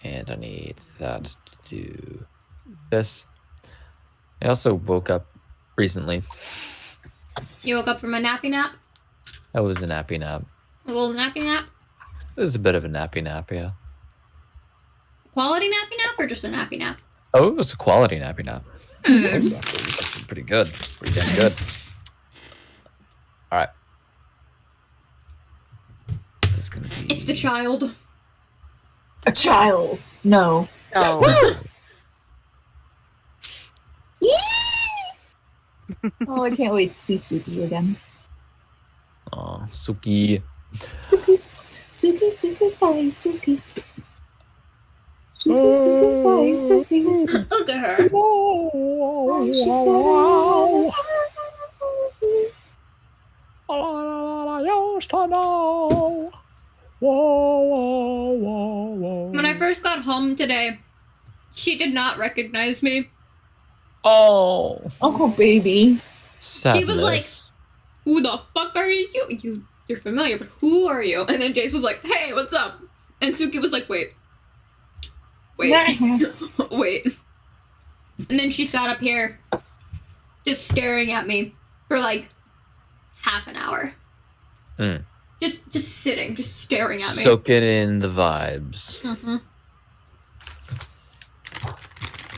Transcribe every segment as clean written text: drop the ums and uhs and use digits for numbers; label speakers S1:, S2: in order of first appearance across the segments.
S1: And I need that to do this. I also woke up recently.
S2: You woke up from a nappy nap?
S1: That was a nappy nap.
S2: A little nappy nap?
S1: It was a bit of a nappy nap, yeah.
S2: Quality nappy nap or just a nappy nap?
S1: Oh, it was a quality nappy nap. It was actually pretty good. Pretty damn good. All right. This is gonna be...
S2: It's the child.
S3: A child. No.
S4: Oh.
S3: Oh, I can't wait to see Suki again.
S1: Oh, Suki.
S3: Suki, bye, Suki. Suki, bye, Suki.
S2: Look at her. When I first got home today, she did not recognize me.
S3: Oh, baby.
S1: Sadness.
S2: She was like, "Who the fuck are you? You're familiar, but who are you?" And then Jace was like, "Hey, what's up?" And Suki was like, wait. Wait. And then she sat up here, just staring at me for like half an hour. Just sitting, just staring at me.
S1: Soaking in the vibes.
S2: Mm-hmm.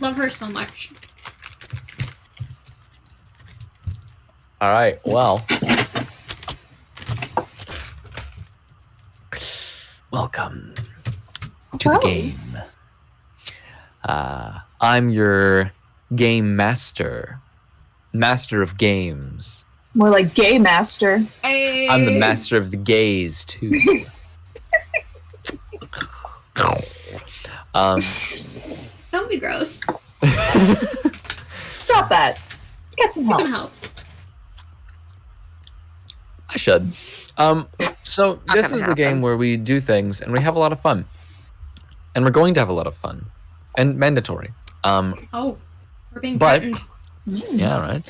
S2: Love her so much.
S1: All right, well. Welcome to the game. I'm your game master. Master of games.
S3: More like gay master.
S2: Hey.
S1: I'm the master of the gays, too.
S2: Don't be gross.
S3: Stop that. Get some help.
S2: Get some help.
S1: I should. So this is the game where we do things and we have a lot of fun. And we're going to have a lot of fun. And mandatory.
S2: Oh, we're being
S1: but
S2: threatened.
S1: Yeah, right.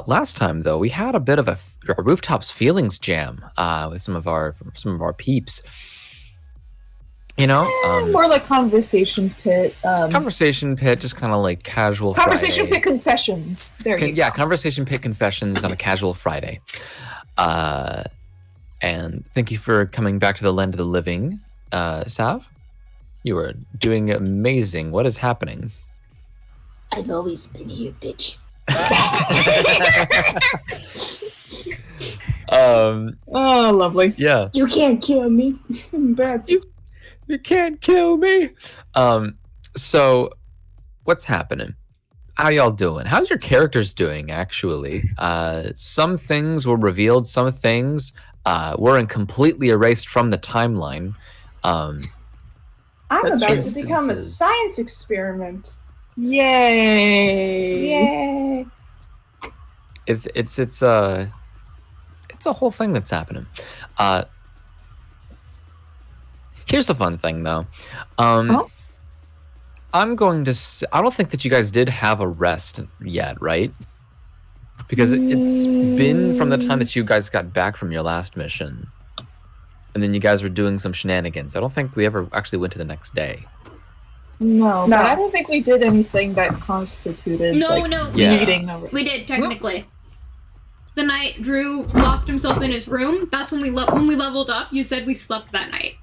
S1: Last time though, we had a bit of a rooftops feelings jam with some of our peeps. You know,
S3: more like conversation pit.
S1: Conversation pit, just kind of like casual.
S3: Conversation
S1: Friday.
S3: pit confessions. There you go.
S1: Yeah, conversation pit confessions on a casual Friday. And thank you for coming back to the land of the living, Sav. You are doing amazing. What is happening?
S5: I've always been here, bitch.
S3: Oh, lovely.
S1: Yeah.
S5: You can't kill me. Bad.
S1: You can't kill me. So what's happening? How y'all doing? How's your characters doing, actually? Some things were revealed, some things were completely erased from the timeline.
S4: I'm about to become a science experiment.
S3: Yay!
S4: Yay!
S1: It's a whole thing that's happening. Here's the fun thing, though. I'm going to. I don't think that you guys did have a rest yet, right? Because it's been from the time that you guys got back from your last mission, and then you guys were doing some shenanigans. I don't think we ever actually went to the next day.
S3: No, but I don't think we did anything that constituted meeting.
S2: We did technically. The night Drew locked himself in his room. That's when we leveled up. You said we slept that night.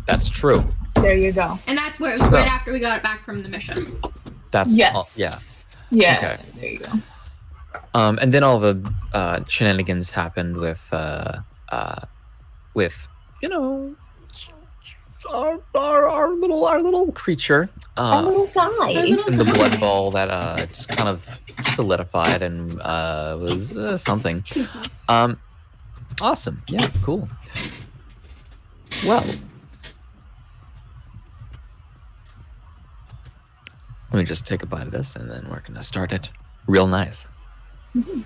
S1: That's true.
S3: There you go.
S2: And that's where it was right after we got it back from the mission.
S1: That's
S3: yeah. Okay. There you go.
S1: And then all the shenanigans happened with you know our little creature.
S3: Our little guy.
S1: And the blood ball that just kind of solidified and was something. Awesome. Yeah. Cool. Well. Let me just take a bite of this, and then we're gonna start it real nice.
S3: Mm-hmm.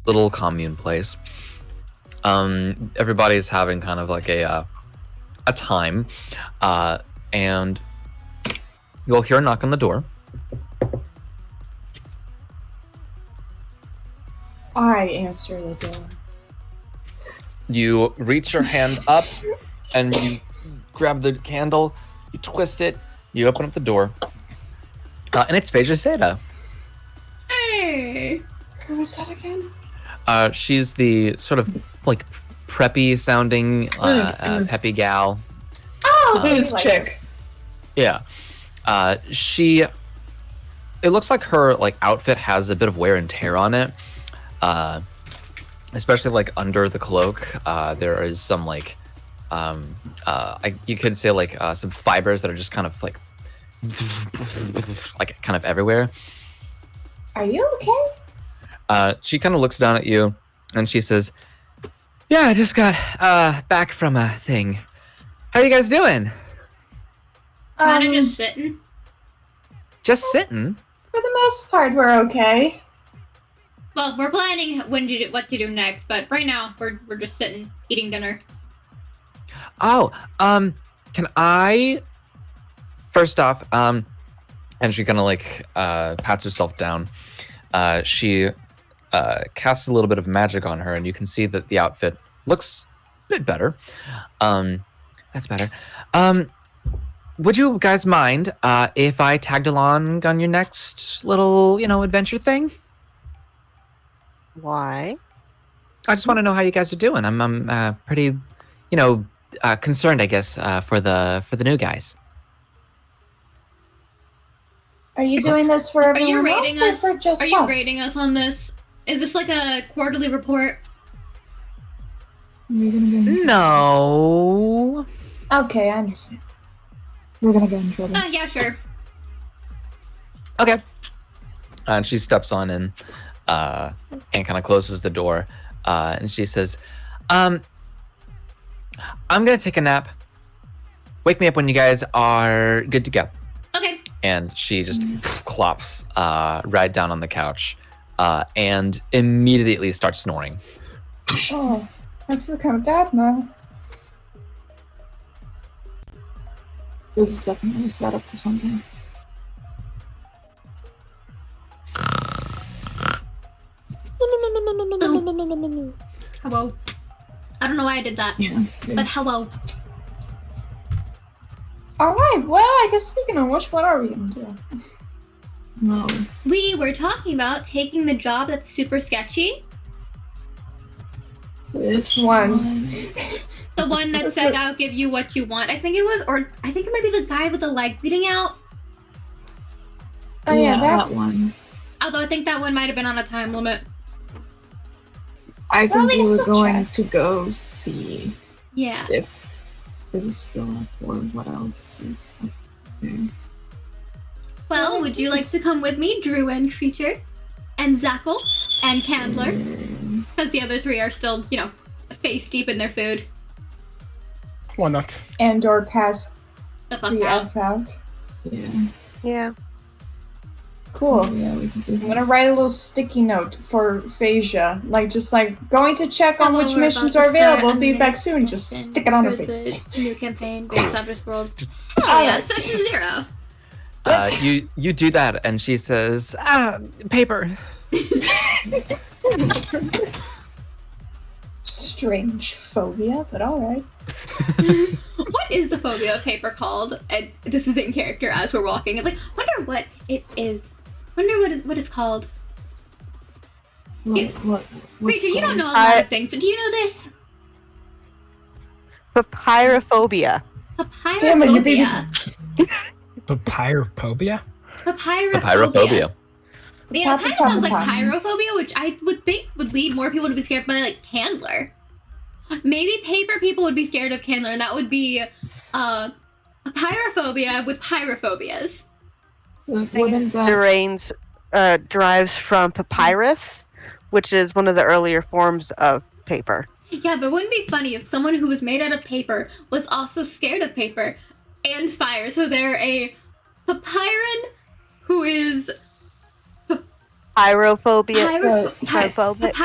S1: little commune place. Everybody's having kind of like a time, and you'll hear a knock on the door.
S4: I answer the door.
S1: You reach your hand up and you grab the candle, you twist it, you open up the door, and it's Phaedra Seda.
S2: Hey!
S4: Who was that again?
S1: She's the sort of like preppy sounding peppy gal.
S4: Oh, this chick.
S1: Yeah. It looks like her like outfit has a bit of wear and tear on it. Especially like under the cloak, there is some like, you could say like some fibers that are just kind of like kind of everywhere.
S4: Are you okay?
S1: She kind of looks down at you and she says, "Yeah, I just got back from a thing. How are you guys doing?"
S2: Kind of just sitting.
S1: Just sitting?
S4: For the most part, we're okay.
S2: Well, we're planning what to do next, but right now we're just sitting, eating dinner.
S1: Oh, can I first off, and she kind of like pats herself down. She casts a little bit of magic on her, and you can see that the outfit looks a bit better. That's better. Would you guys mind if I tagged along on your next little, adventure thing?
S6: Why?
S1: I just want to know how you guys are doing. I'm pretty, concerned, I guess, for the new guys.
S4: Are you doing this for everyone else or for just us?
S2: Are you rating us on this? Is this like a quarterly report?
S1: No.
S4: Okay, I understand.
S3: We're gonna get in trouble.
S2: Yeah, sure.
S1: Okay. And she steps on in and kind of closes the door. And she says, I'm going to take a nap. Wake me up when you guys are good to go.
S2: Okay.
S1: And she just clops right down on the couch and immediately starts snoring.
S4: Oh, I feel kind of bad now.
S3: This is definitely set up for something.
S2: Hello. I don't know why I did that.
S3: Yeah.
S2: But hello.
S4: Alright, well, I guess speaking of which, what are we gonna do?
S3: No.
S2: We were talking about taking the job that's super sketchy.
S3: Which
S4: one?
S2: The one that said, "I'll give you what you want." I think it was, or I think it might be the guy with the leg bleeding out.
S4: Oh yeah,
S3: that one.
S2: Although I think that one might have been on a time limit.
S3: I think we were going to go see.
S2: Yeah.
S3: If it was still up or what else is up there.
S2: Well, would you like to come with me, Drew and Treacher, and Zackle, and Candler? Because the other three are still, face deep in their food.
S7: Why not?
S4: And or past
S2: the
S4: elf out.
S3: Yeah.
S6: Yeah.
S4: Cool.
S3: Yeah, we can do
S4: I'm
S3: that.
S4: gonna write a little sticky note for Phasia. Just going to check on which missions are available. Be back soon. Just stick it on her face.
S2: New campaign, Great Established World. Hell yeah, session 0.
S1: You do that, and she says, paper.
S4: Strange phobia, but alright.
S2: What is the phobia of paper called? And this is in character as we're walking. It's like, wonder what it is. Wonder what it's called.
S3: What's
S2: Rachel, you don't know a lot of things, but do you know this?
S6: Papyrophobia.
S2: Papyrophobia.
S4: Damn it, you beat me.
S7: Papyrophobia?
S1: Papyrophobia.
S2: Yeah, it kind of sounds like pyrophobia, which I would think would lead more people to be scared by, Candler. Maybe paper people would be scared of Candler, and that would be pyrophobia with pyrophobias.
S3: Wouldn't that...
S6: The reigns derives from papyrus, which is one of the earlier forms of paper.
S2: Yeah, but wouldn't it be funny if someone who was made out of paper was also scared of paper and fire? So they're a papyron who is
S6: Pyrophobia.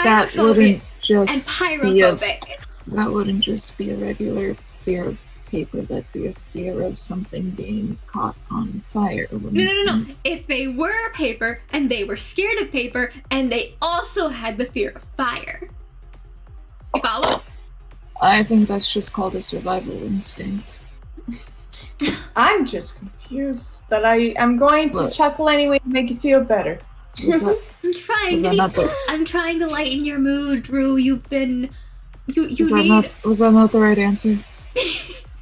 S3: That wouldn't just
S2: pyrophobic.
S3: That wouldn't just be a regular fear of paper. That'd be a fear of something being caught on fire.
S2: No. If they were paper and they were scared of paper and they also had the fear of fire. You follow?
S3: I think that's just called a survival instinct.
S4: I'm just confused, but I'm going to chuckle anyway to make you feel better.
S2: I'm trying to lighten your mood, Drew. You've been...
S3: Was that not the right answer?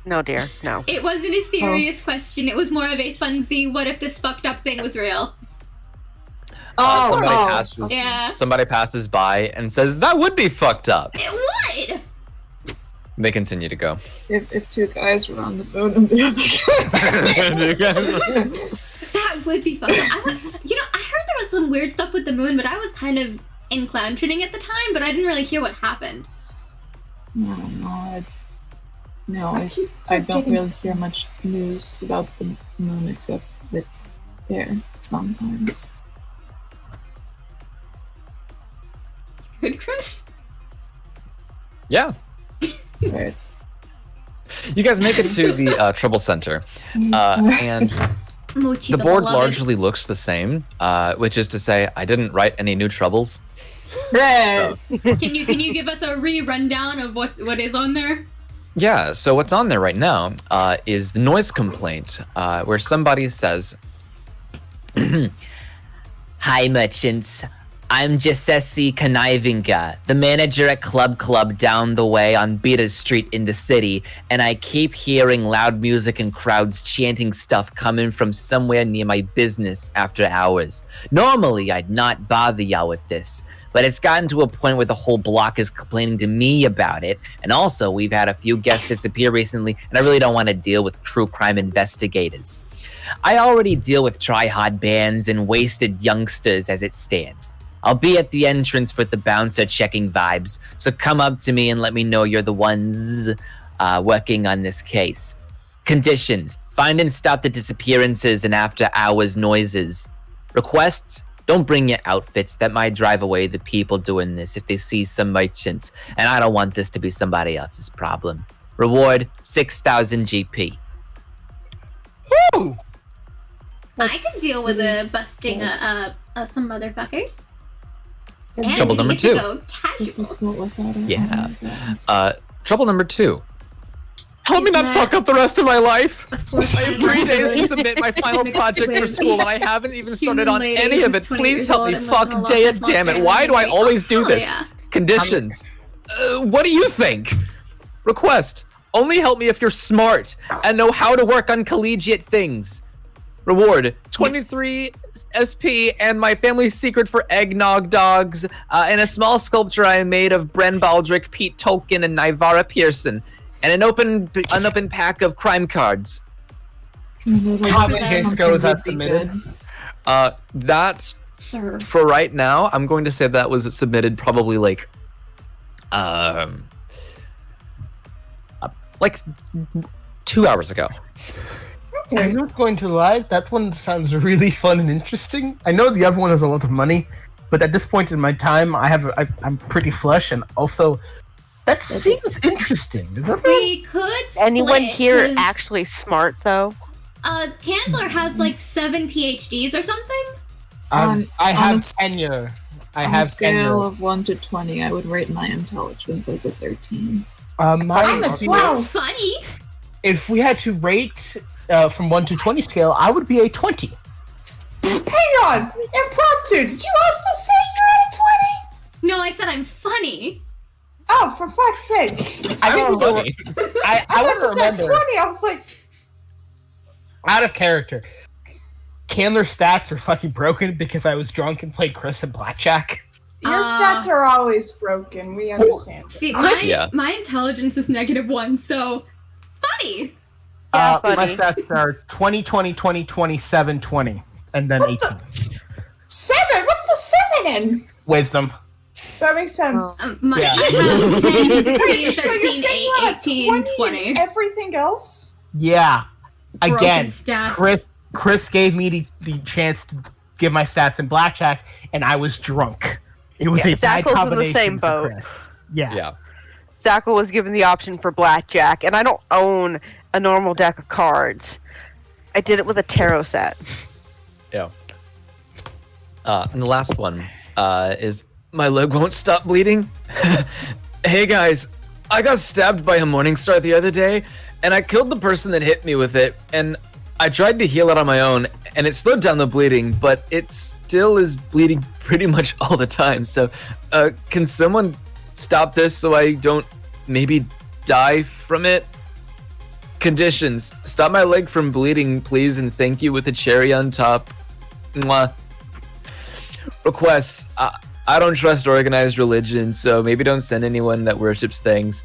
S6: No, dear, no.
S2: It wasn't a serious question. It was more of a funsy, what if this fucked up thing was real?
S1: Somebody passes by and says, that would be fucked up.
S2: It would!
S1: They continue to go.
S3: If two guys were on the boat and the other
S2: That would be fucked up. I heard there was some weird stuff with the moon, but I was kind of in clown shooting at the time, but I didn't really hear what happened.
S3: I don't really hear much news about the moon except it's there sometimes.
S2: Good, Chris?
S1: Yeah.
S3: Right.
S1: You guys make it to the Trouble Center, and the board largely looks the same, which is to say, I didn't write any new troubles.
S3: So.
S2: Can you give us a rundown of what is on there?
S1: Yeah, so what's on there right now is the noise complaint, where somebody says,
S8: Hi, merchants. I'm Jesse Connivinga, the manager at Club down the way on Beta Street in the city, and I keep hearing loud music and crowds chanting stuff coming from somewhere near my business after hours. Normally, I'd not bother y'all with this, but it's gotten to a point where the whole block is complaining to me about it, and also we've had a few guests disappear recently, and I really don't want to deal with true crime investigators. I already deal with try-hard bands and wasted youngsters as it stands. I'll be at the entrance with the bouncer checking vibes, so come up to me and let me know you're the ones working on this case. Conditions: find and stop the disappearances and after-hours noises. Requests: don't bring your outfits. That might drive away the people doing this if they see some merchants, and I don't want this to be somebody else's problem. Reward: 6,000 GP.
S6: Woo!
S2: I can deal with busting some motherfuckers. And
S1: Trouble number 2.
S2: Go casual.
S1: Yeah. Trouble number 2. Help me not fuck up the rest of my life. I have 3 days to submit my final project for school, and I haven't even started on any of it. Please help me fuck Daya, damn it. Why do I always do this? Conditions. What do you think? Request: only help me if you're smart and know how to work on collegiate things. Reward: 23 SP and my family's secret for eggnog dogs, and a small sculpture I made of Bren Baldrick, Pete Tolkien, and Nivara Pearson, and an open pack of crime cards.
S7: How many days ago was that submitted?
S1: That,
S2: Sir.
S1: for right now, I'm going to say that was submitted probably like 2 hours ago.
S7: I'm not going to lie, that one sounds really fun and interesting. I know the other one is a lot of money, but at this point in my time, I'm pretty flush, and also, that seems interesting. Is that
S2: We could split.
S6: Anyone here actually smart, though?
S2: Candler has like 7 PhDs or something?
S7: I have tenure.
S3: On a scale of 1 to 20, I would rate my intelligence as a 13.
S4: I'm a 12.
S2: Funny.
S7: If we had to rate from 1 to 20 scale, I would be a 20.
S4: Hang on! Impromptu! Did you also say you're at a 20?
S2: No, I said I'm funny.
S4: Oh, for fuck's sake!
S7: I don't know. I
S4: thought you said
S7: remember.
S4: 20. I was like,
S7: Out of character. Candler's stats are fucking broken because I was drunk and played Chris and Blackjack.
S4: your stats are always broken. We understand.
S2: See, my intelligence is -1, so funny.
S7: My stats are 20, 20, 20, 27, 20, and then 18.
S4: 7? What's the 7 in?
S7: Wisdom.
S4: That makes sense.
S2: I have 10, 16,
S4: So you're
S2: 17,
S4: saying you're at
S2: 18,
S4: 20
S2: 20.
S4: in everything else?
S7: Yeah. Again,
S2: Broken stats.
S7: Chris gave me the chance give my stats in blackjack, and I was drunk. It was a bad
S6: Zackle's in the
S7: combination
S6: same
S7: for
S6: boat.
S7: Chris. Yeah.
S1: Yeah.
S6: Zackle was given the option for blackjack, and I don't own a normal deck of cards. I did it with a tarot set.
S1: Yeah. And the last one is my leg won't stop bleeding. Hey guys, I got stabbed by a Morningstar the other day, and I killed the person that hit me with it, and I tried to heal it on my own, and it slowed down the bleeding, but it still is bleeding pretty much all the time. So, can someone stop this so I don't maybe die from it? Conditions: stop my leg from bleeding, please, and thank you with a cherry on top. Mwah. Requests: I don't trust organized religion, so maybe don't send anyone that worships things.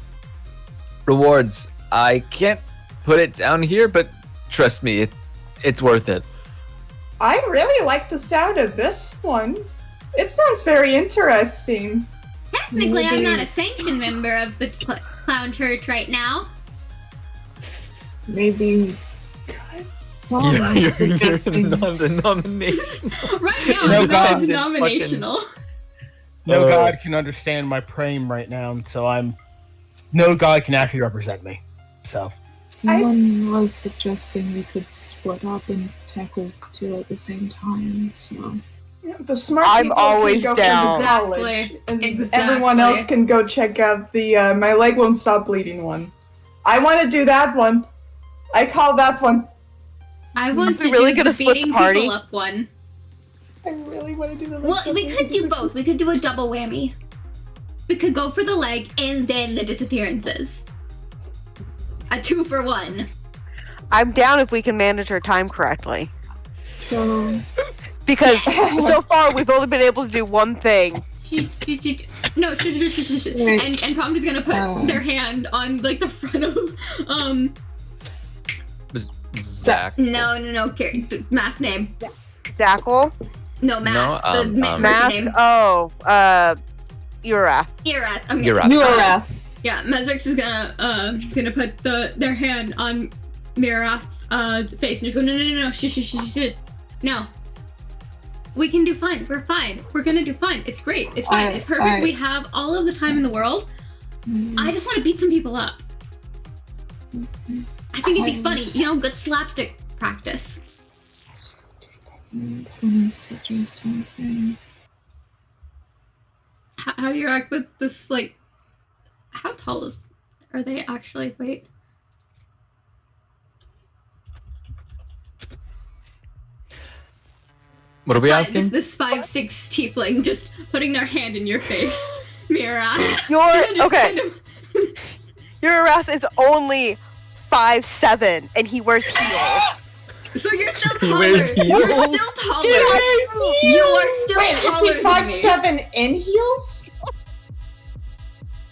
S1: Rewards: I can't put it down here, but trust me, it's worth it.
S4: I really like the sound of this one. It sounds very interesting.
S2: Technically, I'm not a sanctioned member of the clown church right now.
S3: Maybe someone was suggesting
S1: non-denominational.
S2: Right now,
S7: No
S2: I'm not
S7: God.
S2: denominational.
S7: No god can understand my praying right now, so no god can actually represent me. So
S3: someone was suggesting we could split up and tackle two at the same time. So
S4: The smart
S6: I'm
S4: people
S6: always
S4: can go
S6: down.
S4: to college,
S2: Exactly.
S4: and
S2: Exactly.
S4: everyone else can go check out the My Leg Won't Stop Bleeding one. I want to do that one. I call that one.
S2: I want
S6: We
S2: to
S6: really
S2: do
S6: gonna
S2: the
S6: split the
S2: beating
S6: party?
S2: people up one.
S4: I really want to do the leg.
S2: Well,
S4: stop
S2: we could
S4: bleeding.
S2: do both. We could do a double whammy. We could go for the leg and then the disappearances. A 2-for-1.
S6: I'm down if we can manage our time correctly.
S3: so
S6: Because so far we've only been able to do one thing.
S2: No, shh.
S3: Wait.
S2: And Prom is gonna put their hand on like the front of
S1: Zach.
S2: No, mask name.
S6: Zackle,
S2: No, mask.
S1: No,
S2: the
S6: Mask,
S2: name.
S6: Urath.
S2: Irath.
S1: Urath.
S2: Yeah, Mesrix is gonna put their hand on Mirath's face and just go, no, shh. No. We can do fine. We're fine. We're gonna do fine. It's great. It's fine. It's perfect. We have all of the time in the world. I just want to beat some people up. I think it'd be funny. Good slapstick practice.
S3: I was gonna suggest something.
S2: How do you act with this, like... How tall are they actually? Wait.
S1: What are we asking?
S2: This 5'6" tiefling just putting their hand in your face. Mira.
S6: Okay. Urath is only 5'7" and he wears heels.
S2: So you're still
S1: He
S2: taller.
S1: wears heels?
S2: You're still taller. You are still
S4: Wait, is
S2: taller
S4: he
S2: than me.
S4: 5'7" in heels?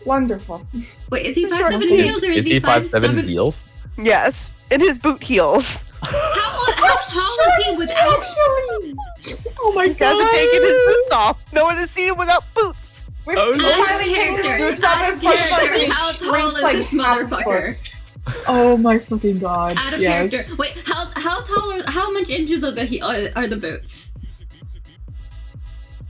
S4: Wonderful.
S2: Wait, is he
S6: Sure.
S2: 5'7" heels or is he
S1: 5'7" heels?
S6: Yes, in his boot heels.
S2: How tall is he without?
S4: Actually,
S3: Oh my
S6: He hasn't taken his boots off. No one has seen him without boots.
S4: we
S1: Oh,
S4: finally take his boots off in front of us and he
S2: How tall
S4: shrinks
S2: is
S4: like
S2: this
S4: half a
S2: motherfucker?
S4: foot.
S3: Oh my fucking god!
S2: Out of
S3: Yes.
S2: character. Wait, how tall are, how much inches of are the boots?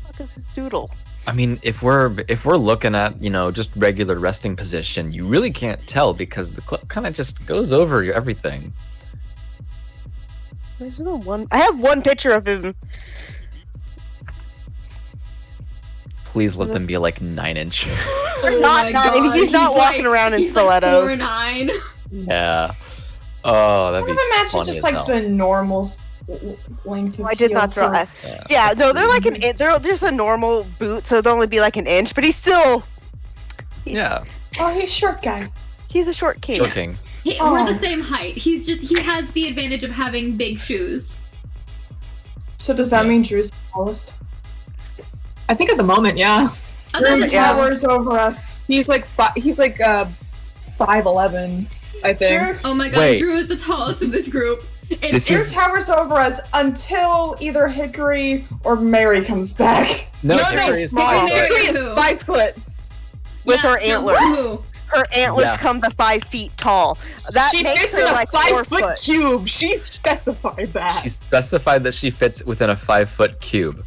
S6: Look at this doodle.
S1: I mean, if we're looking at just regular resting position, you really can't tell because the clip kind of just goes over everything.
S6: There's no one. I have one picture of him.
S1: Please let them be like 9-inch.
S6: They're not
S2: my
S6: nine.
S2: God,
S6: He's not walking around in
S2: he's like
S6: stilettos.
S2: 4'9".
S1: Yeah. Oh, that'd
S4: I
S1: be
S4: would imagine
S1: funny
S4: just
S1: as
S4: like
S1: hell.
S4: the normal length of
S6: I did
S4: heel
S6: not
S4: for-
S6: draw.
S1: Yeah.
S6: Yeah, no, they're like they're just a normal boot, so it'll only be like an inch. But he's still.
S1: Yeah.
S4: Oh, he's short guy.
S6: He's a short king.
S1: Joking.
S2: We're the same height. He has the advantage of having big shoes.
S4: So does that mean Drew's the tallest?
S3: I think at the moment, yeah.
S2: Other
S4: Drew
S2: than
S4: towers over us.
S3: He's like 5'11", I think.
S4: Drew,
S2: oh my god,
S1: Wait.
S2: Drew is the tallest of this group.
S1: This
S4: Drew
S1: is
S4: towers over us until either Hickory or Mary comes back.
S1: no,
S3: No,
S1: Hickory is
S3: no,
S1: fine.
S3: Hickory is
S2: Who?
S3: 5 foot.
S6: With her
S2: no,
S6: antlers. her antlers come to 5 feet tall. That
S3: She
S6: makes
S3: fits
S6: her
S3: in a
S6: like
S3: 5
S6: 4
S3: foot cube. She specified that.
S1: She specified that she fits within a 5-foot cube.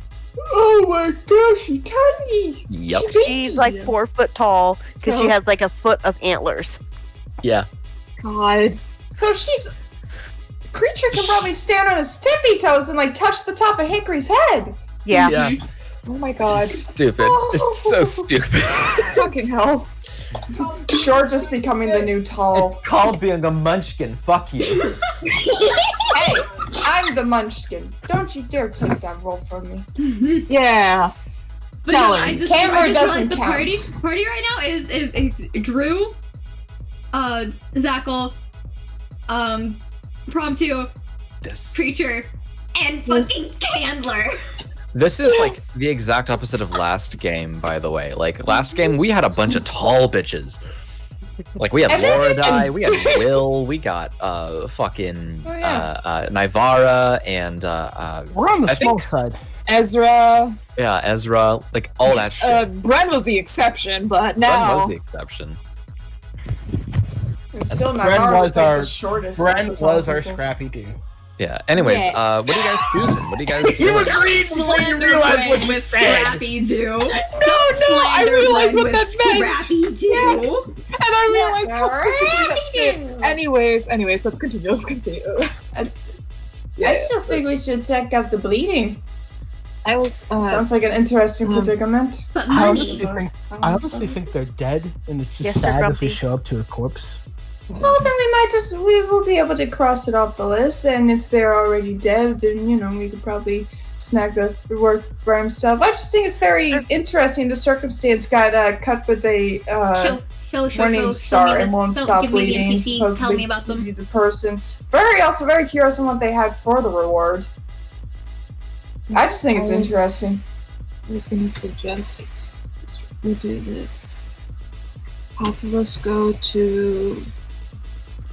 S4: Oh my gosh, she's tiny.
S1: Yep.
S6: She's like 4 foot tall because she has like a foot of antlers.
S1: Yeah.
S3: God.
S4: So she's. Creature can probably stand on his tippy toes and like touch the top of Hickory's head.
S6: Yeah.
S1: Yeah.
S3: Oh my god.
S1: Stupid. It's so stupid.
S3: Fucking hell.
S4: Short just becoming the new tall.
S9: It's called being a munchkin. Fuck you.
S4: Hey, I'm the munchkin. Don't you dare take that role from me.
S3: Yeah.
S2: But
S3: Tell
S2: no,
S3: her.
S2: I just
S4: Camera
S2: realized
S4: doesn't
S2: the
S4: count.
S2: party right now is Drew, Zackle, Prompto, Preacher, and fucking Candler.
S1: This is like the exact opposite of last game, by the way. Like last game, we had a bunch of tall bitches. Like we had Lorelei, we had Will, we got fucking Nivara, and
S7: We're on the
S1: I
S7: small
S1: think-
S7: side.
S3: Ezra.
S1: yeah, Ezra, like all that shit.
S3: Bren was the exception, but
S1: Bren
S3: now.
S1: was the exception.
S4: It's still not
S7: Bren
S4: ours,
S7: was
S4: like
S7: our
S4: the shortest. of the
S7: Bren
S4: tall
S7: was our
S4: people.
S7: scrappy dude.
S1: Yeah. Anyways,
S3: Yeah.
S1: what are you guys choosing? What are you guys
S7: You
S1: doing?
S7: would read before you realized what you
S2: with
S7: said.
S2: Scrappy Doo.
S3: No, I realized what that meant.
S2: Scrappy Doo.
S3: And I realized how quickly that fit. Anyways, let's continue.
S4: I still think we should check out the bleeding.
S3: I was,
S4: Sounds like an interesting predicament.
S2: But
S7: I
S2: money.
S7: honestly think they're dead, and it's just
S6: Yes, they're
S7: sad if
S6: grumpy.
S7: we show up to a corpse.
S4: Well, then we will be able to cross it off the list, and if they're already dead, then, we could probably snag the reward for stuff. I just think it's very interesting. The circumstance got cut with a warning star and won't stop
S2: give me the
S4: bleeding.
S2: NPC, tell
S4: Supposedly
S2: me about them.
S4: be the person. Also very curious on what they had for the reward. I just think it's interesting.
S3: I was going to suggest we do this. Half of us go to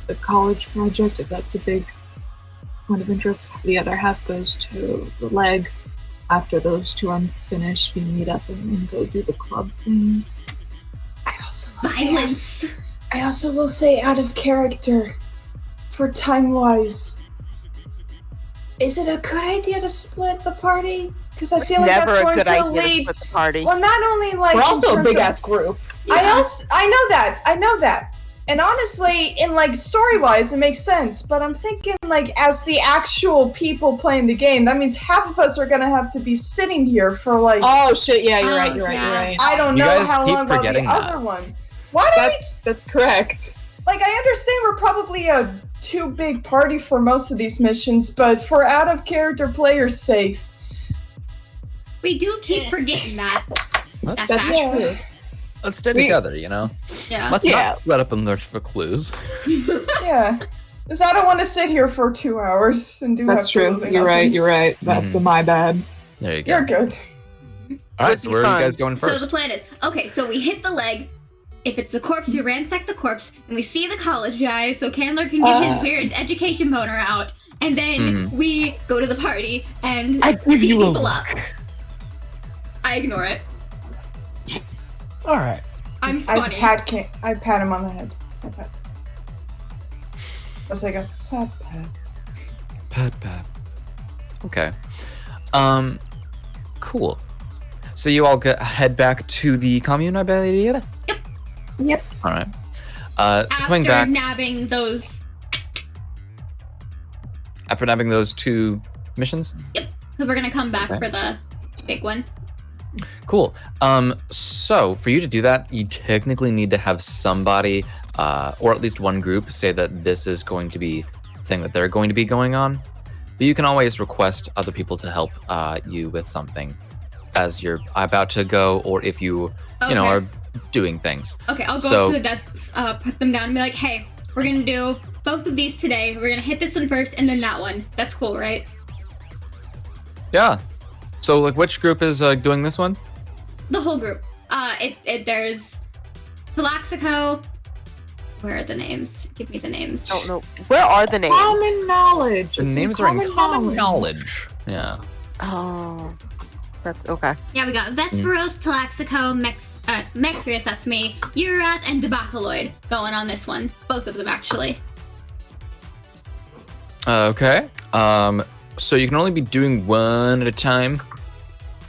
S3: the college project, if that's a big point of interest. The other half goes to the leg. After those two are finished, we meet up and go do the club thing.
S2: Silence.
S4: I also will say, out of character, for time-wise, is it a good idea to split the party? Because I feel like
S6: Never
S4: that's
S6: a
S4: going
S6: good
S4: to
S6: idea to
S4: lead.
S6: split the party.
S4: Well, not only like
S3: We're
S4: in
S3: also a
S4: terms
S3: big
S4: of-
S3: ass group.
S4: I know that. And honestly, in like story-wise, it makes sense. But I'm thinking like as the actual people playing the game, that means half of us are gonna have to be sitting here for like
S3: Oh shit! Yeah, you're
S2: Oh,
S3: right. You're right.
S2: yeah.
S3: You're right.
S4: I don't
S1: You
S4: know
S1: guys
S4: how
S1: keep
S4: long about the
S1: forgetting that.
S4: other one. Why do
S3: That's correct.
S4: Like, I understand we're probably a too big party for most of these missions, but for out of character players' sakes,
S2: We do keep forgetting that.
S1: Let's,
S3: That's
S2: fact.
S3: true.
S1: let's stay together, you know?
S2: Yeah.
S1: Let's
S3: Yeah.
S1: not split up and search for clues.
S4: yeah. Because I don't want to sit here for 2 hours and do
S3: That's true.
S4: absolutely
S3: You're right.
S4: nothing.
S3: You're right. That's my bad.
S1: There you go.
S4: You're good.
S1: All right, so where are you guys going
S2: So
S1: first?
S2: the plan is, okay, so we hit the leg. If it's the corpse, we ransack the corpse, and we see the college guy, so Candler can get his weird education boner out, and then we go to the party and
S7: I give
S2: see
S7: you a
S2: people up. I ignore it.
S7: All right.
S2: I'm
S4: I
S2: funny.
S4: pat him on the head. I pat. I was like a pat.
S1: Pat. Okay. Cool. So you all head back to the commune, I believe?
S3: Yep.
S1: All right. So coming back
S2: nabbing those.
S1: after nabbing those 2 missions.
S2: Yep. So we're gonna come back
S1: Okay.
S2: for the big one.
S1: Cool. So for you to do that, you technically need to have somebody, or at least one group, say that this is going to be the thing that they're going to be going on. But you can always request other people to help you with something as you're about to go, or if you
S2: Okay.
S1: are doing things.
S2: Okay, I'll go
S1: So-
S2: up to the desks, put them down, and be like, "Hey, we're gonna do both of these today. We're gonna hit this one first, and then that one. That's cool, right?"
S1: Yeah. So like, which group is doing this one?
S2: The whole group. There's Talaxico. Where are the names? Give me the names.
S6: Don't know. Where are the names?
S3: Common knowledge.
S1: The
S3: It's
S1: names are in common knowledge. Yeah.
S6: Oh. That's okay.
S2: Yeah, we got Vesperos, Talaxico, Mexius, that's me, Urath, and Debacaloid going on this one. Both of them, actually.
S1: Okay. So you can only be doing one at a time.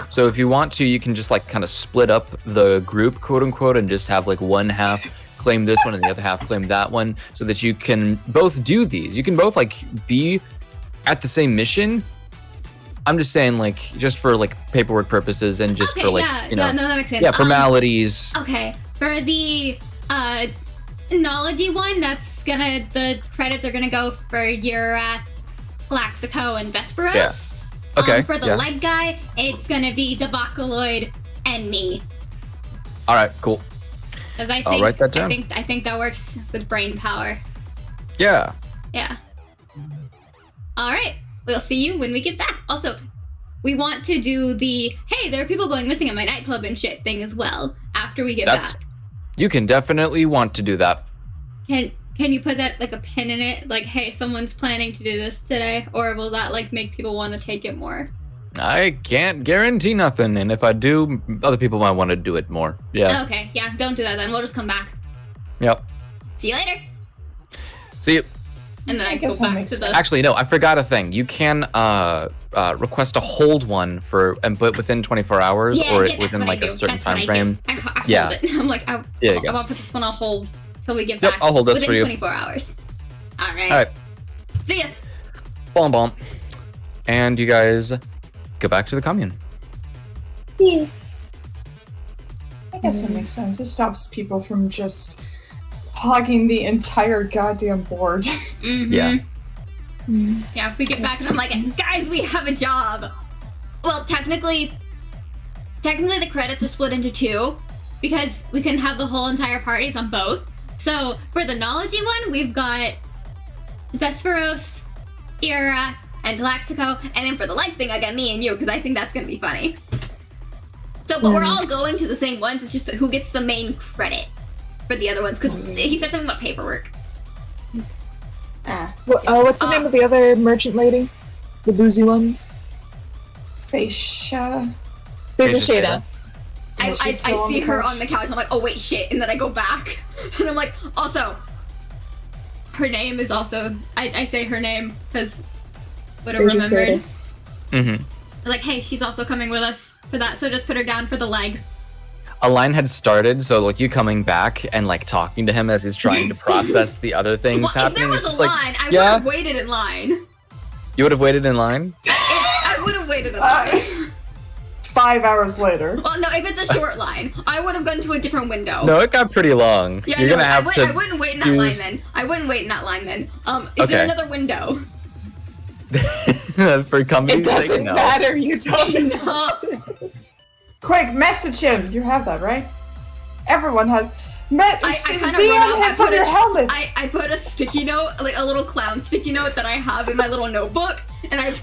S1: So if you want to, you can just like kind of split up the group, quote unquote, and just have like one half claim this one and the other half claim that one, so that you can both do these. You can both like be at the same mission. I'm just saying, like, just for like paperwork purposes and just
S2: Okay,
S1: for like,
S2: yeah,
S1: you know,
S2: yeah, no, that makes sense.
S1: yeah, formalities.
S2: Okay, for the Knology one, the credits are gonna go for Urath, Plaxico, and Vesperos.
S1: Yeah. Okay.
S2: For the leg guy, it's gonna be Debacaloid and me.
S1: All right, cool.
S2: Because I think,
S1: I'll write that down.
S2: I think that works with brain power.
S1: Yeah.
S2: Yeah. All right. We'll see you when we get back. Also, we want to do the, hey, there are people going missing at my nightclub and shit thing as well after we get back.
S1: You can definitely want to do that.
S2: Can you put that, like, a pin in it? Like, hey, someone's planning to do this today? Or will that, like, make people want to take it more?
S1: I can't guarantee nothing, and if I do, other people might want to do it more. Yeah.
S2: Okay, yeah, don't do that then. We'll just come back.
S1: Yep.
S2: See you later.
S1: See you.
S2: And then I
S4: guess
S2: go
S4: that
S2: back
S4: makes
S2: to the...
S4: sense.
S1: Actually, no, I forgot a thing. You can request a hold one but within 24 hours or
S2: that's
S1: within
S2: what
S1: like
S2: I
S1: a
S2: do.
S1: certain
S2: That's what
S1: time
S2: I
S1: frame.
S2: do. I hold
S1: Yeah.
S2: it. I'm like, I
S1: There you go.
S2: want to put this one on hold till we get
S1: Yep,
S2: back.
S1: I'll hold this
S2: within
S1: for you.
S2: 24 hours. All right.
S1: All right.
S2: See ya.
S1: Bomb bomb. And you guys go back to the commune.
S4: I guess that makes sense. It stops people from just hogging the entire goddamn board.
S2: Mm-hmm.
S1: Yeah.
S2: Yeah, if we get back and I'm like, guys, we have a job. Well, technically the credits are split into two because we can have the whole entire parties on both. So for the Knology one, we've got Vesperos, Ira, and Talaxico, and then for the leg thing, I got me and you because I think that's gonna be funny. So, but we're all going to the same ones. It's just who gets the main credit for the other ones because he said something about paperwork.
S3: What's the name of the other merchant lady? The boozy one?
S4: Fascia.
S3: There's a Shada.
S2: I see her on the couch. I'm like, oh wait, shit, and then I go back, and I'm like, also, her name is also. I say her name because would have remembered.
S1: Mm-hmm.
S2: Like, hey, she's also coming with us for that, so just put her down for the leg.
S1: A line had started, so like you coming back and like talking to him as he's trying to process the other things
S2: Well,
S1: happening.
S2: if there was
S1: it's
S2: a
S1: just
S2: line,
S1: like,
S2: I would
S1: yeah,
S2: have waited in line.
S1: you would have waited in line.
S2: I would have waited in line.
S4: 5 hours later.
S2: Well, no, if it's a short line, I would have gone to a different window.
S1: No, it got pretty long.
S2: Yeah,
S1: You're
S2: no,
S1: gonna have to.
S2: I wouldn't wait in that line then. I wouldn't wait in that line then. Is there another window?
S1: For company
S3: It doesn't matter, you don't
S2: know.
S4: Quick, message him. You have that, right? Everyone has.
S2: I kind of
S4: DM him from your helmet.
S2: I put a sticky note, like a little clown sticky note that I have in my little notebook, and I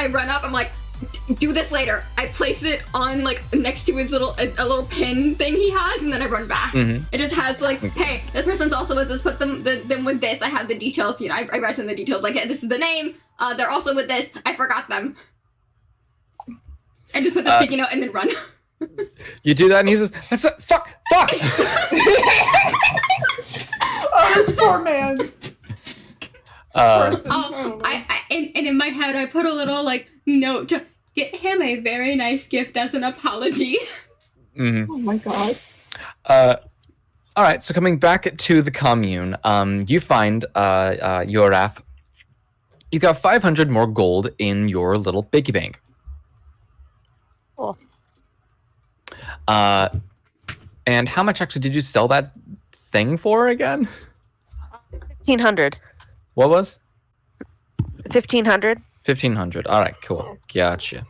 S2: run up. I'm like, do this later. I place it on like next to his little a little pin thing he has, and then I run back.
S1: Mm-hmm.
S2: It just has like, hey, this person's also with us. Put them with this. I have the details. You know, I write them the details. Like, hey, this is the name. They're also with this. I forgot them. And just put the sticky note and then run.
S1: You do that, and he says, "That's a fuck."
S4: Oh, this poor man.
S2: And in my head, I put a little like note to get him a very nice gift as an apology.
S1: Mm-hmm.
S3: Oh my god.
S1: All right, so coming back to the commune, you find Yoraf. You got 500 more gold in your little piggy bank.
S6: Cool.
S1: And how much actually did you sell that thing for again?
S6: 1,500.
S1: What was?
S6: 1,500.
S1: 1,500. All right, cool. Gotcha.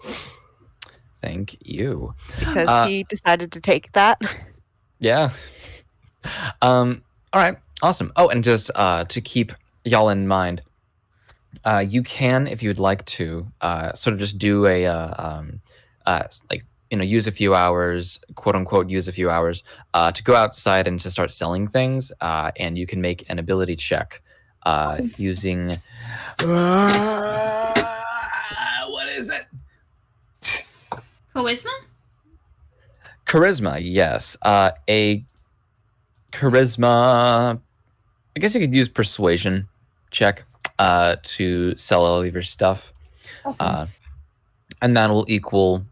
S1: Thank you.
S6: Because he decided to take that.
S1: Yeah. All right. Awesome. Oh, and just to keep y'all in mind, you can, if you would like to, sort of just do a like, you know, use a few hours, quote unquote, use a few hours to go outside and to start selling things. And you can make an ability check using. What is it?
S2: Charisma?
S1: Charisma, yes. A charisma. I guess you could use persuasion check to sell all of your stuff.
S3: Okay.
S1: And that will equal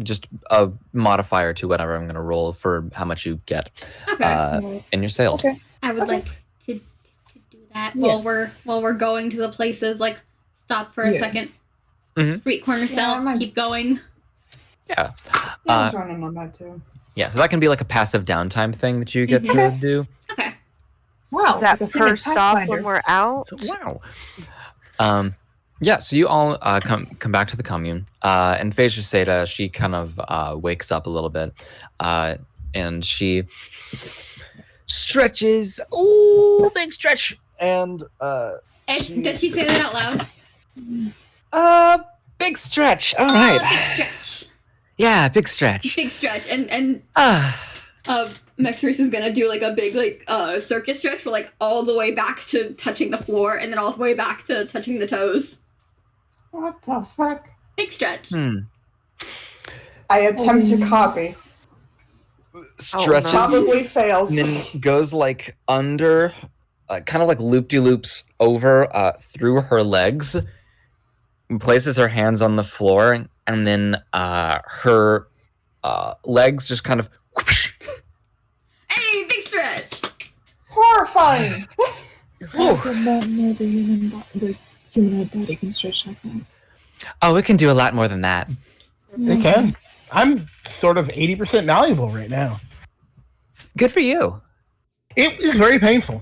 S1: just a modifier to whatever I'm going to roll for how much you get
S2: Okay.
S1: in your sales.
S3: Okay.
S2: I would
S3: Okay.
S2: like to do that while
S3: Yes.
S2: we're going to the places. Like, stop for a
S3: Yeah.
S2: second.
S1: Mhm.
S2: Street corner sell.
S4: I might-
S2: Keep going.
S1: Yeah.
S4: Yeah, I was running on that too.
S1: Yeah, so that can be like a passive downtime thing that you get to
S3: Okay.
S1: do.
S2: Okay.
S3: Wow.
S6: That
S3: like a
S6: per
S3: freaking
S6: stop when
S3: Pathfinder.
S6: we're out.
S1: Wow. Yeah, so you all come back to the commune, and Phaedra Seda, she kind of wakes up a little bit, and she stretches. Ooh, big stretch. And
S2: Does she say that out loud?
S1: big stretch. All right.
S2: Big stretch.
S1: Yeah, big stretch.
S2: Big stretch. And
S1: Ah,
S2: Mexris is gonna do like a big circus stretch for like all the way back to touching the floor and then all the way back to touching the toes.
S4: What the fuck?
S2: Big stretch.
S4: I attempt to copy.
S1: stretches.
S4: Probably fails.
S1: And then goes like under, kind of like loop-de-loops over through her legs, and places her hands on the floor, and then her legs just kind of whoosh.
S2: Hey, big stretch.
S4: Horrifying.
S3: How come not more the humanoid body can stretch like that?
S1: Oh, it can do a lot more than that.
S7: It can. I'm sort of 80% malleable right now.
S1: Good for you.
S7: It is very painful.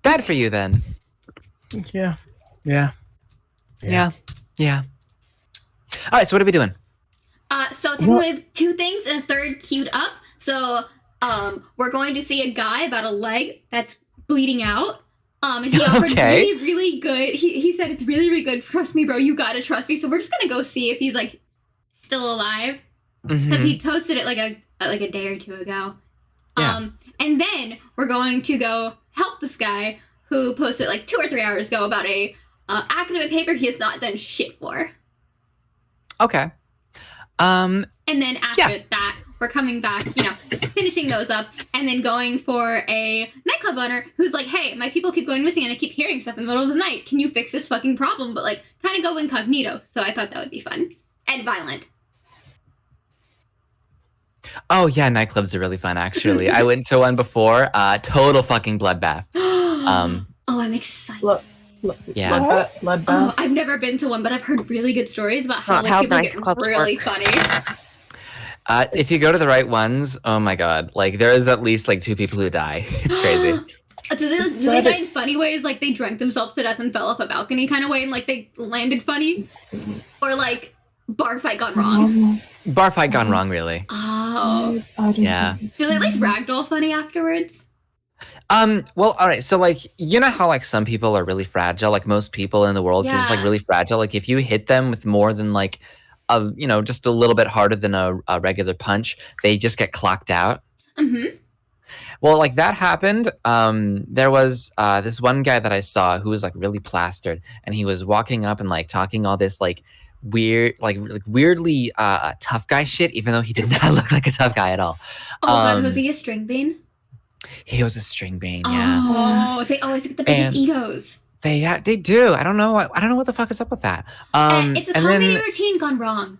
S1: Bad for you then.
S7: Yeah. Yeah.
S1: Yeah. Yeah. All right, so what are we doing?
S2: So technically we have two things and a third queued up. So we're going to see a guy about a leg that's bleeding out. And he offered
S1: Okay.
S2: really, really good. He said it's really, really good. Trust me, bro. You gotta trust me. So we're just gonna go see if he's like still alive because he posted it like a day or two ago.
S1: Yeah.
S2: And then we're going to go help this guy who posted like 2 or 3 hours ago about a academic paper he has not done shit for.
S1: Okay.
S2: And then after
S1: Yeah.
S2: that, we're coming back, finishing those up, and then going for a nightclub owner who's like, hey, my people keep going missing and I keep hearing stuff in the middle of the night. Can you fix this fucking problem? But like, kind of go incognito. So I thought that would be fun. And violent.
S1: Oh yeah, nightclubs are really fun actually. I went to one before. Total fucking bloodbath.
S2: Oh, I'm excited.
S1: Yeah.
S3: Bloodbath.
S2: Oh, I've never been to one, but I've heard really good stories about how,
S6: Not
S2: like,
S6: how
S2: people
S6: nice
S2: get
S6: clubs
S2: really
S6: work.
S2: funny.
S1: If you go to the right ones, oh my god, like there is at least like 2 people who die. It's crazy.
S2: Do they die in funny ways? Like they drank themselves to death and fell off a balcony kind of way and like they landed funny? Or like bar fight gone wrong?
S1: Bar fight gone wrong, really.
S2: Oh.
S3: I don't
S1: Yeah.
S3: think it's
S2: Do they at least
S3: funny.
S2: ragdoll funny afterwards?
S1: Well, all right. So like, you know how like some people are really fragile, like most people in the world are just like
S2: Yeah.
S1: really fragile. Like if you hit them with more than like just a little bit harder than a regular punch, they just get clocked out.
S2: Mm-hmm.
S1: Well, like that happened. There was this one guy that I saw who was like really plastered, and he was walking up and like talking all this like weird, like weirdly tough guy shit, even though he did not look like a tough guy at all.
S2: Oh god, was he a string bean?
S1: He was a string bean, yeah.
S2: Oh, they always get the biggest
S1: And-
S2: egos.
S1: They do. I don't know. I don't know what the fuck is up with that.
S2: It's a
S1: and
S2: comedy
S1: then
S2: routine gone wrong.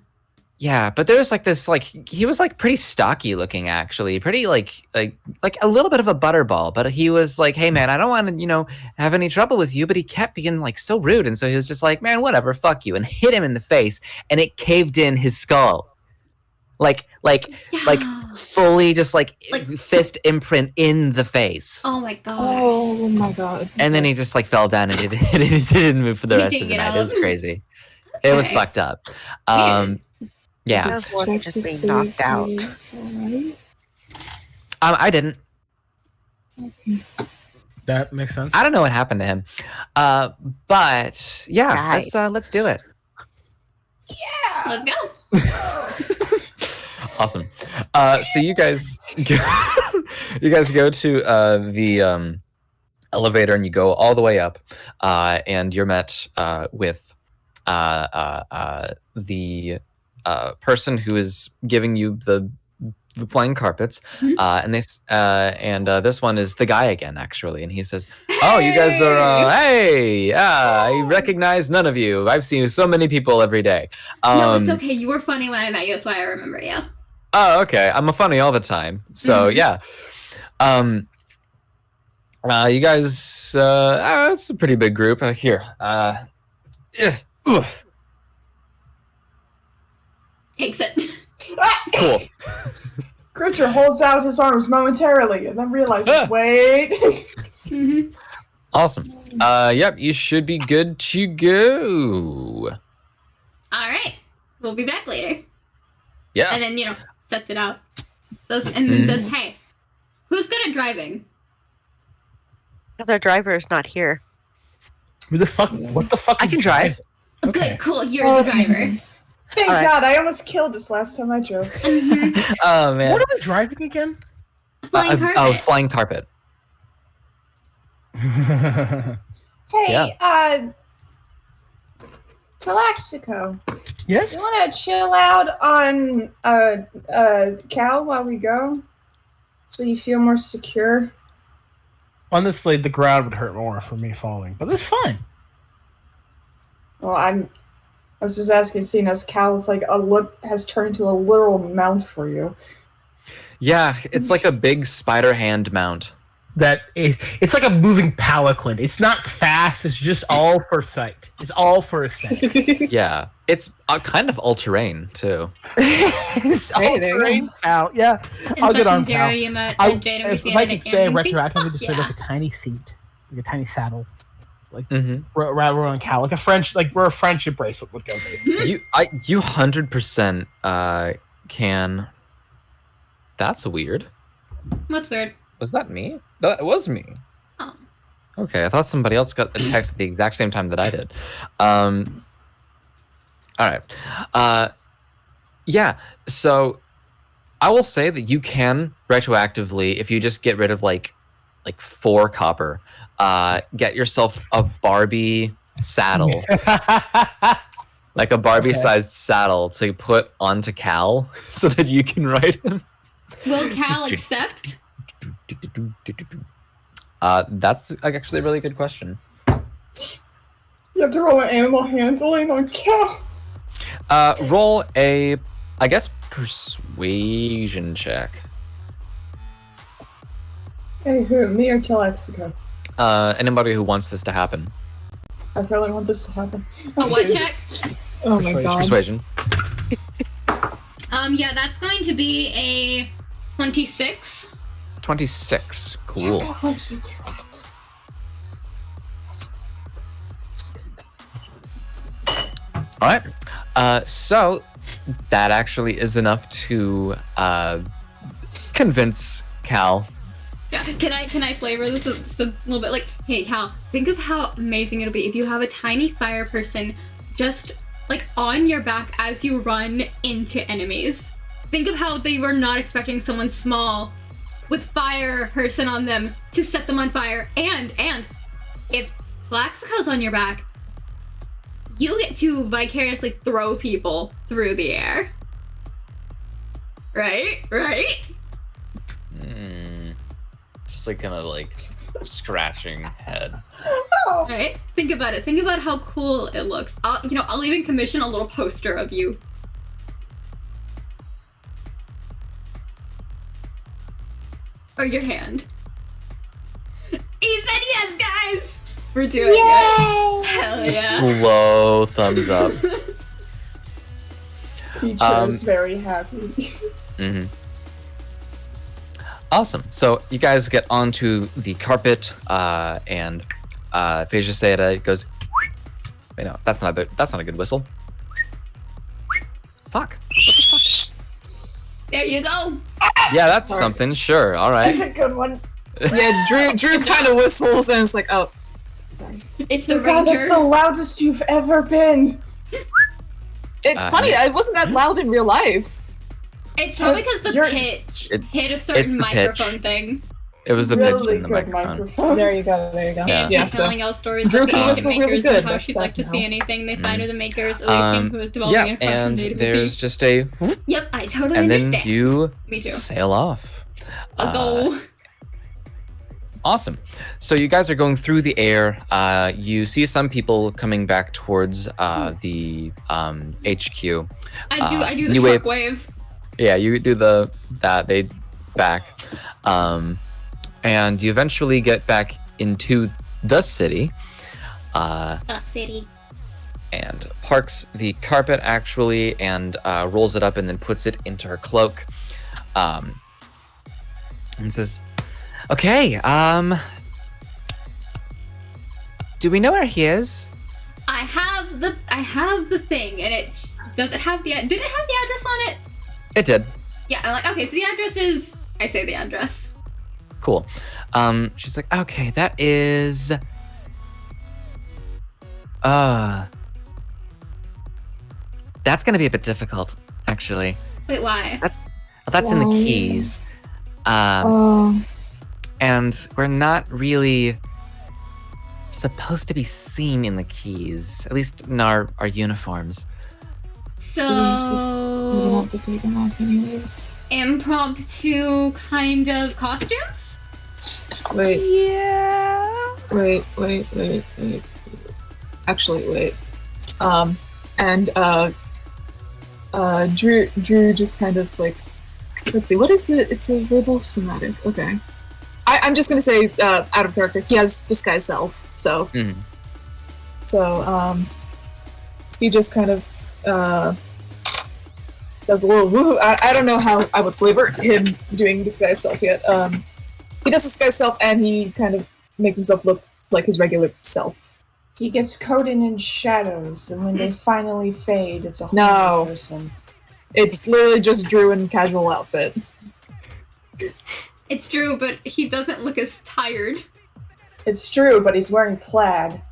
S1: yeah, but there was like this like he was like pretty stocky looking actually, pretty like a little bit of a butterball. But he was like, hey man, I don't want to have any trouble with you. But he kept being like so rude, and so he was just like, man, whatever, fuck you, and hit him in the face, and it caved in his skull, like
S2: Yeah.
S1: fully just like
S2: Like-
S1: fist imprint in the face.
S2: Oh my god.
S3: Oh my god.
S1: And then he just like fell down and it didn't move for the
S2: He
S1: rest
S2: didn't
S1: of the
S2: get
S1: night. It was
S2: out.
S1: crazy. It was
S2: Okay.
S1: fucked up. Yeah.
S6: Sounds like
S3: Check
S6: just
S3: to
S6: being
S3: see
S6: knocked
S3: if
S6: out.
S3: he's alright.
S1: I didn't.
S7: That makes sense.
S1: I don't know what happened to him. But yeah, let's do it.
S2: Let's go.
S1: Awesome. So you guys go to the elevator and you go all the way up, and you're met with the person who is giving you the flying carpets, and this one is the guy again, actually, and he says, "Oh, you guys are hey, I recognize none of you. I've seen so many people every day."
S2: No, it's okay. You were funny when I met you. That's why I remember you.
S1: Oh, okay. I'm a funny all the time. So yeah. You guys, it's a pretty big group here. Oof.
S2: Takes it.
S1: Cool.
S4: Gritcher holds out his arms momentarily and then realizes, wait.
S1: Awesome. Yep, you should be good to go.
S2: All right. We'll be back later.
S1: Yeah.
S2: And then, sets it out. So, and then says, hey, who's good at driving?
S6: Their driver is not here.
S7: What the fuck?
S8: I can drive.
S7: Okay.
S2: Good, cool. You're the driver.
S4: Thank God, I almost killed this last time I drove.
S1: Oh, man.
S7: What are we driving again?
S2: Flying carpet.
S1: Oh, flying carpet.
S4: Hey, Talaxico,
S7: Yes?
S4: you want to chill out on Cal while we go? So you feel more secure?
S7: Honestly, the ground would hurt more for me falling, but it's fine.
S4: Well, I was just asking, seeing as Cal is has turned into a literal mount for you.
S1: Yeah, it's like a big spider hand mount.
S7: It's like a moving palanquin. It's not fast. It's just all for sight. It's all for aesthetic.
S1: Yeah, it's kind of all-terrain, too.
S7: It's all terrain. Pal. Yeah, I'll get on Pal.
S2: You met Jade and we
S7: If
S2: see
S7: I
S2: it
S7: could
S2: at
S7: say
S2: Camping Seat.
S7: retroactively, just made
S2: Yeah.
S7: like a tiny seat, like a tiny saddle, like
S1: Mm-hmm.
S7: we're on Cal, like where a friendship bracelet would go.
S1: You 100% can. That's weird.
S2: What's weird?
S1: Was that me? That was me.
S2: Oh.
S1: Okay, I thought somebody else got a text at the exact same time that I did. All right. Yeah, so I will say that you can retroactively, if you just get rid of like 4 copper, get yourself a Barbie saddle. Like a Barbie-sized saddle to put onto Cal so that you can ride him.
S2: Will Cal accept?
S1: That's actually a really good question.
S4: You have to roll an animal handling on Cal.
S1: Roll a, I guess, persuasion check.
S4: Hey, who? Me or Talaxico?
S1: Anybody who wants this to happen.
S4: I really want this to happen.
S2: A what check?
S3: Oh my god.
S1: Persuasion.
S2: Yeah, that's going to be a 26.
S1: 26. Cool.
S4: How do you do that?
S1: All right. So that actually is enough to convince Cal.
S2: Yeah, can I flavor this just a little bit? Like, hey Cal, think of how amazing it'll be if you have a tiny fire person just like on your back as you run into enemies. Think of how they were not expecting someone small with fire person on them to set them on fire. And if Flaxico's on your back, you get to vicariously throw people through the air. Right?
S1: Just like kind of like scratching head.
S2: Right? Think about it. Think about how cool it looks. I'll even commission a little poster of you. Or your hand. He said yes, guys! We're doing it. Hell
S1: Just
S2: yeah.
S1: slow thumbs up.
S4: Peach is very happy.
S1: Mm-hmm. Awesome. So you guys get onto the carpet, and Phasia Seda goes. Wait, no, that's not a good whistle. Fuck. What the fuck?
S2: There you go.
S1: Yeah, that's something. Sure. All right.
S4: That's a good one.
S3: Yeah, Drew kind of whistles and it's like, oh, sorry.
S2: It's the
S4: God, that's
S2: ranger.
S4: the loudest you've ever been.
S3: It's funny, it wasn't that loud in real life.
S2: It's probably because the pitch
S1: It-
S2: hit a
S1: it's
S2: certain
S1: the pitch.
S2: microphone thing.
S1: It was the
S4: really
S1: pigeon, the
S4: good
S1: microphone.
S4: microphone.
S3: There you go. There you go.
S1: Yeah.
S2: And
S3: Yeah,
S2: he's
S3: so
S2: telling y'all stories
S3: Drew
S2: about the
S3: can
S2: ancient
S3: whistle really
S2: makers
S3: good,
S2: and how
S3: that's
S2: she'd
S3: that
S2: like to
S3: now.
S2: see anything they find of the makers, or him who is developing
S1: Yeah,
S2: a craft
S1: and
S2: from
S1: there's just a,
S2: Yep, I totally
S1: and then
S2: understand.
S1: you
S2: Me too.
S1: sail off.
S2: Let's go.
S1: Awesome. So you guys are going through the air. You see some people coming back towards the HQ.
S2: I do the
S1: you wave.
S2: shockwave.
S1: Yeah, you do that. They back, and you eventually get back into the city.
S2: A city.
S1: And parks the carpet actually, and rolls it up, and then puts it into her cloak, and says, "Okay, do we know where he is?"
S2: I have the thing, and does it have the did it have the address on it?
S1: It did.
S2: Yeah, I'm like, okay, so the address is, I say the address.
S1: Cool. She's like, "Okay, that is that's gonna be a bit difficult, actually.
S2: Wait, why?
S1: That's in the
S3: Why?
S1: keys.
S3: Oh,
S1: And we're not really supposed to be seen in the keys, at least in our uniforms.
S2: So
S3: I'm gonna have to take him off anyways.
S2: impromptu kind of costumes?
S3: Wait,
S8: Yeah.
S3: wait. Actually, wait. And Drew just kind of like, let's see, what is it? It's a verbal somatic. Okay. I'm just gonna say, out of character, he has disguise self, so.
S1: Mhm.
S3: So, he just kind of, does a little woohoo. I don't know how I would flavor him doing disguise self yet. He does disguise self, and he kind of makes himself look like his regular self.
S4: He gets coated in shadows, and when they finally fade, it's a whole
S3: No.
S4: new person.
S3: It's literally just Drew in casual outfit.
S2: It's true, but he doesn't look as tired.
S4: It's true, but he's wearing plaid.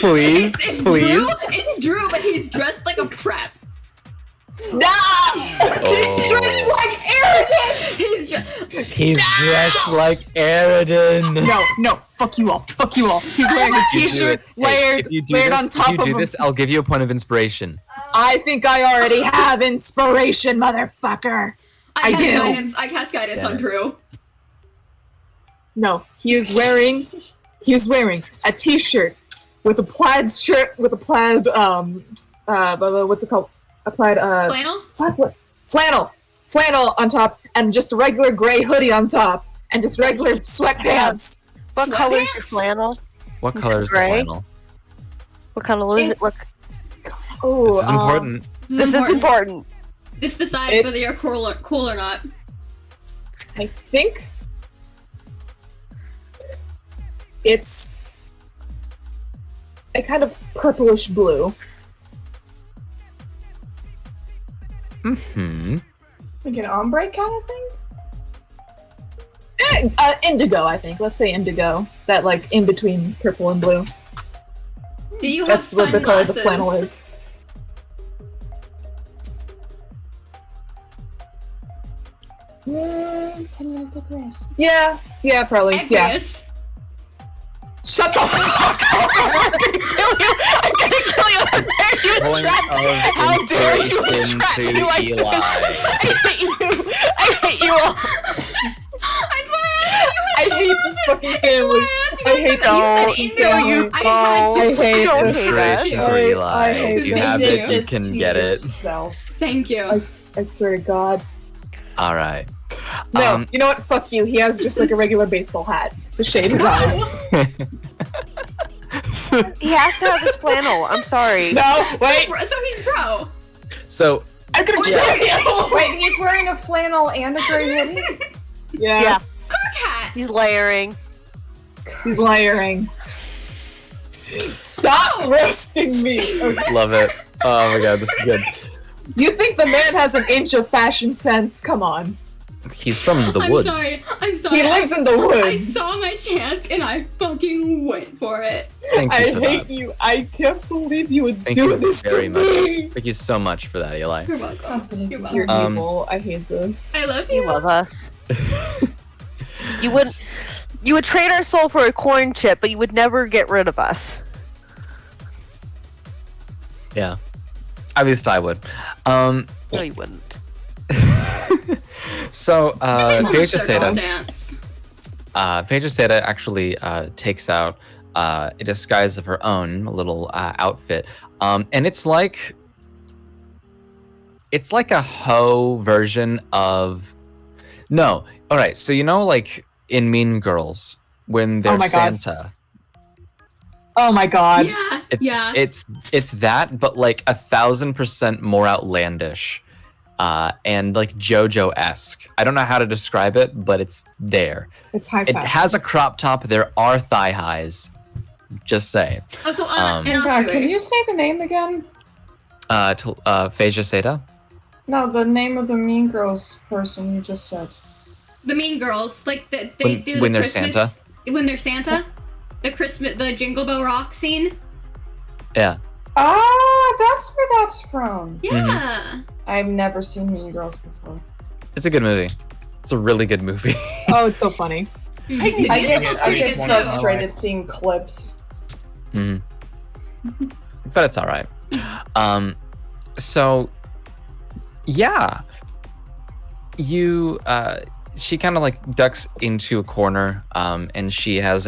S1: Please,
S2: It's
S1: please.
S2: It's Drew, but he's dressed like a prep.
S4: He's dressed like Eridan!
S2: He's just
S9: He's dressed like Eridan.
S3: No, fuck you all. He's wearing a
S1: If you do
S3: t-shirt
S1: it- hey, if you do
S3: layered
S1: this-
S3: on top
S1: if you
S3: of
S1: do
S3: him.
S1: this, I'll give you a point of inspiration.
S3: I think I already have inspiration, motherfucker. I
S2: cast
S3: do.
S2: Guidance. I cast guidance
S1: Damn
S2: on
S1: it.
S2: Drew.
S3: No, he is wearing a t-shirt with a plaid shirt with a plaid what's it called? A plaid
S2: Flannel?
S3: fuck, what? Flannel on top, and just a regular gray hoodie on top, and just regular sweatpants.
S6: What color is your
S2: Sweatpants?
S6: flannel?
S1: What
S6: Is
S1: color
S6: it
S1: is the
S6: gray?
S1: flannel?
S6: What color is it?
S3: It's-
S6: What,
S3: Oh,
S1: This is important.
S6: this is important.
S2: This decides whether
S3: It's-
S2: you're cool or not.
S3: I think it's a kind of purplish blue.
S1: Hmm.
S4: Like an ombre kind of thing?
S3: Indigo, I think. Let's say indigo. That like in between purple and blue.
S2: Do you have
S3: That's what the color of the
S2: sunglasses?
S3: flannel is. Yeah, probably. Yeah.
S2: Aquarius.
S3: Shut the fuck up! I'm gonna kill you! How dare you
S1: Point
S3: track me?
S1: of
S3: How dare you
S1: inspiration
S3: track
S1: to
S3: me like
S1: Eli.
S3: this? I hate you all. I hate this fucking family. I hate
S6: Don't.
S3: this fucking
S6: No,
S3: family.
S6: you
S2: I
S6: don't.
S3: I hate
S6: Don't
S3: this.
S6: hate that.
S1: Inspiration for Eli.
S3: I hate
S1: If you
S3: this.
S1: have
S2: Thank
S1: it, you
S4: This
S1: can
S4: to
S1: get it.
S4: yourself.
S2: Thank you.
S3: I swear to God.
S1: All right.
S3: No, you know what? Fuck you. He has just like a regular baseball hat to shade his eyes.
S6: He has to have his flannel. I'm sorry.
S3: No, wait.
S2: So he's bro.
S1: So
S3: I'm gonna kill you.
S4: Wait, he's wearing a flannel and a gray hoodie?
S3: Yes.
S6: He's layering.
S3: He's layering. Stop roasting me. Okay.
S1: love it. Oh my god, this is good.
S3: You think the man has an inch of fashion sense? Come on.
S1: He's from the
S2: I'm
S1: woods.
S2: I'm sorry.
S3: He lives in the
S2: I
S3: woods.
S2: saw my chance and I fucking went for it.
S1: Thank you
S3: I
S1: for
S3: hate
S1: that.
S3: you. I can't believe you would
S1: Thank
S3: do
S1: you
S3: this
S1: very
S3: to
S1: much.
S3: me.
S1: Thank you so much for that, Eli.
S2: You're welcome. You're
S3: You're
S2: welcome.
S3: evil. I hate this.
S2: I love
S6: You
S2: you.
S6: love us. You wouldn't. You would trade our soul for a coin chip, but you would never get rid of us.
S1: Yeah. At least I would.
S6: No, you wouldn't.
S1: So, Phaedra
S2: Circumstance.
S1: Seda actually takes out a disguise of her own, a little outfit. And it's like a hoe version of... No. All right, so you know, like, in Mean Girls, when they're Santa...
S10: Oh my god.
S2: Yeah.
S1: It's that, but like 1,000% more outlandish. And like JoJo-esque. I don't know how to describe it, but it's there.
S3: It's high
S1: It
S3: fashion.
S1: has a crop top. There are thigh highs. Just saying.
S2: Oh, so
S4: Can you say the name again?
S1: Phaedra Seda?
S4: No, the name of the Mean Girls person you just said.
S2: The Mean Girls, like they do
S1: when
S2: the
S1: they're
S2: Christmas,
S1: Santa?
S2: When they're Santa, the Jingle Bell Rock scene.
S1: Yeah.
S4: Ah, that's where that's from.
S2: Yeah.
S4: I've never seen Mean Girls before.
S1: It's a good movie. It's a really good movie.
S3: Oh, it's so funny.
S4: I get
S2: good
S4: frustrated seeing clips.
S1: Mhm. But it's all right. So, yeah. She kind of like ducks into a corner, and she has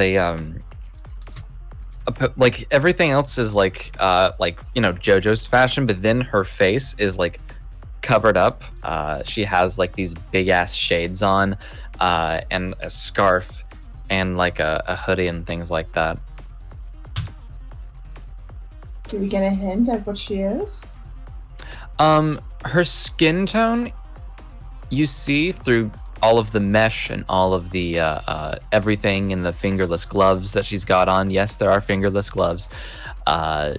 S1: like everything else is like JoJo's fashion, but then her face is like covered up. She has like these big ass shades on, and a scarf, and like a hoodie and things like that.
S4: Do we get a hint at what she is?
S1: Her skin tone, you see through all of the mesh and all of the everything in the fingerless gloves that she's got on. Yes, there are fingerless gloves. Her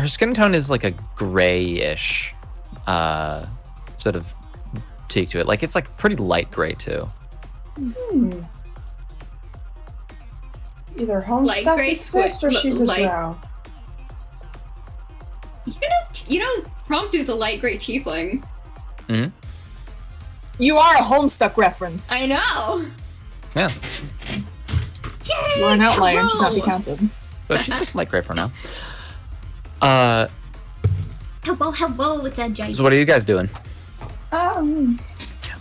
S1: skin tone is like a grayish sort of take to it. Like it's like pretty light gray too.
S4: Either Homestuck
S2: gray
S4: exists or she's a
S2: light-
S4: drow.
S2: You know, Promptu's a light gray tiefling.
S1: Mm-hmm.
S3: You are a Homestuck reference.
S2: I know.
S1: Yeah.
S3: You're an outlier and should not be counted.
S1: But she's just light gray for now.
S2: Hello, it's a Jace.
S1: So what are you guys doing? She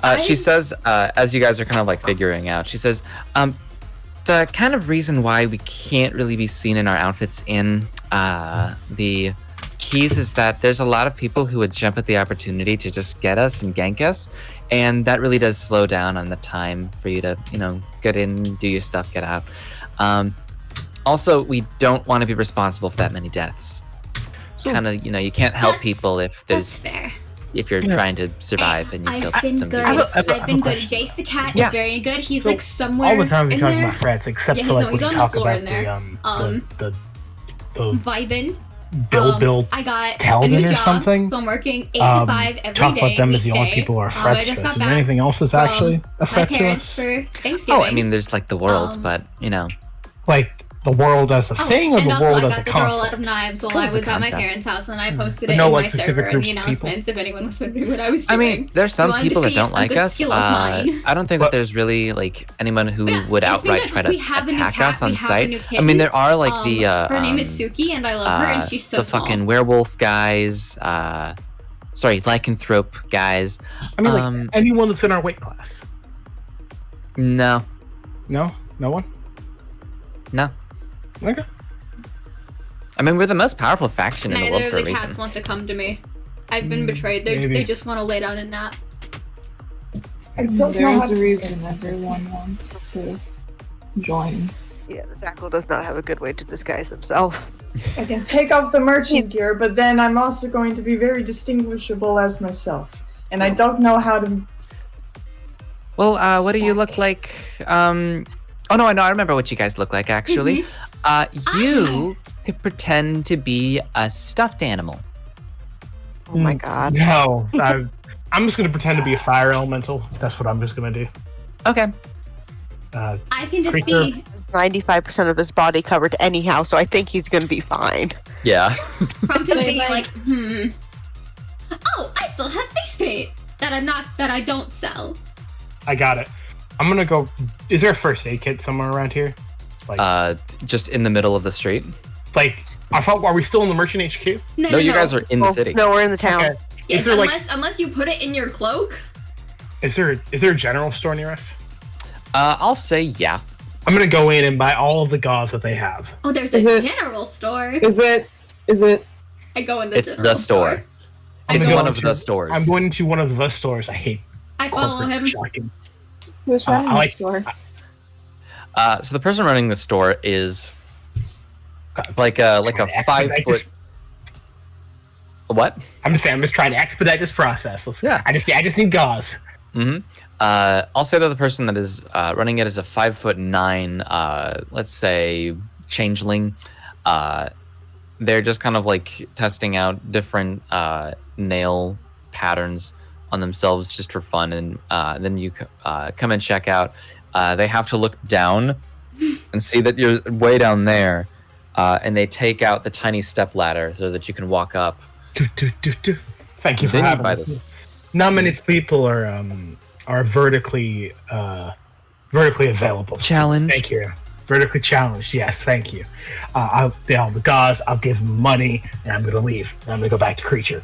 S4: I-
S1: says, as you guys are kind of like figuring out, she says, the kind of reason why we can't really be seen in our outfits in the keys is that there's a lot of people who would jump at the opportunity to just get us and gank us, and that really does slow down on the time for you to, get in, do your stuff, get out. Also, we don't want to be responsible for that many deaths. Kind of, you can't help people if
S2: That's
S1: there's
S2: fair.
S1: if you're trying to survive and you kill
S2: I've been
S1: some
S2: good.
S1: people.
S2: I've been good. Jace the cat is very good. He's
S7: So,
S2: like somewhere
S7: All the time we
S2: in
S7: talk
S2: there.
S7: about frats, except
S2: Yeah,
S7: for like
S2: he's
S7: when
S2: on
S7: we
S2: the
S7: talk
S2: floor
S7: about
S2: in there.
S7: the
S2: Vibin.
S7: Bill
S2: I got a
S7: Talden
S2: new
S7: or
S2: job,
S7: something.
S2: So I'm working 8 to 5 every day.
S7: Talk about them as the only
S2: weekday.
S7: people who are
S2: I
S7: frets
S2: just
S7: to us.
S2: got
S7: Is there
S2: back
S7: anything else that's
S2: from
S7: actually a
S2: my
S7: threat to
S2: parents
S7: us?
S2: for Thanksgiving.
S1: Oh, I mean, there's like the world, but
S7: Like the world as a thing, or
S2: and
S7: the
S2: also
S7: world
S2: I
S7: as a
S2: got the girl out
S7: concept?
S2: of Knives while
S1: Cool
S2: I
S1: as
S2: was
S1: a
S2: at my
S1: concept.
S2: parents' house, and I posted
S7: But
S2: it
S7: no,
S2: in
S7: like,
S2: my
S7: specific
S2: server in
S7: groups
S2: the
S7: of people?
S2: announcements if anyone was wondering what I was
S1: I
S2: doing.
S1: mean, there's some
S2: You wanted to
S1: people that
S2: see
S1: don't
S2: a
S1: like
S2: good
S1: us.
S2: skill of mine.
S1: I don't think that there's really like anyone who
S2: Yeah,
S1: would
S2: it's been
S1: outright
S2: good.
S1: try to
S2: We have a new
S1: attack
S2: cat,
S1: us on
S2: we have a
S1: sight.
S2: new
S1: I
S2: kitten.
S1: mean, there are like the
S2: her name is Suki, and I love her, and she's so
S1: the
S2: small.
S1: fucking werewolf guys. Sorry, lycanthrope guys.
S7: I mean, like anyone that's in our weight class.
S1: No,
S7: No one.
S1: no.
S7: Okay.
S1: I mean, we're the most powerful faction in the
S2: Neither
S1: world
S2: of
S1: for a
S2: the cats
S1: reason.
S2: want to come to me. I've been betrayed.
S7: maybe.
S2: They just want to lay down and nap.
S4: I don't know how
S3: There's
S4: to
S3: a reason
S4: discuss it.
S3: everyone wants to join.
S6: Yeah, the Zackle does not have a good way to disguise himself.
S4: I can take off the merchant gear, but then I'm also going to be very distinguishable as myself. And I don't know how to...
S1: Well, what do you look like? Oh no, I remember what you guys look like actually. You could pretend to be a stuffed animal.
S6: Oh my god.
S7: No, I'm just gonna pretend to be a fire elemental. That's what I'm just gonna do.
S1: Okay.
S2: I can just
S7: Creature.
S2: be
S6: 95% of his body covered anyhow, so I think he's gonna be fine.
S1: Yeah.
S2: Promptly thinking like, Oh, I still have face paint that I don't sell.
S7: I got it. I'm gonna go. Is there a first aid kit somewhere around here?
S1: Just in the middle of the street.
S7: Like, are we still in the merchant HQ?
S1: No, you guys are in the city.
S6: No, we're in the town.
S7: Okay.
S2: Yes,
S7: Is there
S2: unless you put it in your cloak.
S7: Is there a general store near us?
S1: I'll say yeah.
S7: I'm gonna go in and buy all of the gauze that they have.
S2: Oh, there's
S3: Is
S2: a
S3: it-
S2: general store.
S3: Is it?
S2: I go in the
S1: It's
S2: general
S1: the store. It's
S7: gonna
S1: one
S7: go
S1: of
S7: into-
S1: the stores.
S7: I'm going to one of the stores. I hate
S2: I follow
S7: corporate
S2: him.
S7: shopping.
S3: Who's running
S7: I
S3: the
S7: like-
S3: store?
S1: So the person running the store is like a 5-foot. What?
S7: I'm just trying to expedite this process.
S1: Yeah.
S7: I just need gauze.
S1: Mm-hmm. I'll say that the person that is running it is a 5'9", let's say changeling. They're just kind of like testing out different nail patterns on themselves just for fun, and then you come and check out. They have to look down and see that you're way down there, and they take out the tiny step ladder so that you can walk up.
S7: Thank you for
S1: Then you
S7: having
S1: buy
S7: me.
S1: this.
S7: Not many people are vertically available.
S1: Challenged.
S7: Thank you. Vertically challenged. Yes, thank you. I'll get all the gauze. I'll give them money, and I'm gonna leave. And I'm gonna go back to creature.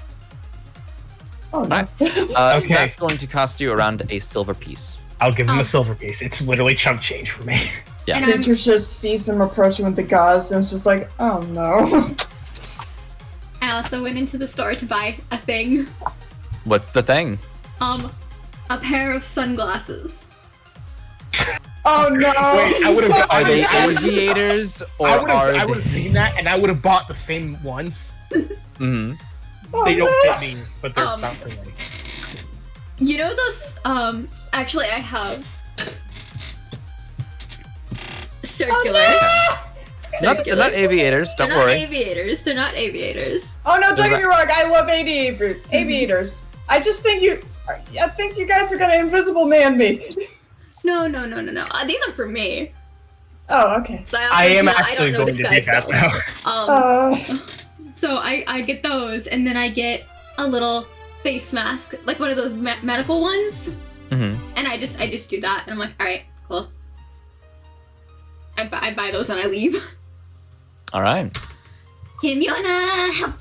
S3: Oh, no.
S1: Right.
S7: Okay.
S1: That's going to cost you around a silver piece.
S7: I'll give them
S2: Oh.
S7: a silver piece. It's literally chump change for me.
S1: Yeah.
S2: And I'm,
S4: Creature just sees him approaching with the gauze and it's just like, oh no.
S2: I also went into the store to buy a thing.
S1: What's the thing?
S2: A pair of sunglasses.
S4: Oh no.
S7: Wait, I would have.
S1: Are they aviators or are
S7: I would have
S1: they?
S7: seen that, and I would have bought the same ones.
S1: Mhm.
S4: Oh,
S7: They don't
S4: no.
S7: fit me, but they're
S2: Um,
S7: about for money.
S2: You know those, actually I have circular.
S1: Not, they're not aviators. Don't
S2: They're
S1: worry.
S2: not aviators. They're not aviators.
S4: Oh no, don't get me wrong. I love aviators. I just think I think you guys are gonna invisible man me.
S2: No. These are for me.
S4: Oh, okay.
S2: So
S7: I am
S2: don't
S7: actually
S2: know
S7: going to do
S2: disguise
S7: that
S2: self.
S7: now.
S2: So I get those, and then I get a little face mask, like one of those medical ones,
S1: Mhm.
S2: and I just do that, and I'm like, all right, cool. I buy those and I leave.
S1: All right.
S2: Kim, you wanna help?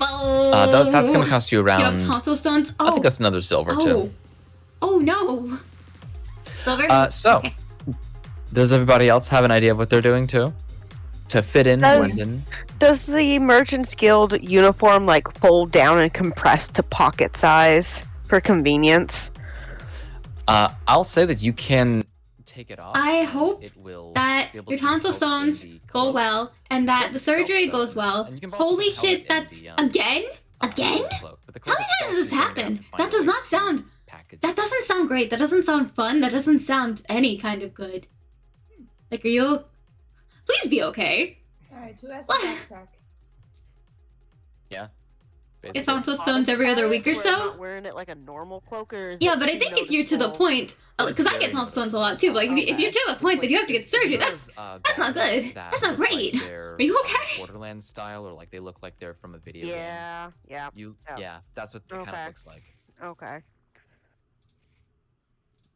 S1: That's going to cost you
S2: You have
S1: around.
S2: tonsil stones.
S1: I think that's another silver too.
S2: Oh no. Silver.
S1: So, does everybody else have an idea of what they're doing too? To fit in, blend in?
S6: Does the Merchants Guild uniform like fold down and compress to pocket size for convenience?
S1: I'll say that you can take it off.
S2: I hope
S1: it will
S2: that
S1: be able
S2: your
S1: to
S2: tonsil
S1: cope in
S2: stones
S1: the
S2: go
S1: cloak.
S2: well, and that the surgery
S1: itself, though.
S2: goes well.
S1: And you can also
S2: Holy
S1: propel it
S2: shit,
S1: in
S2: that's
S1: the,
S2: again? Again?
S1: cloak. But the cloak
S2: How many
S1: itself,
S2: times does this
S1: you're gonna have
S2: happen?
S1: to find
S2: That
S1: a
S2: does
S1: way
S2: not
S1: to
S2: sound.
S1: package
S2: That
S1: it.
S2: doesn't sound great. That doesn't sound fun. That doesn't sound any kind of good. Like, are you? Please be okay.
S4: Alright, who has
S2: What?
S4: backpack?
S1: Yeah.
S2: Get
S1: basically.
S2: tonsil stones every other week or
S6: Where I'm
S2: so.
S6: not wearing it like a normal cloak, or is
S2: Yeah,
S6: it
S2: but I
S6: too
S2: think if you're to the
S6: noticeable?
S2: point, because I get tonsil stones a lot too. But like, if you're to the point that you have to get surgery, that's not good. That's not great. Are you okay?
S1: Borderlands style, or like they look like they're from a video game.
S6: Yeah, yeah.
S1: Yeah, that's what it kind
S6: Okay.
S1: of looks like.
S6: Okay.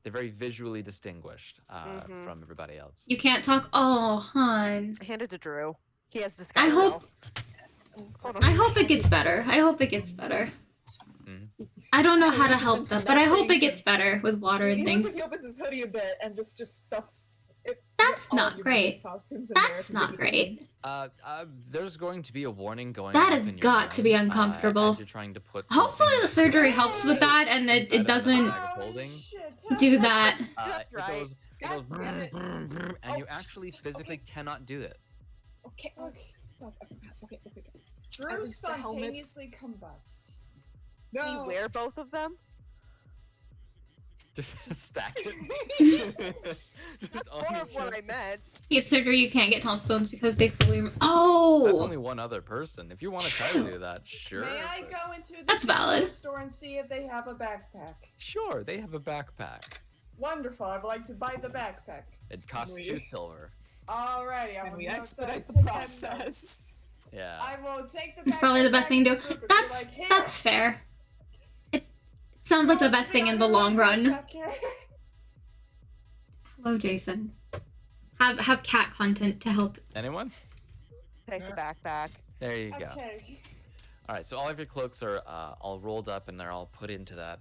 S1: They're very visually distinguished
S6: Mhm.
S1: from everybody else.
S2: You can't talk. Oh, hun.
S6: Hand it to Drew. He has this.
S2: I hope-
S6: Hold on.
S2: I hope it gets better. I hope it gets better.
S1: Mhm.
S2: I don't know how to help them, but I hope it gets better with water and
S3: He looks like
S2: things.
S3: he opens his hoodie a bit and just stuffs.
S2: That's
S3: all
S2: not
S3: of your
S2: great.
S3: magic costumes in there
S2: That's
S3: to
S2: not
S3: give it to him.
S2: great.
S1: There's going to be a warning going.
S2: That
S1: off
S2: has
S1: in your
S2: got to be
S1: mind,
S2: uncomfortable.
S1: as you're trying to put
S2: Hopefully
S1: something
S2: the surgery helps with that and
S1: inside
S2: it
S1: of a
S2: doesn't
S1: bag of holding.
S2: do that.
S6: That's right.
S1: It goes
S3: God damn it.
S1: and you
S3: Oh,
S1: actually physically
S3: okay.
S1: cannot do it.
S3: Okay. Fuck, I forgot. Okay.
S4: Drew
S3: was the helmets.
S4: spontaneously combusts.
S6: Do you
S3: No.
S6: wear both of them?
S1: Just stack it. Just
S6: That's
S1: on
S6: more of
S1: each
S6: what
S1: other.
S6: I meant.
S2: You get surgery, you can't get tonsil stones because they fully.
S1: That's
S2: Oh!
S1: only one other person. If you want to try to do that, sure.
S4: May I
S1: but-
S4: go into the
S2: That's valid.
S4: store and see if they have a backpack?
S1: Sure, they have a backpack.
S4: Wonderful. I'd like to buy the backpack.
S1: It costs
S3: we-
S1: 2 silver.
S4: Alrighty, I'm
S3: And we
S4: gonna
S3: expedite the
S4: put that in
S3: process.
S1: Yeah.
S4: I will take the
S2: It's probably the best thing to do.
S4: backpack and be
S2: That's
S4: like, "Here,
S2: that's fair. It sounds like the best thing in the long run.
S4: backpack here."
S2: Hello, Jason. Have cat content to help.
S1: Anyone?
S6: Take the backpack.
S1: There you go.
S4: Okay.
S1: All right, so all of your cloaks are all rolled up, and they're all put into that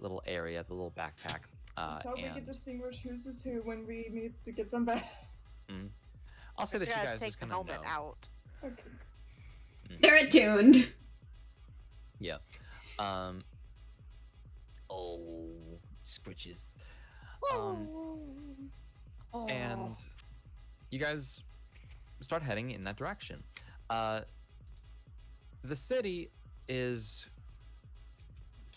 S1: little area, the little backpack.
S4: Let's hope we
S1: and
S4: can distinguish whose is who when we need to get them back.
S1: I'll say that you
S6: Yeah,
S1: guys
S6: take
S1: just
S6: the
S1: kind of
S6: helmet
S1: know.
S6: out.
S4: Okay.
S2: They're attuned.
S1: Yeah. Oh, scritches. And you guys start heading in that direction. The city is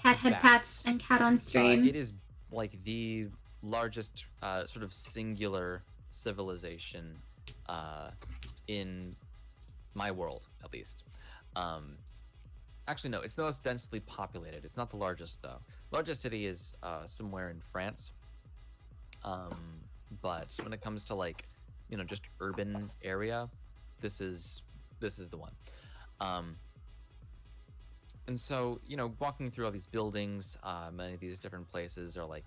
S2: Cat head
S1: vast.
S2: pats and cat on stream.
S1: It is like the largest sort of singular civilization in my world, at least. Actually, no, it's the most densely populated. It's not the largest, though. Largest city is somewhere in France. But when it comes to like, just urban area, this is the one. And so, walking through all these buildings, many of these different places are like,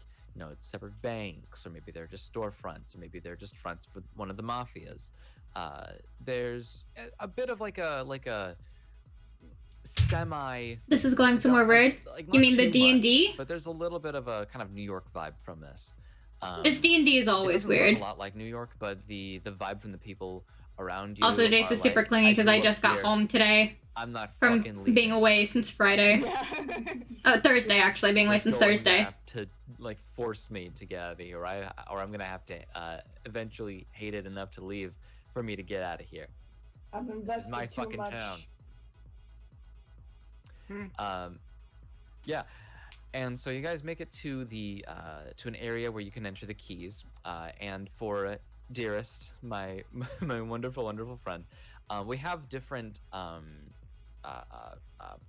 S1: separate banks, or maybe they're just storefronts, or maybe they're just fronts for one of the mafias. There's a bit of like a semi.
S2: This is going somewhere weird.
S1: Like,
S2: You mean
S1: not
S2: the
S1: too
S2: D&D?
S1: much, but there's a little bit of a kind of New York vibe from this.
S2: This D&D is
S1: It
S2: always
S1: doesn't look
S2: weird.
S1: a lot like New York, but the vibe from the people around you.
S2: Also, Jace
S1: are
S2: is super
S1: like,
S2: clingy because I
S1: grew up
S2: just got
S1: here.
S2: home today
S1: I'm not
S2: from
S1: fucking leaving.
S2: being away since Friday. Thursday actually, being away
S1: You're
S2: since
S1: going to
S2: Thursday.
S1: have to like force me to get out of here, or I'm gonna have to eventually hate it enough to leave for me to get out of here.
S4: I'm
S1: This is
S4: invested
S1: my
S4: too
S1: fucking
S4: much.
S1: town. Yeah. And so you guys make it to the to an area where you can enter the keys. And for Dearest, my wonderful, wonderful friend, we have different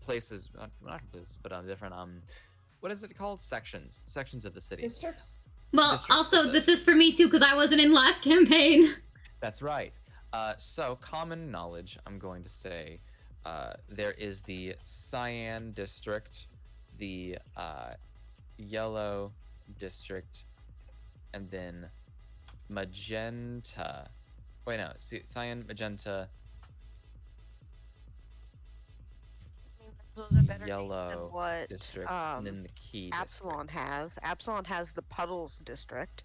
S1: places, not places, but different what is it called? Sections of the city.
S4: Districts?
S2: Well,
S1: District,
S2: also
S1: that's it.
S2: this is for me too because I wasn't in last campaign.
S1: That's right. So common knowledge, I'm going to say, there is the Cyan district, the Yellow district, and then Magenta. Wait, no. Cyan, Magenta,
S6: Those are better names
S1: Yellow
S6: than what
S1: district, and then the Key
S6: Absalon has. Absalon has the Puddles district.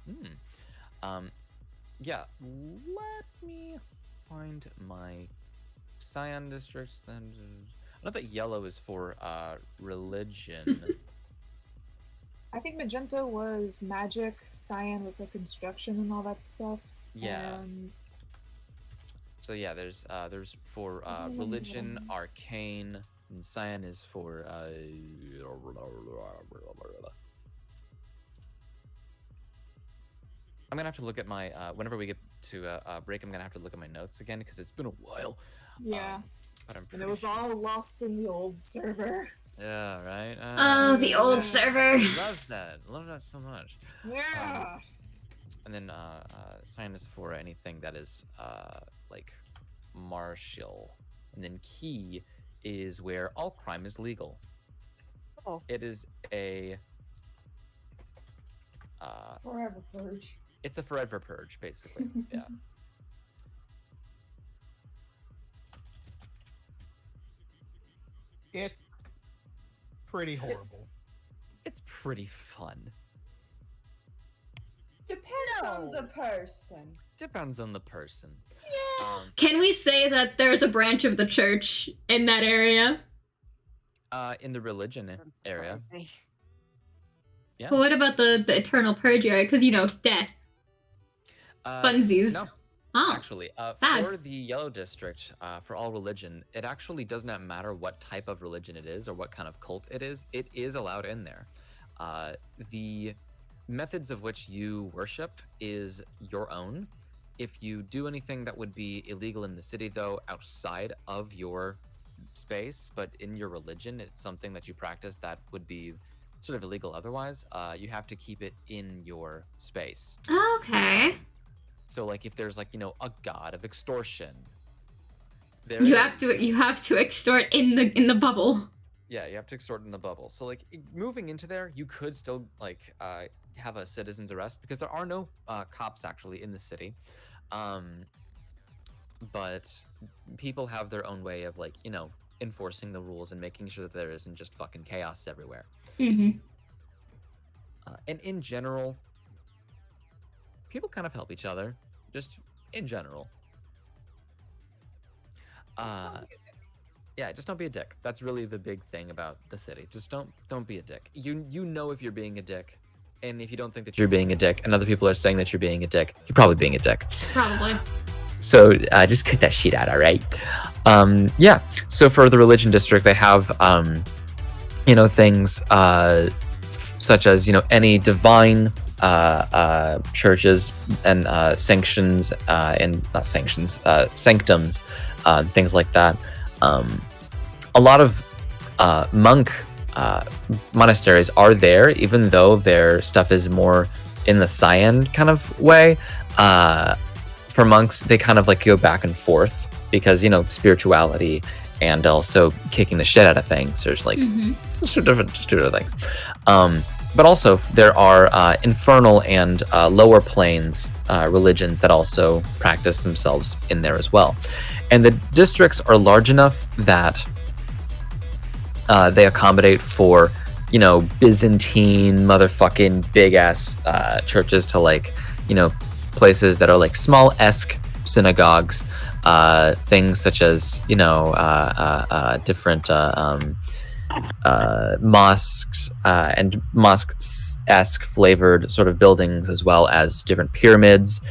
S1: district. Yeah. Let me find my Cyan districts. I know that Yellow is for religion.
S3: I think Magenta was magic, Cyan was like construction and all that stuff.
S1: Yeah.
S3: And
S1: So yeah, there's for religion, arcane, and Cyan is for I'm gonna have to look at my whenever we get to break. I'm gonna have to look at my notes again because it's been a while.
S3: yeah.
S1: But I'm
S3: And
S1: pretty
S3: it was
S1: sure.
S3: all lost in the old server.
S1: Yeah, right.
S2: Oh, the old server.
S1: Love that so much.
S3: Yeah.
S1: And then Cyan is for anything that is like martial, and then Key is where all crime is legal.
S6: Oh.
S1: It is a
S4: Forever purge.
S1: it's a forever purge, basically. Yeah.
S7: It's pretty horrible.
S1: It's pretty fun.
S4: Depends on the person.
S1: Depends on the person.
S2: Can we say that there's a branch of the church in that area?
S1: In the religion area. Yeah.
S2: But what about the eternal purge area? Because death. Funsies.
S1: No,
S2: Oh,
S1: actually,
S2: sad.
S1: for the Yellow District, for all religion, it actually does not matter what type of religion it is or what kind of cult it is allowed in there. The methods of which you worship is your own. If you do anything that would be illegal in the city, though, outside of your space, but in your religion, it's something that you practice that would be sort of illegal otherwise, you have to keep it in your space.
S2: Okay.
S1: So, like, if there's, like, a god of extortion,
S2: You have to extort in the bubble.
S1: Yeah, you have to extort in the bubble. So, like, moving into there, you could still, like, have a citizen's arrest because there are no cops actually in the city. But people have their own way of like, enforcing the rules and making sure that there isn't just fucking chaos everywhere.
S2: Mm-hmm.
S1: And in general, people kind of help each other, just in general. Yeah, just don't be a dick. That's really the big thing about the city. Just don't be a dick. You know if you're being a dick, and if you don't think that you're being a dick, and other people are saying that you're being a dick, you're probably being a dick.
S2: Probably.
S1: So just cut that shit out, all right? Yeah. So for the religion district, they have things such as any divine churches and sanctions and not sanctions, sanctums, things like that. A lot of monk monasteries are there, even though their stuff is more in the cyan kind of way. For monks, they kind of like go back and forth because spirituality and also kicking the shit out of things. There's like just two different things. But also there are infernal and lower planes religions that also practice themselves in there as well. And the districts are large enough that they accommodate for Byzantine motherfucking big ass churches to like places that are like small-esque synagogues, things such as different mosques and mosque-esque flavored sort of buildings, as well as different pyramids,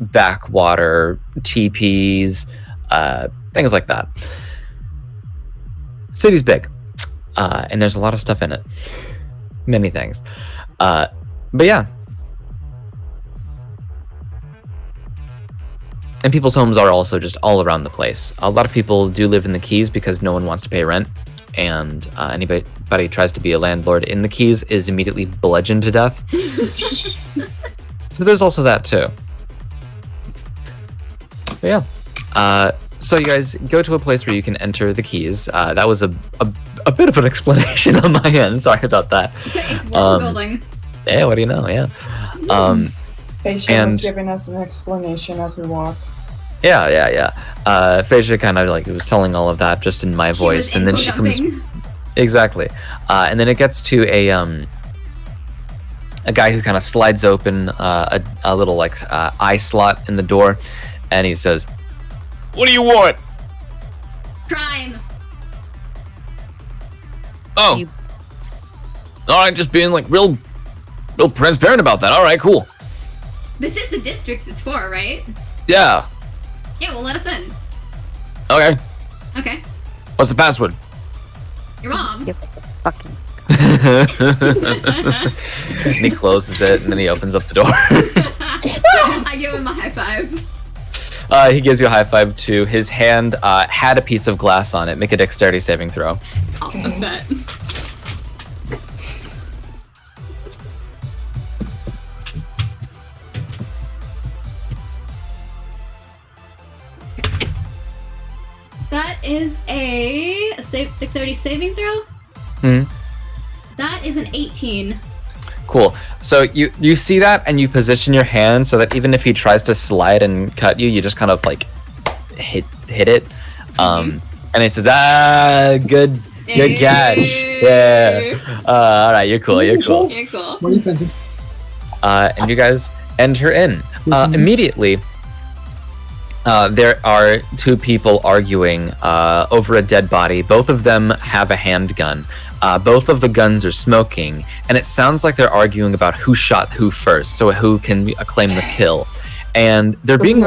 S1: backwater teepees, things like that. City's big, and there's a lot of stuff in it, many things, but yeah. And people's homes are also just all around the place. A lot of people do live in the Keys because no one wants to pay rent, and anybody tries to be a landlord in the Keys is immediately bludgeoned to death. So there's also that too. But yeah. So you guys go to a place where you can enter the Keys. That was a bit of an explanation on my end. Sorry about that.
S2: It's world building.
S1: Yeah, what do you know? Yeah.
S4: Facia was giving us an explanation as we walked.
S1: Yeah. Facia kind of like was telling all of that just in my voice, and then she comes exactly, and then it gets to a guy who kind of slides open a little like eye slot in the door, and he says, "What do you want?"
S2: Crime.
S1: Oh, all right, just being like real transparent about that. All right, cool.
S2: This is the districts it's for, right?
S1: Yeah.
S2: Yeah, well, let us in.
S1: Okay.
S2: Okay.
S1: What's the password?
S2: Your mom.
S6: Yep. Fucking.
S1: And he closes it, and then he opens up the door.
S2: I give him a high five.
S1: He gives you a high five too. His hand had a piece of glass on it. Make a dexterity saving throw.
S2: I'll put that. That is a dexterity saving throw. That is an 18.
S1: Cool. So you see that, and you position your hand so that even if he tries to slide and cut you, you just kind of like hit it. And he says, good catch. Yeah. All right, you're cool. You're cool.
S2: You're cool.
S5: What are you thinking?
S1: And you guys enter in. Immediately, there are two people arguing over a dead body. Both of them have a handgun. Both of the guns are smoking, and it sounds like they're arguing about who shot who first, so who can claim the kill. And they're being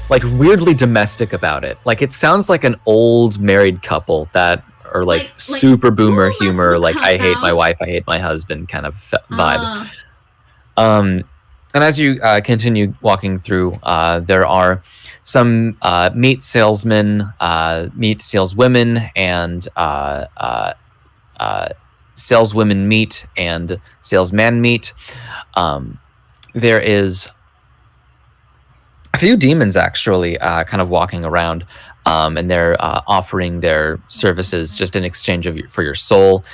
S1: like weirdly domestic about it. Like it sounds like an old married couple that are like super boomer humor, like I hate my wife, I hate my husband kind of vibe. And as you continue walking through, there are some meat salesmen, meat saleswomen, and saleswomen meat and salesman meat. There is a few demons actually kind of walking around, and they're offering their services just in exchange for your soul.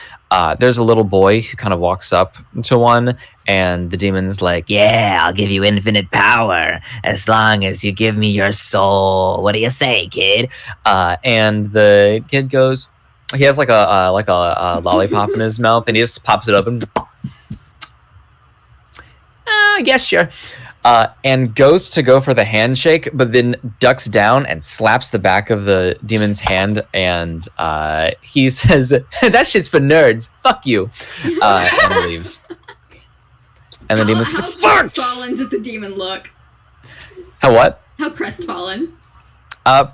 S1: There's a little boy who kind of walks up to one, and the demon's like,
S8: Yeah, I'll give you infinite power as long as you give me your soul. What do you say, kid?
S1: and the kid goes, he has like a lollipop in his mouth, and he just pops it open. Yes, sure. And goes to go for the handshake, but then ducks down and slaps the back of the demon's hand, and he says, "That shit's for nerds. Fuck you," and leaves. And the demon says,
S2: How
S1: "Fuck!"
S2: crestfallen does the demon look?
S1: How what?
S2: How crestfallen?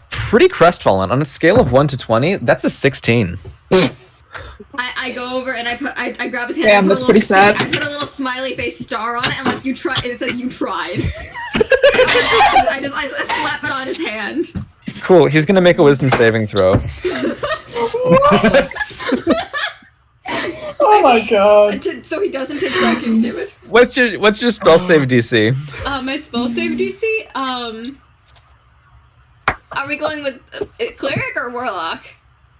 S1: Pretty crestfallen. On a scale of 1 to 20, that's a 16.
S2: I go over and I grab his hand.
S3: Damn, that's pretty sad.
S2: I put a little smiley face star on it and like you try. It says you tried. I slap it on his hand.
S1: Cool. He's gonna make a wisdom saving throw.
S4: Oh my god.
S2: So he doesn't take psychic damage.
S1: What's your spell save DC?
S2: My spell save DC. Are we going with cleric or warlock?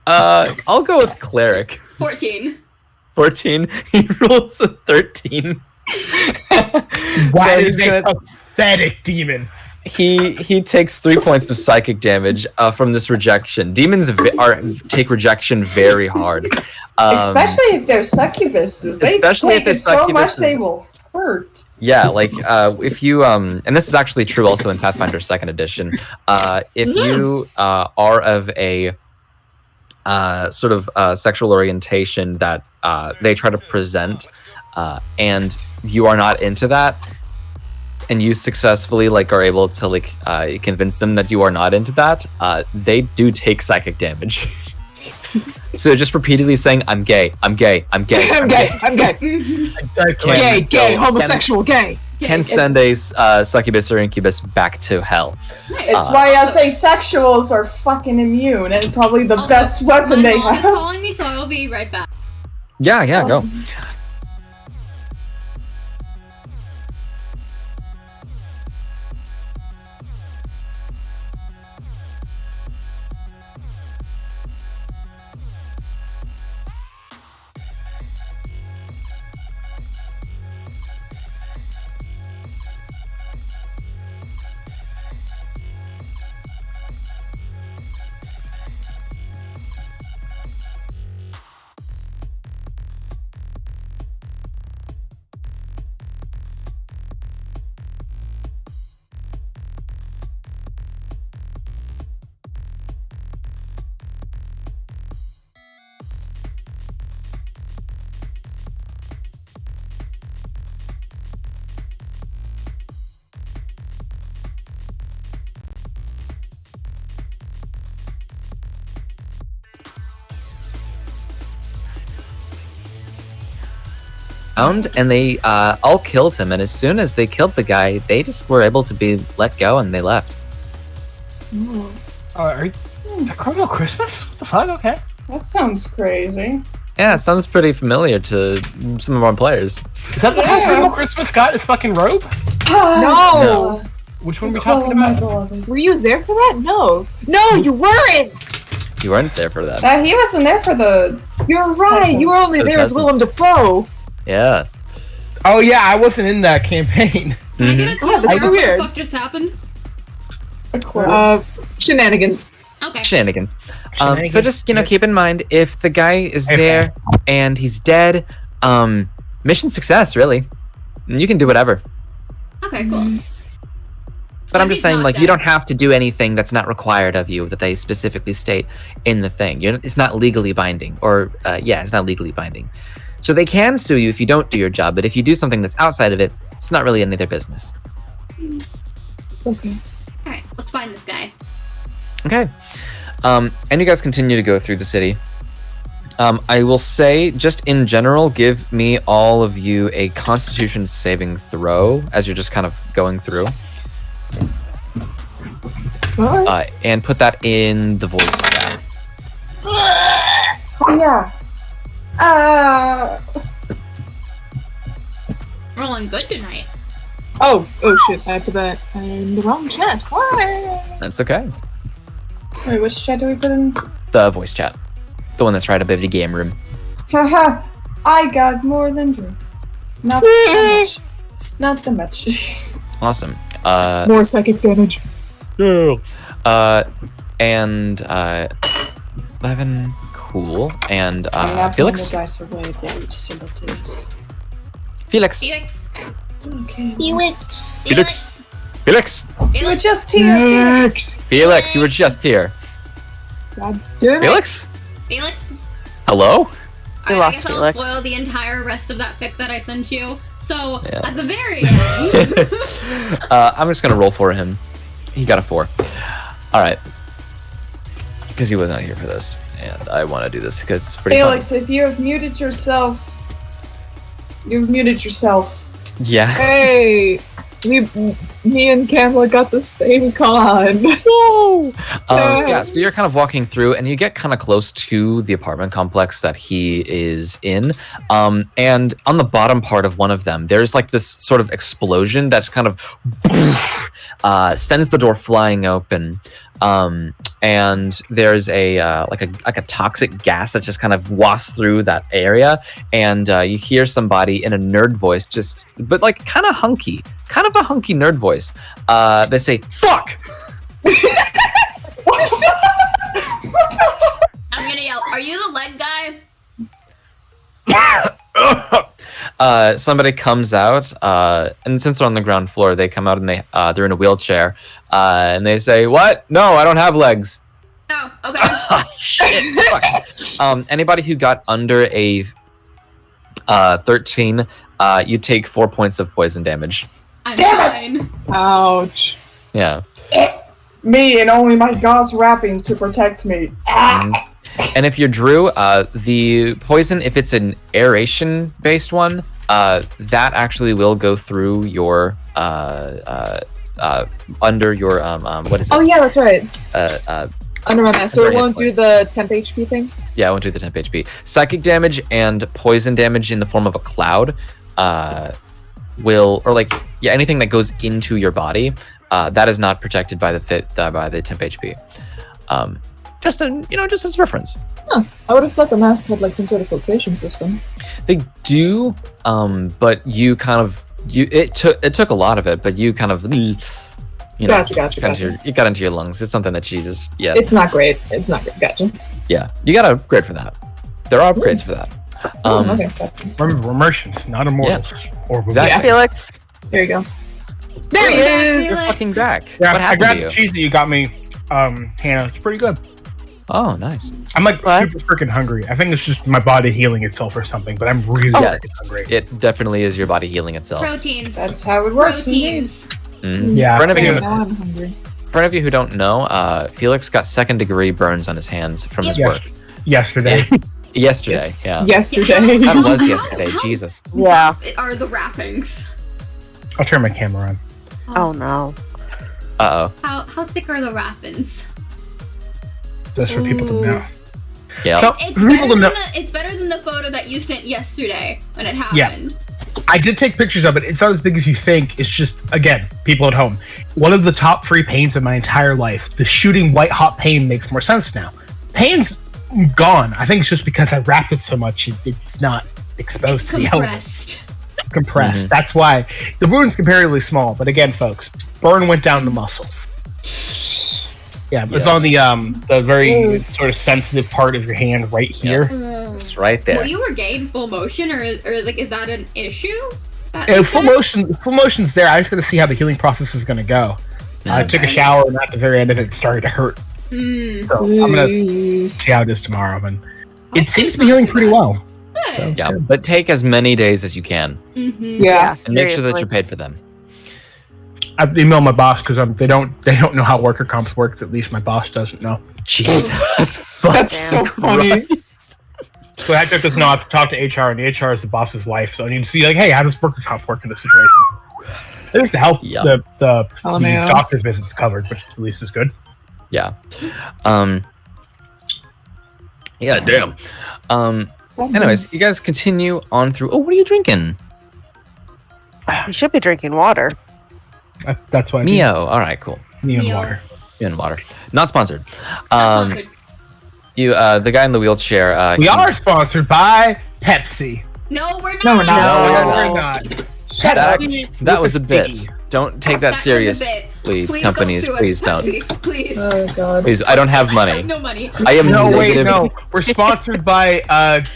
S1: I'll go with cleric.
S2: 14.
S1: 14. He rolls a 13.
S7: Why is a pathetic demon?
S1: He takes 3 points of psychic damage from this rejection. Demons take rejection very hard,
S4: Especially if they're succubuses. They
S1: especially if
S4: take
S1: they're
S4: it so much
S1: succubuses.
S4: they will hurt.
S1: Yeah, like if you and this is actually true also in Pathfinder 2nd Edition. If you are of a sort of sexual orientation that they try to present, and you are not into that, and you successfully like are able to like convince them that you are not into that, they do take psychic damage. So just repeatedly saying, "I'm gay, I'm gay, I'm gay,
S3: I'm gay. I'm gay. Gay. Homosexual. Gay.
S1: Can send a succubus or incubus back to hell."
S4: It's why I say sexuals are fucking immune and probably the best weapon
S2: my
S4: they
S2: mom is
S4: have.
S2: calling me, so I will be right back.
S1: Yeah, go. And they all killed him, and as soon as they killed the guy, they just were able to be let go and they left.
S7: Are you, is it Criminal Christmas? What the fuck? Okay.
S4: That sounds crazy.
S1: Yeah, it sounds pretty familiar to some of our players.
S7: Is that the how Criminal Christmas got his fucking robe?
S3: No.
S7: Which one are we talking about?
S3: Were you there for that? No. No, you weren't.
S1: You weren't there for that.
S4: He wasn't there for the.
S3: You're right. You were only there as Willem Dafoe.
S1: Yeah.
S7: Oh yeah, I wasn't in that campaign.
S2: Can I get a
S3: Oh, that's so weird.
S2: What the fuck just happened?
S3: Shenanigans.
S2: Okay.
S1: Shenanigans. So just keep in mind, if the guy is there and he's dead, mission success, really. You can do whatever.
S2: Okay, cool.
S1: But I'm just saying, like, you don't have to do anything that's not required of you that they specifically state in the thing. It's not legally binding, or it's not legally binding. So they can sue you if you don't do your job, but if you do something that's outside of it, it's not really any of their business.
S3: Okay.
S2: Alright, let's find this guy.
S1: Okay. And you guys continue to go through the city. I will say, just in general, give me all of you a Constitution saving throw as you're just kind of going through. And put that in the voice chat.
S4: Yeah.
S2: Rolling good tonight.
S3: Oh shit! I put that in the wrong chat. Why?
S1: That's okay.
S4: Wait, which chat do we put in?
S1: The voice chat. The one that's right above the game room.
S4: Haha, I got more than Drew. Not so much. Not that much.
S1: Awesome.
S3: More psychic damage.
S1: And 11, cool. And
S4: I'm not
S1: Felix?
S4: throwing the dice away, they're symbols.
S1: Felix.
S2: Felix.
S4: Okay.
S5: Felix.
S1: Felix. Felix.
S4: You were just here.
S1: Felix, you were just here.
S3: God damn it.
S1: Felix?
S2: Felix.
S1: Hello?
S6: We
S2: I
S6: lost
S2: guess I'll
S6: Felix.
S2: spoil the entire rest of that pic that I sent you. So
S1: Yeah.
S2: at the very end,
S1: I'm just gonna roll for him. He got a 4. All right. Because he was not here for this, and I want to do this because it's pretty
S4: Felix,
S1: fun.
S4: if you have muted yourself, you've muted yourself.
S1: Yeah.
S3: Hey, me and Kamla got the same con.
S1: No. Yeah. So you're kind of walking through, and you get kind of close to the apartment complex that he is in. And on the bottom part of one of them, there's like this sort of explosion that's kind of sends the door flying open. And there's a like a toxic gas that just kind of wafts through that area, and you hear somebody in a nerd voice, but like kind of a hunky nerd voice. They say "fuck."
S2: I'm gonna yell, "Are you the leg guy?"
S1: Somebody comes out, and since they're on the ground floor, they come out and they're in a wheelchair, and they say, "What? No, I don't have legs."
S2: Oh, okay.
S1: Shit. Fuck. Anybody who got under a 13, you take 4 points of poison damage.
S2: I'm fine.
S3: Ouch.
S1: Yeah.
S4: Me and only my gauze wrapping to protect me.
S1: And if you're Drew, the poison, if it's an aeration-based one, that actually will go through your under your what is it?
S3: Oh yeah, that's right. Under my mask, so
S1: Under
S3: it
S1: hit
S3: won't do
S1: points.
S3: the temp HP thing.
S1: Yeah, I won't do the temp HP. Psychic damage and poison damage in the form of a cloud anything that goes into your body that is not protected by the temp HP. Just as reference.
S3: Huh. I would have thought the mask had like some sort of filtration system.
S1: They do, but you kind of it took a lot of it, but you kind of
S3: Gotcha.
S1: it got into your lungs. It's something that you just
S3: It's not great. It's not great. Gotcha.
S1: Yeah, you got to upgrade for that. There are upgrades for that.
S3: Okay. Gotcha.
S7: Remember, we're merchants, not immortals. Or
S1: Exactly.
S6: Yeah, Felix.
S3: There you go. There he is.
S1: You're fucking back.
S7: Yeah,
S1: What
S7: I
S1: happened
S7: grabbed
S1: to you?
S7: the cheese that you got me, Hannah. It's pretty good.
S1: Oh, nice.
S7: I'm like
S6: What?
S7: super freaking hungry. I think it's just my body healing itself or something, but I'm really
S1: Yes,
S7: freaking hungry.
S1: it definitely is your body healing itself.
S2: Proteins.
S4: That's how it works. Indeed.
S2: Proteins.
S1: Mhm.
S7: Yeah,
S1: For any of you,
S3: Now I'm hungry.
S1: who don't know, Felix got 2nd-degree burns on his hands from his
S7: Yes.
S1: work
S7: Yesterday.
S1: yesterday.
S3: Yes.
S1: Yeah,
S3: Yesterday.
S1: that was yesterday. Jesus.
S6: Yeah.
S2: Are the wrappings?
S7: I'll turn my camera on.
S6: Oh no.
S1: Uh oh.
S2: How thick are the wrappings?
S7: Just for people to know.
S1: Yeah.
S7: So,
S2: It's
S7: for people
S2: better,
S7: to know,
S2: it's better than the photo that you sent yesterday when it happened.
S7: I did take pictures of it. It's not as big as you think. It's just, again, people at home. One of the top 3 pains of my entire life. The shooting white hot pain makes more sense now. Pain's gone. I think it's just because I wrapped it so much, it's not exposed
S2: It's
S7: to the elements.
S2: compressed.
S7: Compressed.
S1: Mhm.
S7: That's why the wound's comparatively small. But again, folks, burn went down the muscles. Yeah, it's on the very sort of sensitive part of your hand right here.
S1: It's right there.
S2: Well, you were gay in full motion, or like, is that an issue? That
S7: And
S2: makes
S7: full
S2: sense?
S7: motion's there. I just got to see how the healing process is going to go. I took a
S2: Okay.
S7: shower, and at the very end of it, it started to hurt.
S2: Hmm.
S7: So I'm gonna see how it is tomorrow. And it seems to be healing pretty well.
S2: Good.
S7: So,
S1: Yeah, but take as many days as you can,
S2: Mm-hmm.
S3: Yeah.
S1: and make sure that
S6: seriously.
S1: you're paid for them.
S7: I've emailed my boss because they don't know how worker comps works. At least my boss doesn't know.
S1: Jesus,
S3: That's so funny.
S7: So I just know I have to talk to HR, and the HR is the boss's wife. So I need to see, like, hey, how does worker comp work in this situation? At least to help
S1: Yeah.
S7: the
S3: LMAO.
S7: doctor's visits covered, which at least is good.
S1: Yeah. Yeah. Damn. Anyways, you guys continue on through. Oh, what are you drinking?
S6: You should be drinking water.
S7: That's why.
S1: Mio. All right, cool.
S7: Mio and
S2: Mio.
S7: water.
S1: Mio and water. Not sponsored.
S2: Sponsored.
S1: You, the guy in the wheelchair.
S7: We
S1: he's-
S7: are sponsored by Pepsi.
S2: No, we're not.
S10: No, we're not.
S1: No,
S7: we're not.
S1: That was a bit.
S7: C.
S1: Don't take that
S2: was a
S1: serious,
S2: bit.
S1: please.
S2: Please
S1: Companies,
S2: don't sue us,
S1: please don't.
S2: Pepsi. Please.
S3: Oh god.
S1: Please, I don't have
S2: I
S1: money.
S2: have no money.
S1: I am
S7: No, wait,
S1: negative.
S7: no. We're sponsored by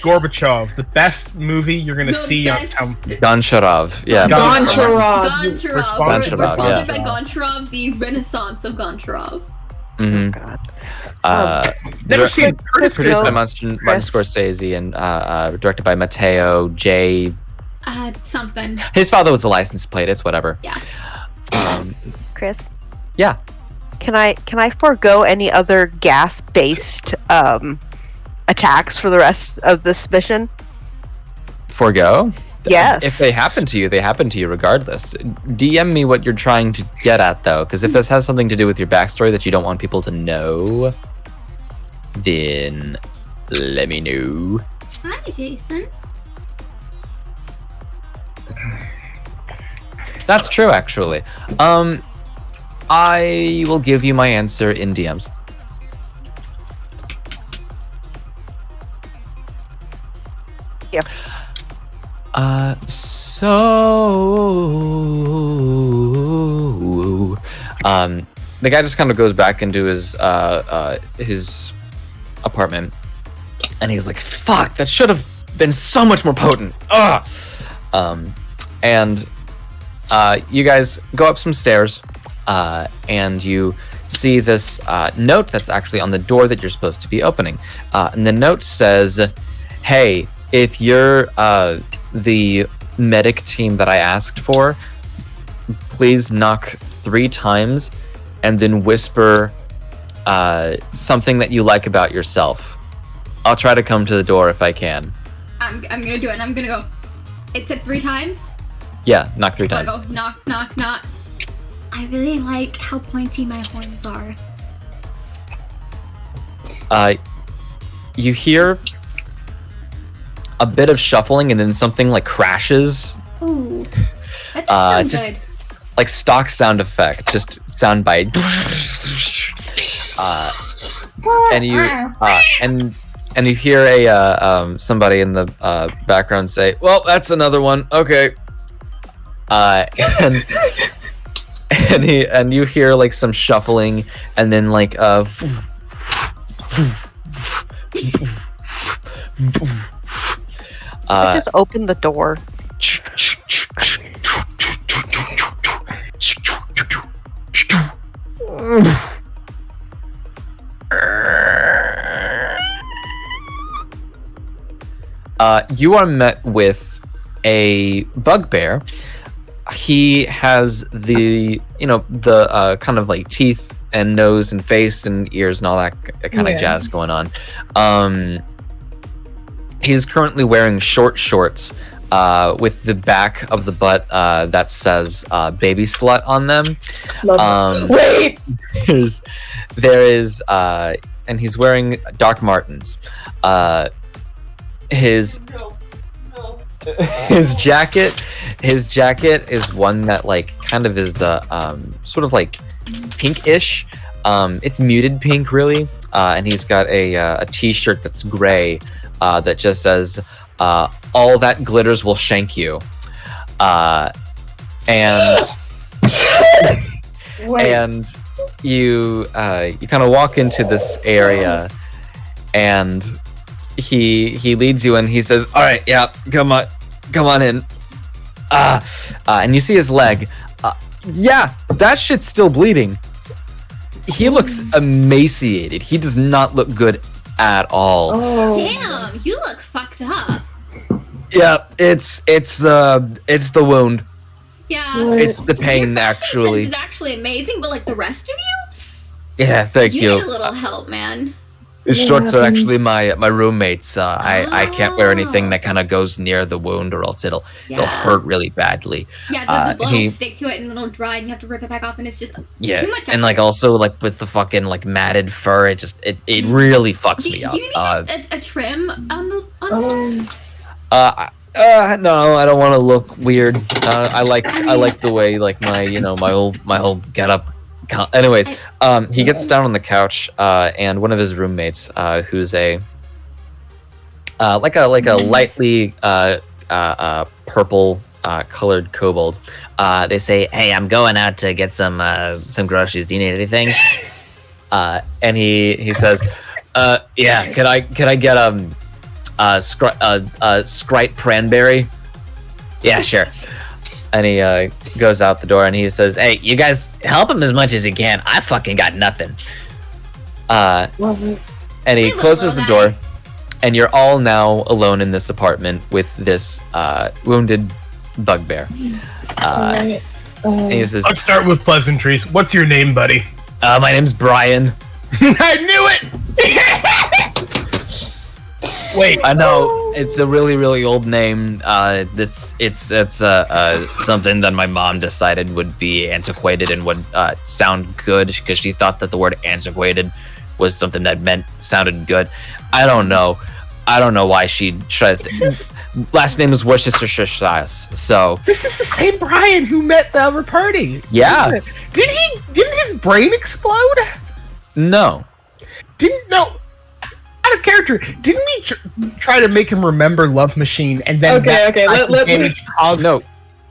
S7: Gorbachev, the best movie you're gonna
S2: The
S7: see
S2: best-
S7: on.
S1: Goncharov. Yeah.
S3: Goncharov.
S2: Goncharov.
S7: We're
S1: sponsored
S2: We're
S1: by-
S2: sponsored
S1: yeah.
S2: by Goncharov, the renaissance of Goncharov.
S1: Mm-hmm.
S7: Never seen
S1: Produced by
S6: Chris.
S1: Martin Scorsese and directed by Matteo J.
S2: Something.
S1: His father was a license plate. It's whatever.
S2: Yeah.
S6: Chris.
S1: Yeah.
S6: Can I forego any other gas-based attacks for the rest of this mission?
S1: Forgo.
S6: Yes.
S1: If they happen to you, they happen to you regardless. DM me what you're trying to get at, though, because if this has something to do with your backstory that you don't want people to know, then let me know.
S2: Hi, Jason.
S1: That's true, actually. I will give you my answer in DMs.
S6: Yeah.
S1: The guy just kind of goes back into his apartment, and he's like, "Fuck! That should have been so much more potent." Ugh. And you guys go up some stairs, and you see this note that's actually on the door that you're supposed to be opening. And the note says, "Hey, if you're the medic team that I asked for, please knock 3 times and then whisper something that you like about yourself. I'll try to come to the door if I can."
S2: I'm gonna do it. I'm gonna go. It said 3 times.
S1: Yeah, knock 3
S2: I
S1: times.
S2: go knock, knock, knock. I really like how pointy my horns are.
S1: You hear a bit of shuffling and then something like crashes,
S2: Ooh, that sounds
S1: just-
S2: good.
S1: like stock sound effect, just sound bite. And you hear a somebody in the background say, "Well, that's another one. Okay." And you hear like some shuffling, and then like
S6: I just opened the door.
S1: You are met with a bugbear. He has the kind of like teeth and nose and face and ears and all that kind of jazz going on. He's currently wearing short shorts with the back of the butt that says "baby slut" on them.
S10: Wait!
S1: There is and he's wearing Doc Martens. His jacket is one that like kind of is sort of like pinkish. It's muted pink really, and he's got a t-shirt that's gray that just says "all that glitters will shank you," and and you kind of walk into this area, and he leads you and he says, "All right, yeah, come on in." And you see his leg. Yeah, that shit's still bleeding. He looks emaciated. He does not look good at all.
S3: Oh.
S2: Damn, you look fucked up.
S1: Yeah, it's the wound.
S2: Yeah.
S3: What?
S1: It's the pain,
S2: Your fashion
S1: actually.
S2: sense is actually amazing, but like the rest of you,
S1: Yeah, thank
S2: you
S1: you.
S2: need a little help, man.
S1: His
S3: What
S1: shorts are
S3: happened?
S1: actually my roommates. I can't wear anything that kind of goes near the wound, or else it'll
S2: Yeah.
S1: hurt really badly.
S2: Yeah, the blood
S1: he-
S2: will stick to it and it'll dry, and you have to rip it back off, and it's just
S1: Yeah,
S2: too much.
S1: and like
S2: effort.
S1: also like with the fucking like matted fur, it really fucks
S2: do,
S1: me
S2: do
S1: up.
S2: you need a trim on the?
S3: Oh.
S1: No, I don't want to look weird. I like the way like my whole getup. Anyways, he gets down on the couch, and one of his roommates, who's a lightly purple colored kobold. They say, "Hey, I'm going out to get some groceries. Do you need anything?" And he says, "Yeah, could I get Sprite Cranberry?" "Yeah, sure." And he goes out the door and he says, "Hey, you guys help him as much as you can. I fucking got nothing." And he closes the door, and you're all now alone in this apartment with this wounded bugbear. And he says,
S7: Let's start with pleasantries. What's your name, buddy?
S1: My name's Brian.
S7: I knew it! Wait.
S1: I know it's a really, really old name. It's something that my mom decided would be antiquated and would sound good because she thought that the word antiquated was something that sounded good. I don't know why she tries to. Last name is Worcestershire. So
S7: this is the same Brian who met the other party.
S1: Yeah.
S7: Didn't his brain explode?
S1: No.
S7: Out of character, didn't we try to make him remember Love Machine and then
S10: let me...
S1: No,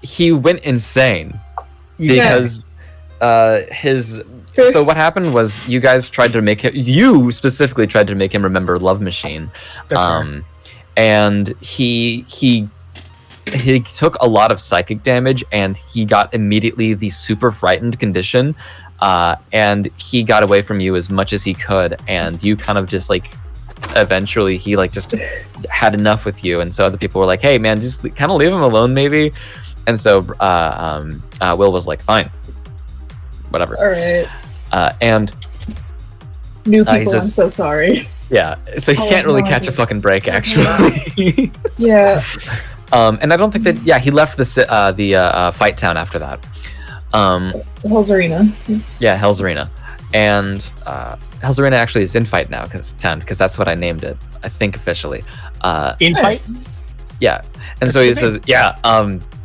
S1: he went insane because his. So what happened was you guys tried to make him. You specifically tried to make him remember Love Machine, and he took a lot of psychic damage, and he got immediately the super frightened condition, and he got away from you as much as he could, and you kind of just like. Eventually he like just had enough with you, and so other people were like, "Hey man, just kind of leave him alone maybe." And so Will was like, "Fine, whatever."
S10: All right.
S1: And
S10: new people,
S1: says,
S10: I'm so sorry.
S1: Yeah, so he can't really catch a fucking break actually.
S10: Yeah.
S1: And I don't think that he left the fight town after that.
S10: Hell's Arena.
S1: Yeah, Hell's Arena. And Hell's Arena actually is in fight now because that's what I named it, I think officially.
S7: In fight?
S1: Yeah. And so he says,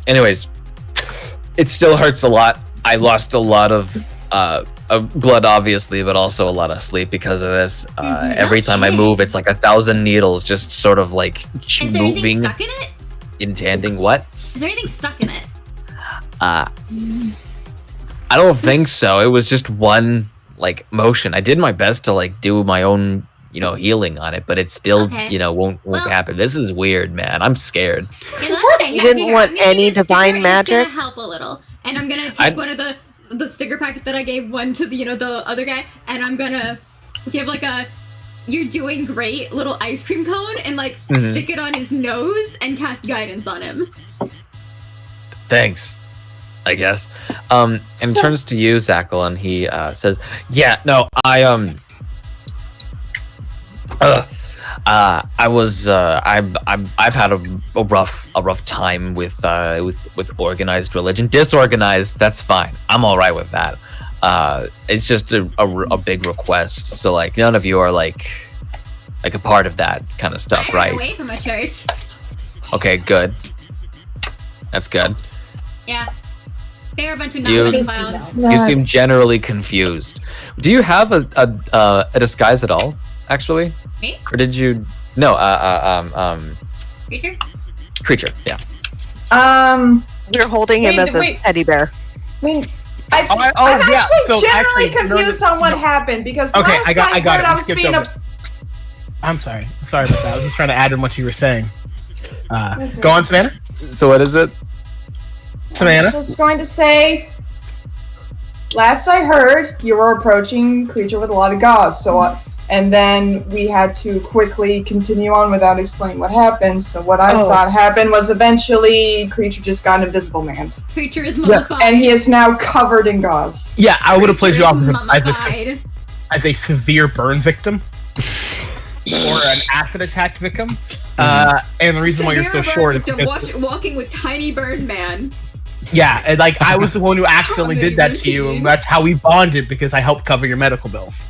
S1: anyways, it still hurts a lot. I lost a lot of blood, obviously, but also a lot of sleep because of this. Every time I move, it's like 1,000 needles just sort of like moving.
S2: Is there anything stuck in it?
S1: Intending what?
S2: Is there anything stuck in it?
S1: I don't think so. It was just one like motion. I did my best to like do my own, healing on it, but it still, won't happen. This is weird, man. I'm scared.
S6: You didn't want any divine magic?
S2: It's gonna help a little, and I'm gonna take one of the sticker packet that I gave one to the other guy, and I'm gonna give like a "you're doing great" little ice cream cone and like stick it on his nose and cast guidance on him.
S1: Thanks, I guess. And turns to you, Zackle, and he says, "Yeah, no, I've had a rough time with organized religion. Disorganized, that's fine. I'm all right with that. It's just a big request. So like, none of you are like a part of that kind of stuff, right?"
S2: Away from my church.
S1: Okay, good. That's good.
S2: Yeah. They're a bunch of clowns.
S1: You seem generally confused. Do you have a disguise at all, actually?
S2: Me?
S1: Or did you? No.
S2: Creature?
S1: Creature. Yeah.
S6: We're holding him as a teddy bear.
S4: I'm actually confused on what happened because
S7: I got it.
S4: I was being
S7: I'm sorry about that. I was just trying to add in what you were saying. Go on, Savannah.
S1: So what is it?
S7: Savannah?
S4: I was going to say, last I heard, you were approaching Creature with a lot of gauze, and then we had to quickly continue on without explaining what happened. So what I thought happened was eventually Creature just got invisible man.
S2: Creature is mummified.
S4: And he is now covered in gauze.
S7: Yeah, I would have played you off as a severe burn victim. Or an acid attack victim. And the reason why you're so short is because
S2: walking with tiny burn man.
S7: Yeah, and like I was the one who accidentally did that to you, and that's how we bonded because I helped cover your medical bills.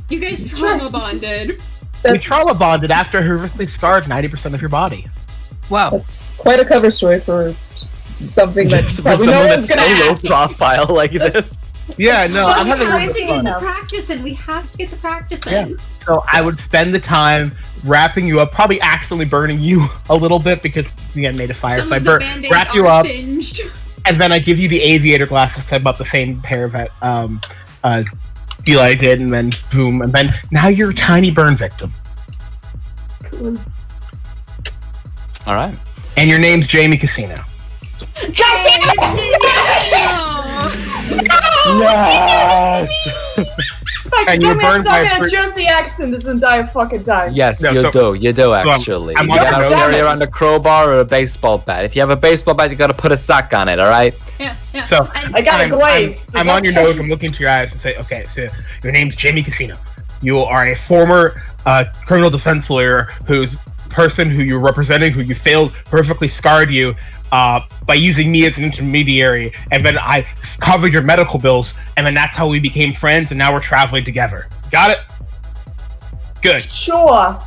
S2: You guys trauma bonded.
S7: We trauma bonded after I horrifically scarred 90% of your body.
S1: Wow.
S10: That's quite a cover story for something that
S1: Just for
S10: probably
S1: someone
S10: no
S1: that's
S10: one's gonna
S1: solo
S10: ask.
S1: soft file like this.
S7: Yeah, no, I'm
S2: we
S7: having a
S2: have
S7: little
S2: to
S7: bit
S2: get
S7: of
S2: the
S7: fun.
S2: practice in. We have to get the practice
S7: Yeah.
S2: in.
S7: So I would spend the time wrapping you up, probably accidentally burning you a little bit because you had made a fire.
S2: Some
S7: So I
S2: of the Band-Aids
S7: wrap you
S2: are
S7: up,
S2: singed.
S7: and then I give you the aviator glasses. 'Cause I bought the same pair that deal I did, and then boom, and then now you're a tiny burn victim,
S4: Cool.
S1: All right.
S7: and your name's Jamie Casino.
S9: Yes!
S7: And you're burned by a
S4: a Jersey accent this entire fucking time.
S1: Yes,
S7: No,
S1: you
S7: so-
S1: do. You do actually.
S7: I'm
S1: You
S7: on
S1: gotta
S7: the
S1: carry
S4: road.
S1: around a crowbar or a baseball bat. If you have a baseball bat, you gotta put a sock on it. All right.
S2: Yeah.
S7: So
S2: And
S4: I got a
S7: I'm,
S4: glaive.
S7: I'm on your nose. I'm looking into your eyes and say, okay, so your name's Jamie Casino. You are a former criminal defense lawyer who's person who you're representing, who you failed, perfectly scarred you by using me as an intermediary, and then I covered your medical bills, and then that's how we became friends, and now we're traveling together. Got it? Good.
S4: Sure.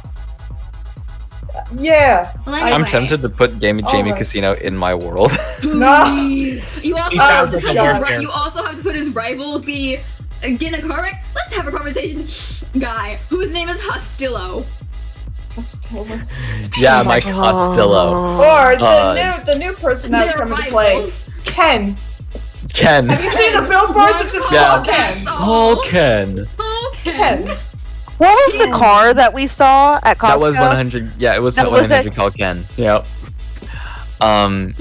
S4: Yeah.
S2: Well,
S1: I'm
S2: anyway.
S1: tempted to put Jamie
S4: my-
S1: Casino in my world.
S4: No.
S2: You also,
S7: He
S2: have
S7: sounds
S2: to
S7: like
S2: put
S7: a
S2: his
S7: character.
S2: you also have to put his rival, the Gynecaric. Let's have a conversation guy whose name is Hostillo.
S1: Yeah, Mike Costello.
S4: Or the new person that's
S2: They're
S4: coming to play,
S2: rivals.
S4: Ken.
S1: Ken.
S4: Have you seen the billboards of just
S1: Yeah.
S4: called Ken?
S1: Paul Ken.
S4: Ken.
S6: What was the car that we saw at Costco?
S1: That was 100. Yeah, it was
S6: That was
S1: 100
S6: it.
S1: called Ken. Yep.
S4: Like,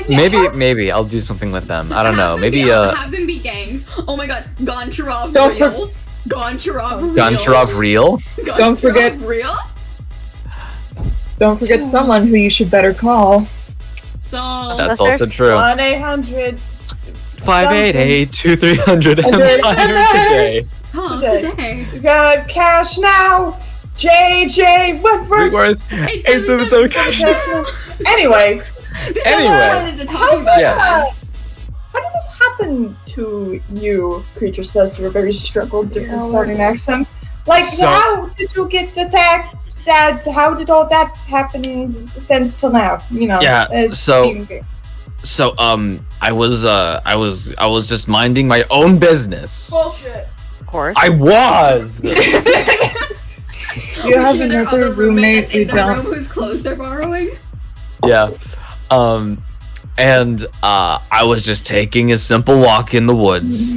S4: yeah,
S1: Maybe I'll do something with them. I don't know. Maybe
S2: have them be gangs. Oh my god, Goncharov
S10: Don't for-
S2: real. Goncharov real.
S1: Goncharov real.
S10: Don't forget-
S2: real.
S10: Don't forget someone who you should better call.
S2: So
S1: That's also true.
S4: 1-800.
S1: 588-2300 Empire today.
S2: today.
S4: Got cash now. JJ Wentworth.
S1: Worth. It's so cash.
S4: Anyway. So,
S1: Anyway.
S4: how did,
S1: Yeah.
S4: how did this happen to you, Creature says through a very struggled, different sounding accent? Like,
S7: So-
S4: how did you get attacked? How did all that happen in events till now? You know.
S1: Yeah,
S4: it's
S1: so-
S4: being-
S1: So I was just minding my own business.
S4: Bullshit.
S6: Of course.
S1: I was.
S10: Do you have
S2: Either their
S10: another
S2: other
S10: roommate
S2: that's
S10: we
S2: in the
S10: don't?
S2: room whose clothes they're borrowing?
S1: Yeah. And I was just taking a simple walk in the woods,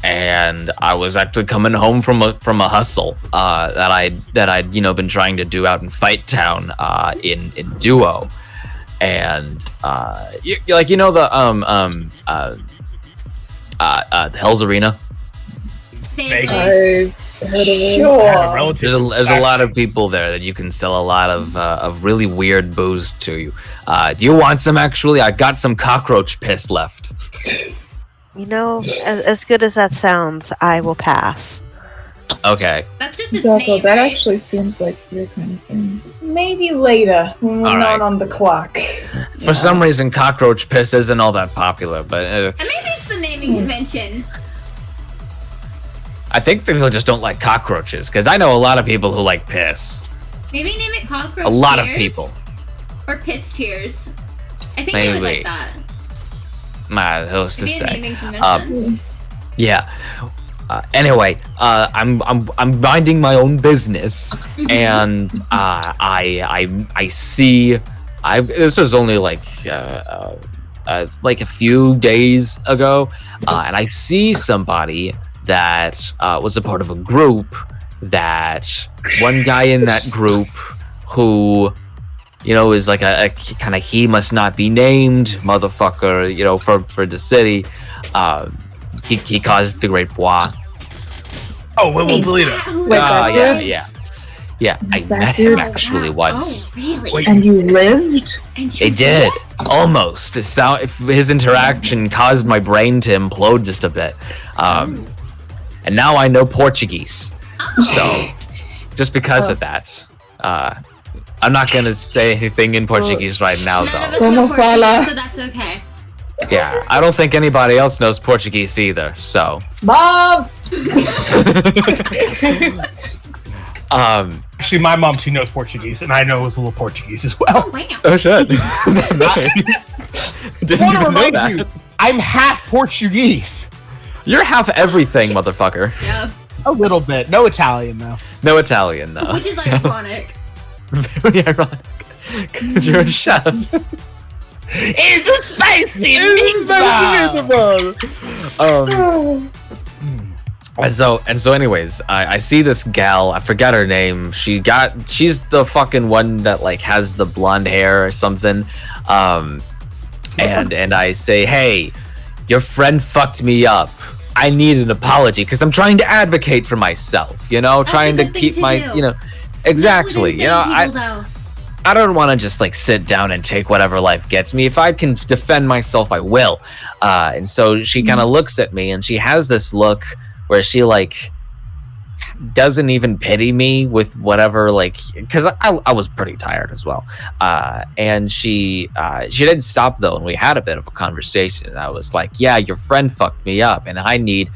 S1: and I was actually coming home from a hustle that I'd been trying to do out in Fight Town in Duo, and the Hell's Arena.
S2: Vaguely.
S10: I've heard of it.
S4: Sure.
S1: There's a lot of people there that you can sell a lot of really weird booze to you. Do you want some? Actually, I got some cockroach piss left.
S6: You know, as good as that sounds, I will pass.
S1: Okay.
S2: That's just his
S10: Zocco,
S2: name,
S10: that
S2: right?
S10: actually seems like your kind of thing.
S4: Maybe later when we're
S1: All
S4: not
S1: right.
S4: on the clock.
S1: For some reason, cockroach piss isn't all that popular, but
S2: And maybe it's the naming convention.
S1: I think people just don't like cockroaches, because I know a lot of people who like piss.
S2: Maybe name it cockroach
S1: A lot of
S2: tears?
S1: people.
S2: Or piss tears. I think it was
S1: Maybe.
S2: like that.
S1: Who's to
S2: Maybe a
S1: say?
S2: naming convention.
S1: Yeah. Anyway, I'm minding my own business, and I see. This was only like a few days ago, and I see somebody that was a part of a group. That one guy in that group who, is like a kind of he must not be named motherfucker. For the city. He caused the Great Bois.
S7: Oh, we'll delete it.
S10: Wait, that dude?
S1: Yeah. I
S10: That
S1: met
S10: dude?
S1: him actually once.
S2: Oh, really?
S7: Wait.
S10: And you lived?
S2: And you
S1: It did almost. His interaction caused my brain to implode just a bit, and now I know Portuguese. So, just because of that, I'm not gonna say anything in Portuguese right now,
S2: None of
S1: though.
S2: us
S10: Como
S2: know Portuguese,
S10: fala?
S2: so that's okay.
S1: Yeah, I don't think anybody else knows Portuguese either. So,
S10: Mom!
S7: Actually, my mom, she knows Portuguese, and I know a little Portuguese as well.
S2: Wow.
S1: Oh shit! Nice. Didn't
S7: I want to
S1: even know
S7: remind
S1: that.
S7: you, I'm half Portuguese.
S1: You're half everything, motherfucker.
S2: Yeah.
S7: A little bit. No Italian, though.
S1: No Italian though.
S2: Which is ironic.
S1: Very ironic. Because you're a chef.
S7: It's a spicy
S1: And so anyways, I see this gal, I forget her name. She's the fucking one that like has the blonde hair or something. And I say, hey, your friend fucked me up. I need an apology because I'm trying to advocate for myself, trying to keep my, exactly, I don't want to just like sit down and take whatever life gets me. If I can defend myself, I will. And so she kind of looks at me and she has this look where she like doesn't even pity me with whatever, like, because I was pretty tired as well. And she didn't stop though, and we had a bit of a conversation. And I was like, yeah, your friend fucked me up, and I need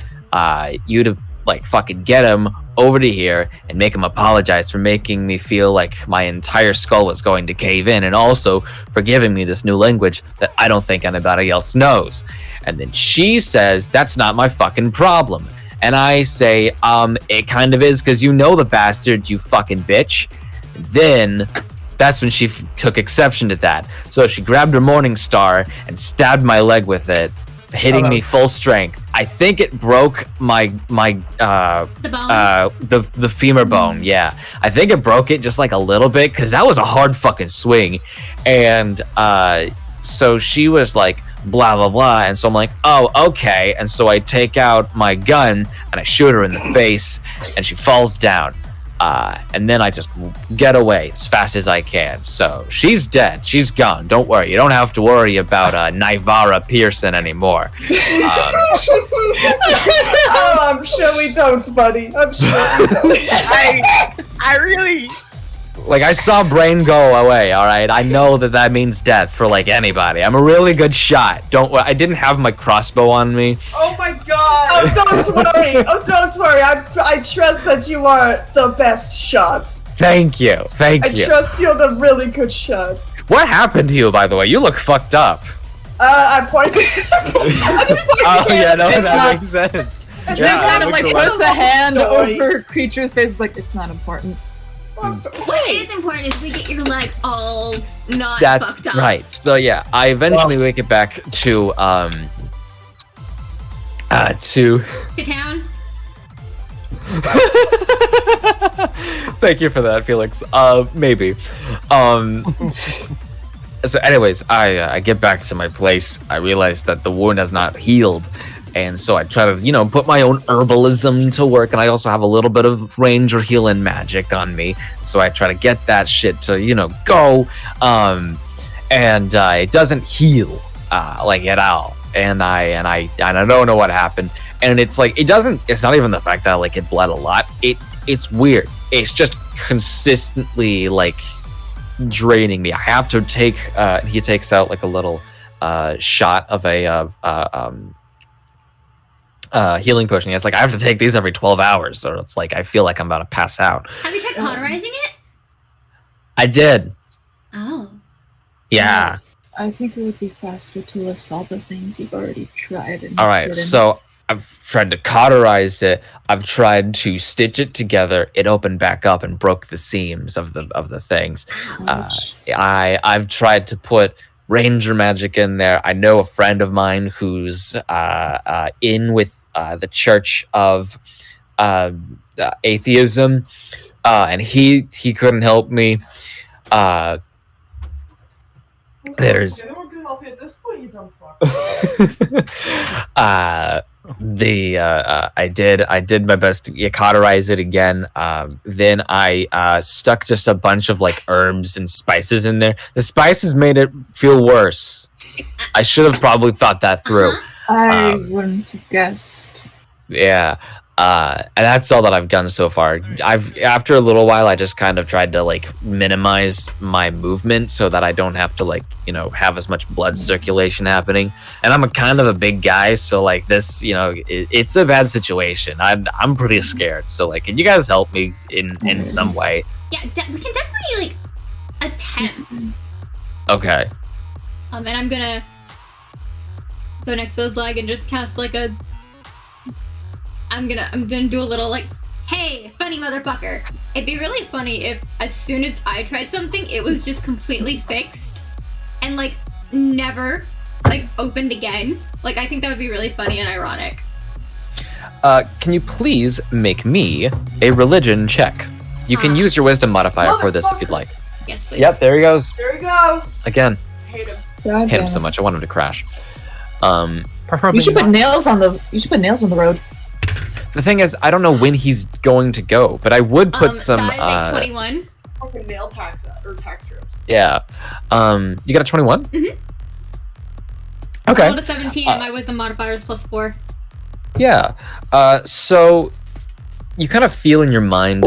S1: you to like fucking get him over to here and make him apologize for making me feel like my entire skull was going to cave in, and also for giving me this new language that I don't think anybody else knows. And then she says, that's not my fucking problem. And I say, it kind of is, because you know the bastard, you fucking bitch. Then that's when she took exception to that. So she grabbed her Morning Star and stabbed my leg with it, hitting me full strength. I think it broke my the femur bone. Yeah, I think it broke it just like a little bit, because that was a hard fucking swing. And so she was like, blah blah blah, and so I'm like, oh, okay. And so I take out my gun and I shoot her in the face, and she falls down. And then I just get away as fast as I can. So she's dead. She's gone. Don't worry. You don't have to worry about Nivara Pearson anymore.
S4: Oh, I'm sure we don't, buddy. I'm sure we don't.
S6: I really.
S1: Like, I saw Brain go away, all right? I know that means death for, like, anybody. I'm a really good shot. I didn't have my crossbow on me.
S4: Oh my god! Oh, don't worry. Oh, don't worry. I trust that you are the best shot.
S1: Thank you.
S4: I trust you're the really good shot.
S1: What happened to you, by the way? You look fucked up.
S4: I pointed. I just pointed.
S1: Oh, yeah, no,
S3: It's
S1: that
S3: not-
S1: makes sense.
S3: And
S1: Yeah,
S3: then kind of like puts a hand
S4: Story.
S3: over Creature's face, like, it's not important.
S2: What is important is we get your leg all not
S1: That's
S2: fucked up.
S1: right. So, yeah, I eventually make it back to
S2: To town?
S1: Thank you for that, Felix. Maybe. So anyways, I get back to my place. I realize that the wound has not healed. And so I try to, put my own herbalism to work. And I also have a little bit of ranger healing magic on me. So I try to get that shit to, go. And it doesn't heal, like at all. And I don't know what happened. And it's like, it's not even the fact that like it bled a lot. It's weird. It's just consistently like draining me. I have to take, he takes out like a little shot of a healing potion. It's like, I have to take these every 12 hours. So it's like, I feel like I'm about to pass out.
S2: Have you tried cauterizing it?
S1: I did.
S2: Oh.
S1: Yeah.
S3: I think it would be faster to list all the things you've already tried. And
S1: All right.
S3: get
S1: So
S3: in.
S1: I've tried to cauterize it. I've tried to stitch it together. It opened back up and broke the seams of the things.
S3: Ouch.
S1: I've tried to put ranger magic in there. I know a friend of mine who's in with the Church of Atheism, and he couldn't help me. There's
S4: Anyone can help you at this point, you dumb fuck.
S1: I did my best to cauterize it again. Then I stuck just a bunch of like herbs and spices in there. The spices made it feel worse. I should have probably thought that through.
S3: I wouldn't have guessed.
S1: Yeah. And that's all that I've done so far. After a little while, I just kind of tried to like minimize my movement so that I don't have to like, have as much blood circulation happening. And I'm kind of a big guy, so like this, it's a bad situation. I'm pretty scared. So like, can you guys help me in some way?
S2: Yeah, we can definitely like attempt.
S1: Okay.
S2: And I'm gonna go next to his leg and just cast like a. I'm gonna do a little like, hey, funny motherfucker. It'd be really funny if as soon as I tried something, it was just completely fixed and like never like opened again. Like I think that would be really funny and ironic.
S1: Can you please make me a religion check? You can use your wisdom modifier for this if you'd like.
S2: Yes, please.
S1: Yep, there he goes.
S4: There he goes.
S1: Again.
S4: Hate him.
S3: God
S1: Hate him
S3: damn
S1: so
S3: it.
S1: much. I want him to crash.
S3: You should put nails on the. You should put nails on the road.
S1: The thing is, I don't know when he's going to go, but I would put some.
S2: That is like 21.
S4: Fucking nail tax or tax strips.
S1: Yeah. You got a 21?
S2: Mm-hmm.
S1: Okay.
S2: I rolled a 17 and my wisdom modifier is +4.
S1: Yeah. So you kind of feel in your mind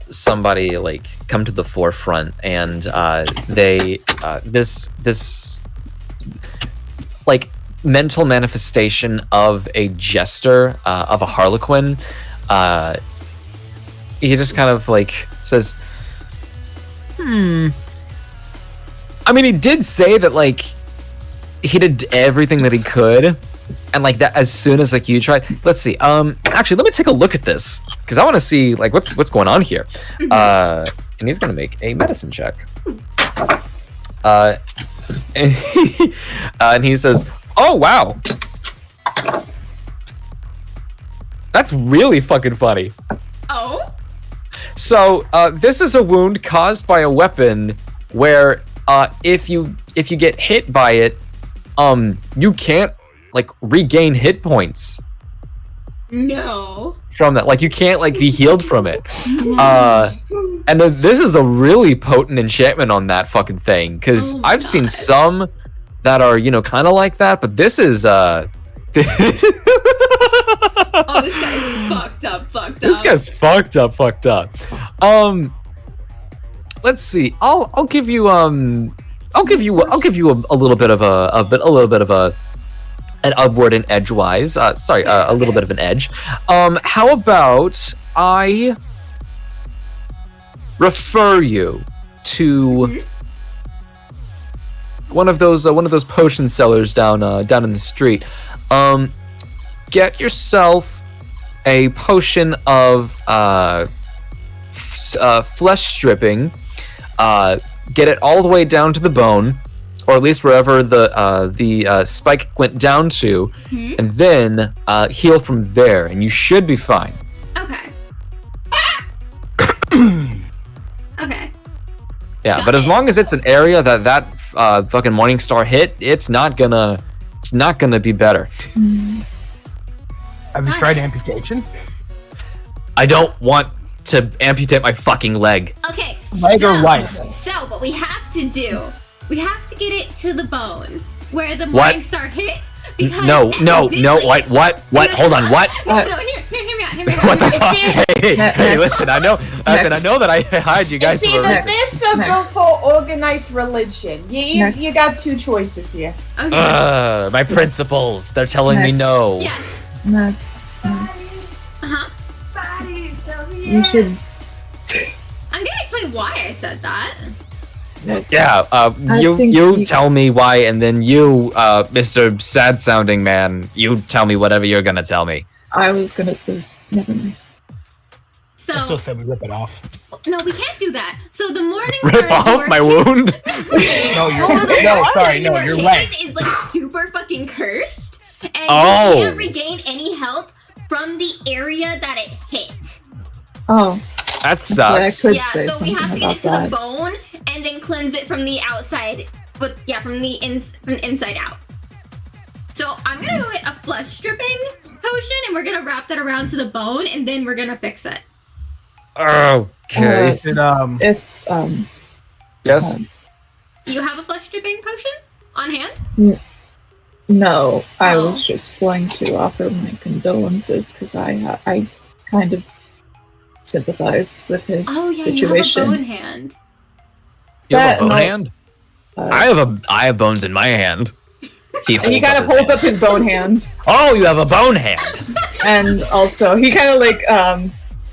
S1: somebody like come to the forefront, and they this like mental manifestation of a jester, of a harlequin. He just kind of like says, I mean, he did say that like he did everything that he could, and like that as soon as like you tried. Let's see. Actually, let me take a look at this because I want to see like what's going on here. And he's gonna make a medicine check. And he says, "Oh wow, that's really fucking funny."
S2: Oh.
S1: So this is a wound caused by a weapon where if you get hit by it, you can't like regain hit points.
S2: No.
S1: From that, like you can't like be healed from it. And then this is a really potent enchantment on that fucking thing, because I've seen some that are kind of like that, but this is
S2: Oh, this guy's fucked up.
S1: This guy's fucked up. Let's see. I'll give you a little bit of an upward and edgewise. A little bit of an edge. How about I refer you to one of those potion sellers down in the street. Get yourself a potion of flesh stripping. Get it all the way down to the bone, or at least wherever the spike went down to, and then heal from there, and you should be fine.
S2: Okay. Okay.
S1: Yeah,
S2: Got
S1: but as
S2: it.
S1: long as it's an area that fucking Morningstar hit, it's not gonna be better.
S7: Have you tried amputation?
S1: I don't want to amputate my fucking leg.
S2: Okay.
S7: Leg or wife?
S2: So what we have to do, we have to get it to the bone where the
S1: What?
S2: Morningstar hit. Because
S1: No,
S2: evidently-
S1: what? Hold on, what?
S2: No, hear me out.
S1: What the fuck? Hey, listen, I know that I hired you guys
S4: It's
S1: for a
S4: either
S1: reason.
S4: this or go
S3: Next.
S4: for organized religion. You
S3: Next.
S4: got two choices here.
S2: Okay.
S1: My principles, they're telling me
S3: Next.
S1: no.
S2: Yes.
S3: Next.
S2: Uh-huh.
S3: You should.
S2: I'm gonna explain why I said that.
S1: Yeah, you
S3: think you-
S1: tell me why, and then you, Mr. Sad-sounding man, you tell me whatever you're gonna tell me.
S3: I was gonna. Never mind.
S2: So
S7: I still said we rip it off.
S2: no, we can't do that. So the Morningstar
S1: Rip off my wound?
S7: No,
S2: So the Morningstar
S7: your
S2: hit
S7: leg.
S2: is like super fucking cursed, and
S1: Oh.
S2: you can't regain any health from the area that it hit.
S3: Oh,
S1: That
S3: yeah, I
S1: sucks.
S3: could
S2: Yeah,
S3: say
S2: so we
S3: something
S2: have to get
S3: about
S2: it to
S3: that.
S2: the bone and then cleanse it from the outside, but yeah, from the inside out. So I'm gonna go get a flesh stripping potion, and we're gonna wrap that around to the bone, and then we're gonna fix it.
S1: Okay.
S3: If
S1: Yes?
S2: You have a flesh stripping potion on hand?
S10: No, I
S2: Oh.
S10: was just going to offer my condolences because I kind of sympathize with his
S2: Oh yeah,
S10: situation.
S2: you have a bone hand.
S1: You have a
S10: That-
S1: bone
S10: no.
S1: hand?
S10: Uh,
S1: I have bones in my hand.
S10: he
S1: holds
S10: kind of
S1: his
S10: holds
S1: hand.
S10: up his bone hand,
S1: Oh, you have a bone hand.
S10: and also he kind of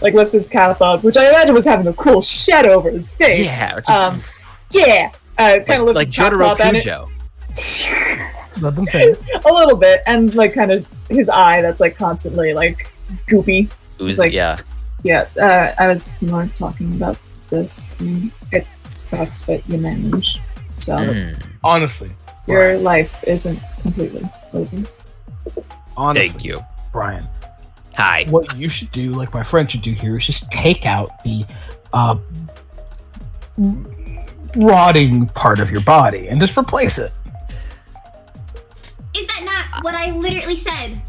S10: like lifts his cap up, which I imagine was having a cool shed over his face.
S1: Yeah.
S10: Yeah. Kind of lifts
S1: Like
S10: his cap
S1: Jotaro
S10: up and it,
S1: Kujo.
S7: Let them finish.
S10: a little bit, and like kind of his eye that's like constantly like goopy.
S1: Who's
S10: like-
S1: yeah.
S10: Yeah, I was more talking about this. I mean, it sucks, but you manage. So
S7: Honestly,
S10: your life isn't completely over.
S7: honestly,
S1: Thank you.
S7: Brian.
S1: Hi.
S7: What you should do, like my friend should do here, is just take out the rotting part of your body and just replace it.
S2: Is that not what I literally said?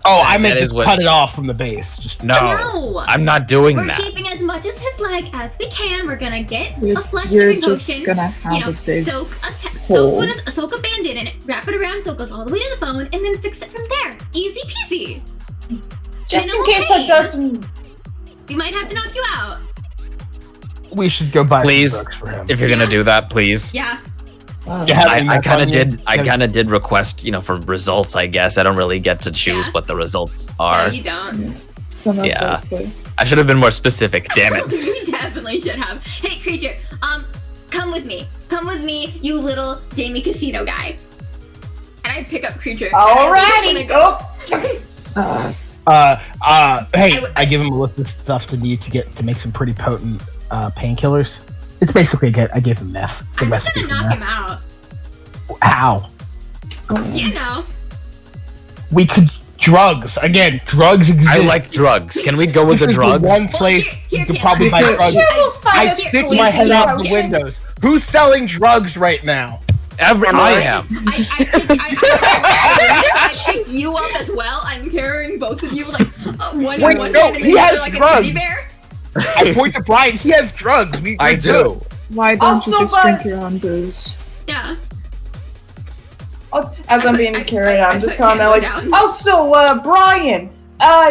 S7: Oh,
S1: That-
S7: I meant
S1: that
S7: to
S1: is what-
S7: cut it off from the base. Just
S1: No,
S2: No.
S1: I'm not doing
S2: We're
S1: that.
S2: keeping as much as his leg as we can. We're gonna get
S10: You're,
S2: a flesh
S10: you're
S2: giving
S10: just
S2: potion.
S10: gonna have a big hole.
S2: Soak a band-aid in it, wrap it around so it goes all the way to the bone, and then fix it from there. Easy peasy.
S4: Just in
S2: Minimal
S4: case that
S2: pain.
S4: doesn't.
S2: We might have to knock you out.
S7: we should go buy
S1: Please,
S7: some drugs for him.
S1: If you're gonna do that, please.
S2: Yeah.
S7: You have any
S1: I kind of
S7: on you?
S1: did. I kind of did request, for results. I guess I don't really get to choose
S2: Yeah.
S1: what the results
S2: No,
S1: are.
S2: you don't.
S10: So most
S1: Yeah.
S10: likely.
S1: I should have been more specific. Damn it.
S2: You definitely should have. Hey, creature, come with me. Come with me, you little Jamie Casino guy. And I pick up creature.
S4: Alrighty.
S7: Hey,
S2: would-
S7: I give him a list of stuff to make some pretty potent painkillers. It's basically I gave him meth. The
S2: I'm just
S7: recipe
S2: gonna
S7: for
S2: knock
S7: meth.
S2: him out.
S7: How?
S2: You know.
S7: We could drugs again. Drugs exist.
S1: I like drugs. Can we go with
S7: This
S1: the
S7: is
S1: drugs?
S7: the one place
S2: here,
S7: you could
S2: Caitlin,
S7: probably buy
S2: I'm
S7: drugs.
S4: Sure, we'll find
S7: I
S4: a
S7: stick
S4: sleepy
S7: my head out the
S4: okay?
S7: windows. Who's selling drugs right now?
S1: I am.
S2: I pick you up as well. I'm carrying both of you like one
S7: Wait,
S2: in one
S7: no,
S2: hand and
S7: he
S2: the
S7: has
S2: other like
S7: drugs.
S2: a teddy bear.
S7: I point to Brian. He has drugs.
S1: I
S7: we're
S1: do.
S7: good.
S10: Why don't
S4: Also,
S10: you just
S4: but-
S10: drink your own booze?
S2: Yeah.
S4: As I'm being carried out, I'm just calling out like,
S2: down.
S4: also, Brian,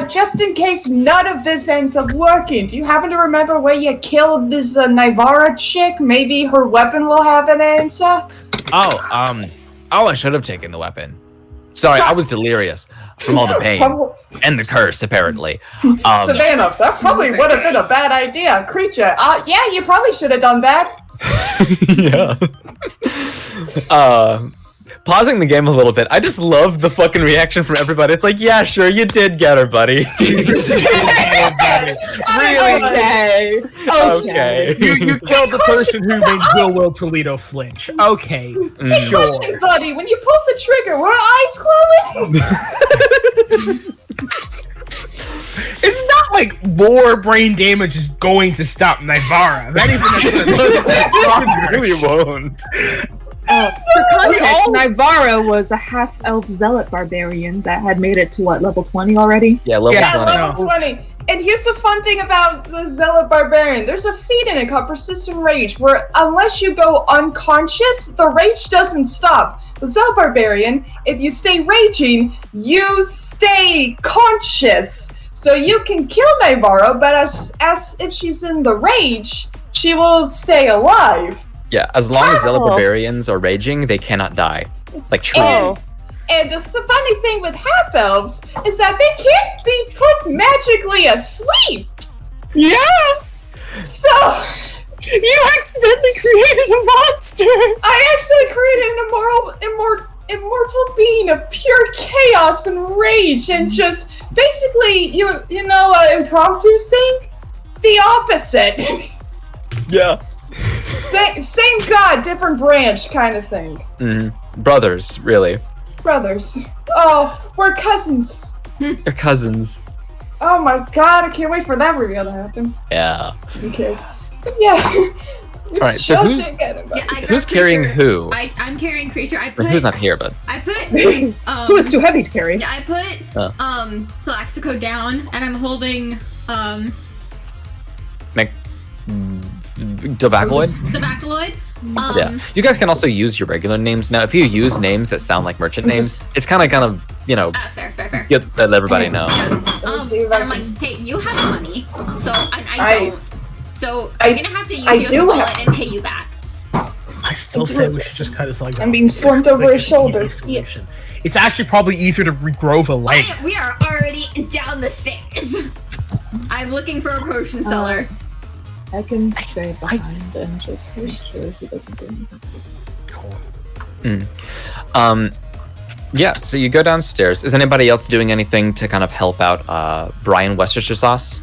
S4: just in case none of this ends up working, do you happen to remember where you killed this Nivara chick? Maybe her weapon will have an answer?
S1: Oh, I should have taken the weapon. Sorry, I was delirious from all the pain and the curse, apparently.
S4: Savannah, that probably would have been a bad idea. Creature, yeah, you probably should have done that.
S1: yeah. Pausing the game a little bit, I just love the fucking reaction from everybody. It's like, yeah, sure, you did get her, buddy.
S7: Really?
S1: Okay.
S7: You killed the person who made Will Toledo flinch. Okay,
S4: Question,
S7: sure.
S4: buddy, when you pulled the trigger, were eyes glowing?
S7: It's not like more brain damage is going to stop Nivara. That even
S1: really won't.
S10: For context, Nivara was a half-elf zealot barbarian that had made it to level 20 already?
S1: Yeah, level
S7: Yeah,
S1: 20.
S4: Level 20. And here's the fun thing about the Zealot Barbarian. There's a feat in it called Persistent Rage, where unless you go unconscious, the rage doesn't stop. The Zealot Barbarian, if you stay raging, you stay conscious. So you can kill Naivara, but as if she's in the rage, she will stay alive.
S1: Yeah, as long as Zealot
S4: Wow.
S1: Barbarians are raging, they cannot die. Like, true.
S4: And the funny thing with half-elves is that they can't be put magically asleep.
S10: Yeah!
S4: So,
S10: You accidentally created a monster!
S4: I actually created an immortal being of pure chaos and rage, and just basically, impromptus thing? The opposite.
S1: Yeah.
S4: Same god, different branch kind of thing.
S1: Brothers, really.
S4: Brothers. Oh, we're cousins.
S1: They're cousins.
S4: Oh my god, I can't wait for that reveal to happen.
S1: Yeah.
S4: Okay. Yeah.
S1: Alright, so who's
S2: Who's
S1: carrying who?
S2: I'm carrying creature. I
S1: Or
S2: put
S1: who's not here, but
S2: I put
S10: Who is too heavy to carry?
S2: I put Flaxico down and I'm holding
S1: Tobaccoid?
S2: the Bacaloid.
S1: Yeah, you guys can also use your regular names now. If you use names that sound like merchant names, it's kind of
S2: Fair.
S1: let everybody know.
S2: I'm like, hey, you have money, so I don't. So I'm gonna have to use your wallet and pay you back.
S7: I still say we should just cut his leg off.
S4: I'm being slumped over his shoulder.
S7: Yeah. It's actually probably easier to regrow a leg.
S2: We are already down the stairs. I'm looking for a potion seller.
S10: I can stay behind and just make sure he doesn't do anything.
S1: Yeah, so you go downstairs. Is anybody else doing anything to kind of help out Brian Worcestershire sauce?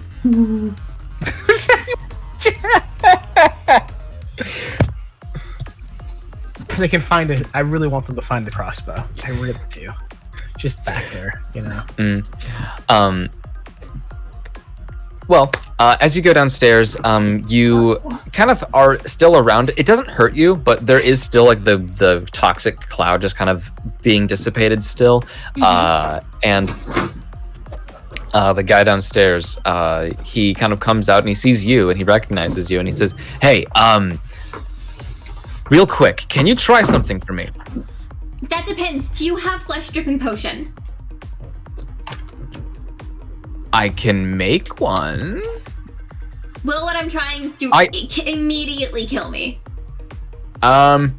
S7: They can find it. I really want them to find the crossbow. I really do. Just back there, you know.
S1: Well, as you go downstairs, you kind of are still around. It doesn't hurt you, but there is still like the toxic cloud just kind of being dissipated still. And the guy downstairs, he kind of comes out and he sees you and he recognizes you and he says, "Hey, real quick, can you try something for me?"
S2: That depends. Do you have flesh dripping potion?
S1: I can make one.
S2: Will what I'm trying to immediately kill me?
S1: Not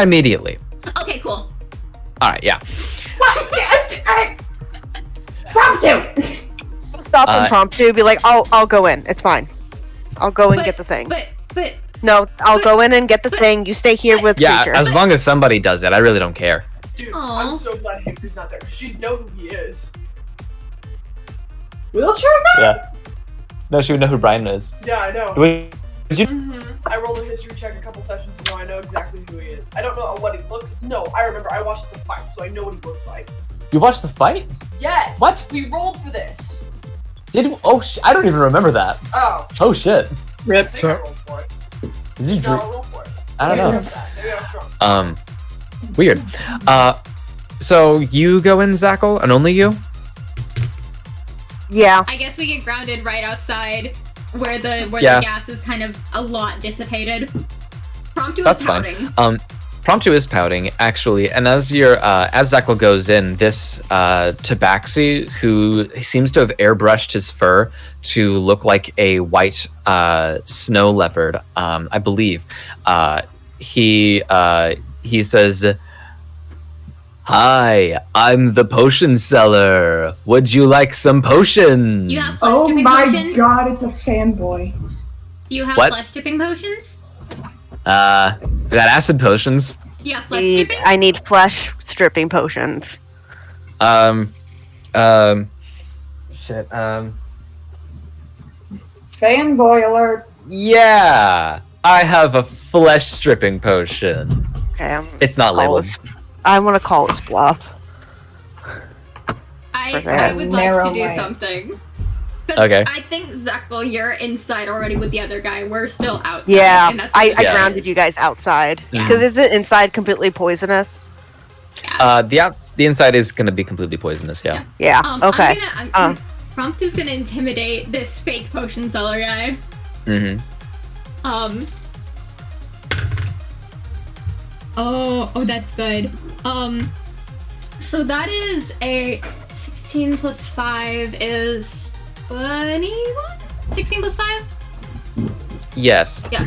S1: immediately.
S2: Okay, cool.
S1: Alright, yeah.
S4: Prompto!
S6: Stop impromptu. Be like, I'll go in. It's fine. I'll go and get the thing.
S2: But.
S6: No, I'll go in and get the thing. You stay here with creature.
S1: As long as somebody does it, I really don't care.
S11: Dude, I'm so glad Hickory's not there, because she'd know who he is.
S4: Wheelchair guy?
S1: Yeah. No, she would know who Brian is.
S11: Yeah, I know.
S1: Did you?
S11: I rolled a history check a couple sessions ago. I know exactly who he is. I don't know what he looks. No, I remember. I watched the fight, so I know what he looks like.
S1: You watched the fight?
S11: Yes.
S1: What?
S11: We rolled for this.
S1: I don't even remember that.
S11: Oh.
S1: Oh shit.
S10: Rip.
S11: I think I rolled for it.
S1: Did you
S11: No, I rolled for it.
S1: I don't know.
S11: Maybe I'm drunk.
S1: Weird. So you go in, Zackle, and only you?
S6: Yeah.
S2: I guess we get grounded right outside where the the gas is kind of a lot dissipated. Promptu is pouting.
S1: Fine. Promptu is pouting, actually, and as Zackle goes in, this Tabaxi, who seems to have airbrushed his fur to look like a white snow leopard, I believe, he says, "Hi, I'm the potion seller. Would you like some potions?"
S2: You have
S4: Oh
S2: flesh
S4: my
S2: potions?
S4: god, it's a fanboy.
S2: You have
S1: What?
S2: flesh dripping potions?
S1: We got acid potions.
S2: Yeah, flesh dripping?
S6: I need flesh stripping potions.
S1: Shit,
S4: Fanboy alert.
S1: yeah, I have a flesh stripping potion.
S6: Okay,
S1: It's not labeled.
S6: I want to call his bluff.
S2: I would like
S4: Narrow
S2: to do
S4: lanes.
S2: something. 'Cause
S1: Okay.
S2: I think, Zackle, you're inside already with the other guy. We're still outside.
S6: Yeah,
S2: and that's
S6: I
S2: what this
S6: grounded
S2: is.
S6: you guys outside.
S2: Yeah.
S6: Because isn't inside completely poisonous?
S1: The inside is gonna be completely poisonous. Yeah.
S6: Yeah, okay.
S2: Promptu's gonna intimidate this fake potion seller guy.
S1: Mm-hmm.
S2: Oh, that's good. So that is a 16 plus 5 is 21? 16 plus 5?
S1: Yes.
S2: Yeah.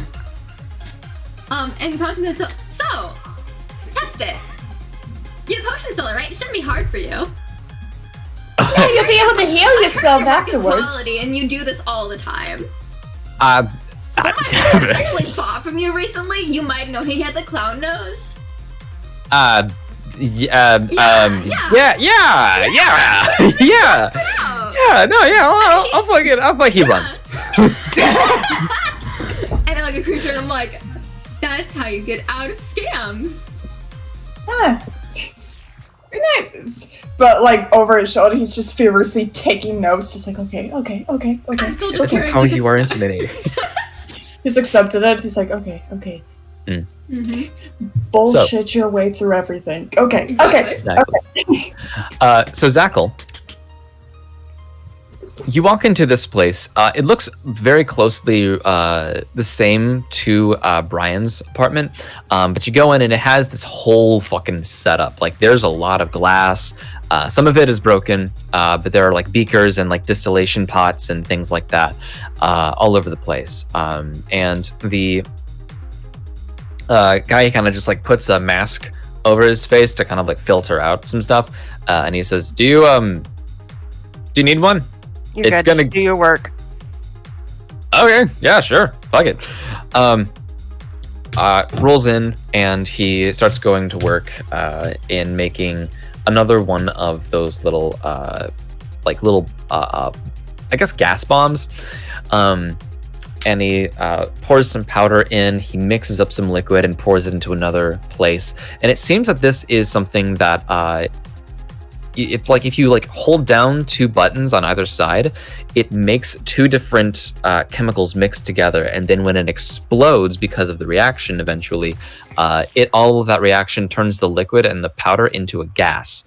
S2: And Promptu's gonna so, test it. You're the potion seller, right? It shouldn't be hard for you.
S4: Yeah, you'll be able to heal yourself
S2: Your work is
S4: afterwards.
S2: quality, and you do this all the time.
S1: Damn it.
S2: Actually fought from you recently. You might know he had the clown nose.
S1: Yeah. Yeah. No. Yeah. I'll fuck he runs.
S2: And then like a creature, I'm like, that's how you get out of scams.
S4: Huh. Nice. But like over his shoulder, he's just furiously taking notes, just like okay.
S2: I'm still just
S1: This is
S2: hearing
S1: how
S2: you
S1: you are intimidating.
S4: He's accepted it. He's like okay.
S2: Mhm.
S4: Bullshit your way through everything. Okay.
S2: Exactly.
S1: Exactly. So Zackle, You walk into this place. It looks very closely the same to Brian's apartment, but you go in and it has this whole fucking setup. Like, there's a lot of glass. Some of it is broken, but there are like beakers and like distillation pots and things like that all over the place. And the guy kind of just like puts a mask over his face to kind of like filter out some stuff, and he says, "Do you need one?"
S6: You're
S1: It's
S6: good.
S1: gonna-
S6: Just do your work.
S1: Okay, yeah, sure. Fuck it. Rolls in and he starts going to work in making another one of those little, I guess, gas bombs. And he pours some powder in. He mixes up some liquid and pours it into another place. And it seems that this is something that it's like if you like hold down two buttons on either side, it makes two different chemicals mixed together, and then when it explodes because of the reaction eventually, all of that reaction turns the liquid and the powder into a gas,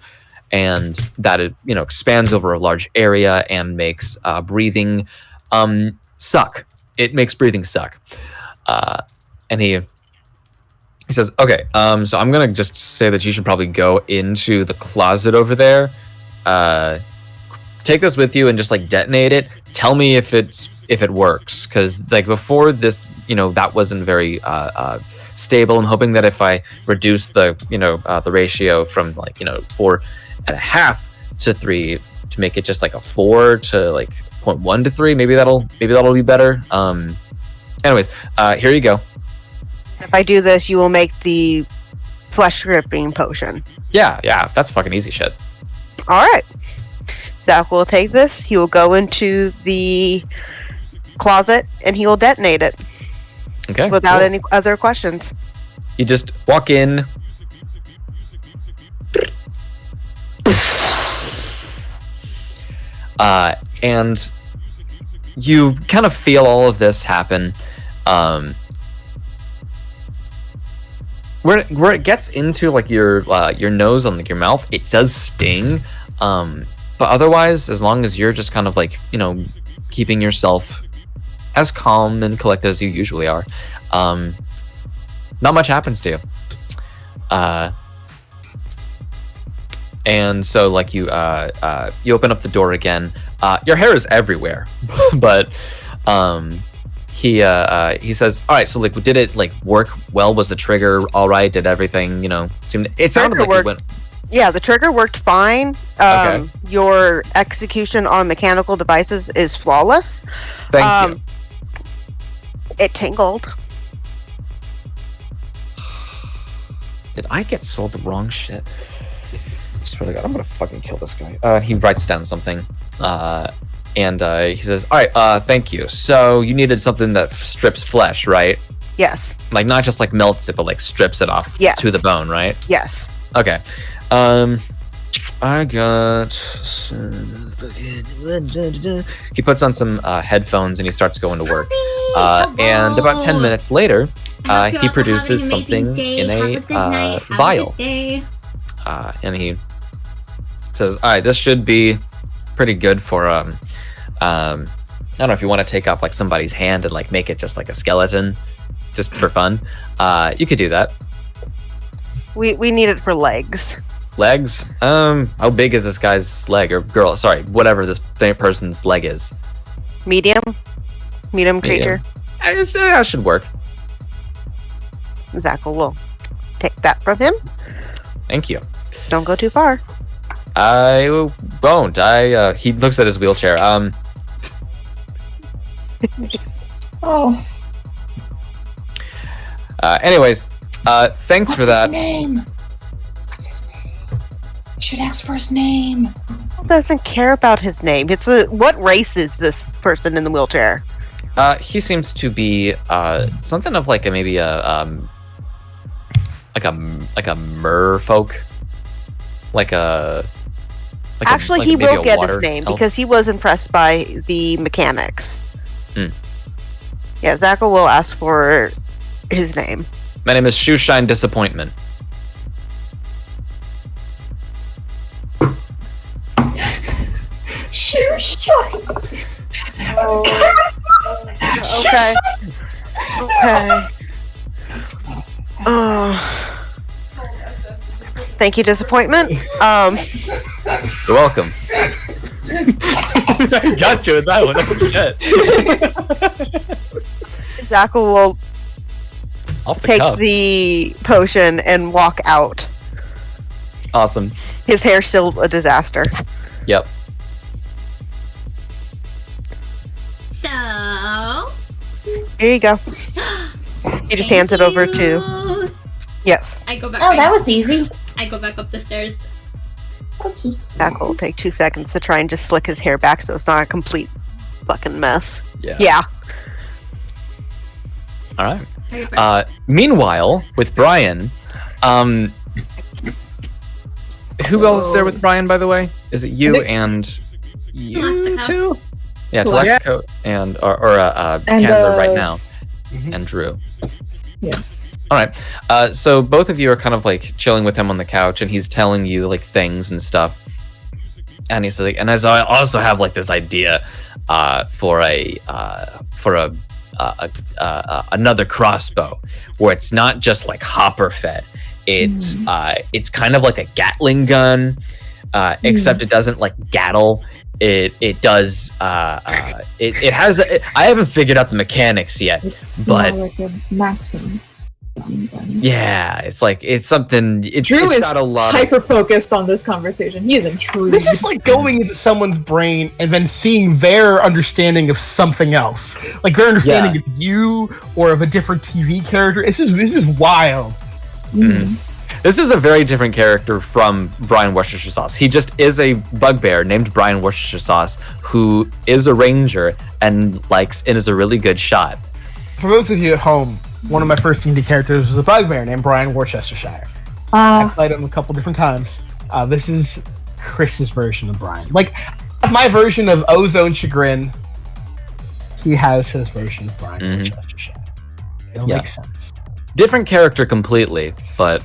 S1: and that it expands over a large area and makes breathing suck. It makes breathing suck. And he says, okay, so I'm gonna just say that you should probably go into the closet over there, take this with you and just like detonate it. Tell me if it works, because like before this, that wasn't very stable. I'm hoping that if I reduce the the ratio from 4.5 to 3 to make it just like a 4 to like 0.1 to 3, maybe that'll be better. Anyways, here you go.
S6: If I do this, you will make the flesh gripping potion.
S1: Yeah, that's fucking easy shit.
S6: All right. Zach will take this. He will go into the closet and he will detonate it.
S1: Okay.
S6: Without
S1: cool.
S6: any other questions.
S1: You just walk in. And you kind of feel all of this happen. Where it gets into like your nose and like your mouth, it does sting. But otherwise, as long as you're just kind of like keeping yourself as calm and collected as you usually are, not much happens to you. And so like you open up the door again. Your hair is everywhere, but he says, all right, so like did it like work well? Was the trigger all right? Did everything it sounded like it went.
S6: Yeah, the trigger worked fine.
S1: Okay.
S6: Your execution on mechanical devices is flawless.
S1: Thank you.
S6: It tingled.
S1: Did I get sold the wrong shit? I swear to God, I'm gonna fucking kill this guy. He writes down something, and he says, all right, thank you. So you needed something that strips flesh, right?
S6: Yes.
S1: Like not just like melts it, but like strips it off to the bone, right?
S6: Yes.
S1: Okay. I got. He puts on some headphones and he starts going to work. And about 10 minutes later, he produces something in a vial. And he says, all right, this should be pretty good for I don't know if you want to take off like somebody's hand and like make it just like a skeleton just for fun. You could do that.
S6: We need it for legs.
S1: Legs? How big is this guy's leg or girl? Sorry, whatever this person's leg is.
S6: Medium creature.
S1: That should work.
S6: Zach will take that from him.
S1: Thank you.
S6: Don't go too far.
S1: I won't. He looks at his wheelchair.
S4: Oh.
S1: Anyways, thanks for that.
S5: What's his name? You should ask for his name.
S6: Doesn't care about his name. What race is this person in the wheelchair?
S1: He seems to be something of like maybe a merfolk,
S6: Actually, he will get his name because he was impressed by the mechanics. Yeah, Zach will ask for his name.
S1: My name is Shoeshine Disappointment.
S5: Shoeshine.
S6: Okay. Okay. Thank you, disappointment.
S1: You're welcome. I got you with that one.
S6: Jackal will
S1: Off the
S6: take
S1: cuff.
S6: the potion and walk out.
S1: Awesome.
S6: His hair's still a disaster.
S1: Yep.
S2: So.
S6: Here you go. He just hands it over to. Yes.
S2: I go back.
S5: Oh, that was easy.
S2: I go back up the stairs.
S5: Okay.
S6: Jackal will take 2 seconds to try and just slick his hair back so it's not a complete fucking mess.
S1: Yeah.
S6: Yeah.
S1: All right. Meanwhile, with Brian, who else is there with Brian, by the way? Is it you and you
S2: Lexico.
S1: two? Yeah,
S10: So,
S1: Lexico and Candler right now, and Drew.
S10: Yeah.
S1: All right. So both of you are kind of like chilling with him on the couch, and he's telling you like things and stuff. And he's like, and as I also have like this idea for another crossbow, where it's not just like hopper fed. It's kind of like a Gatling gun, except it doesn't like gattle. It does. It has. I haven't figured out the mechanics yet.
S10: It's
S1: but
S10: more like a Maxim.
S1: yeah, it's something.
S10: Drew
S1: it's
S10: is
S1: got a lot
S10: hyper focused on this conversation. He is intrigued.
S7: This is like going into someone's brain and then seeing their understanding of something else, like their understanding of you or of a different TV character. This is wild.
S1: Mm-hmm. This is a very different character from Brian Worcestershire Sauce. He just is a bugbear named Brian Worcestershire Sauce who is a ranger and is a really good shot.
S7: For those of you at home, one of my first D&D characters was a bugbear named Brian Worcestershire. I played him a couple different times. This is Chris's version of Brian. Like, my version of Ozone Chagrin, he has his version of Brian Worcestershire. It'll make sense.
S1: Different character completely, but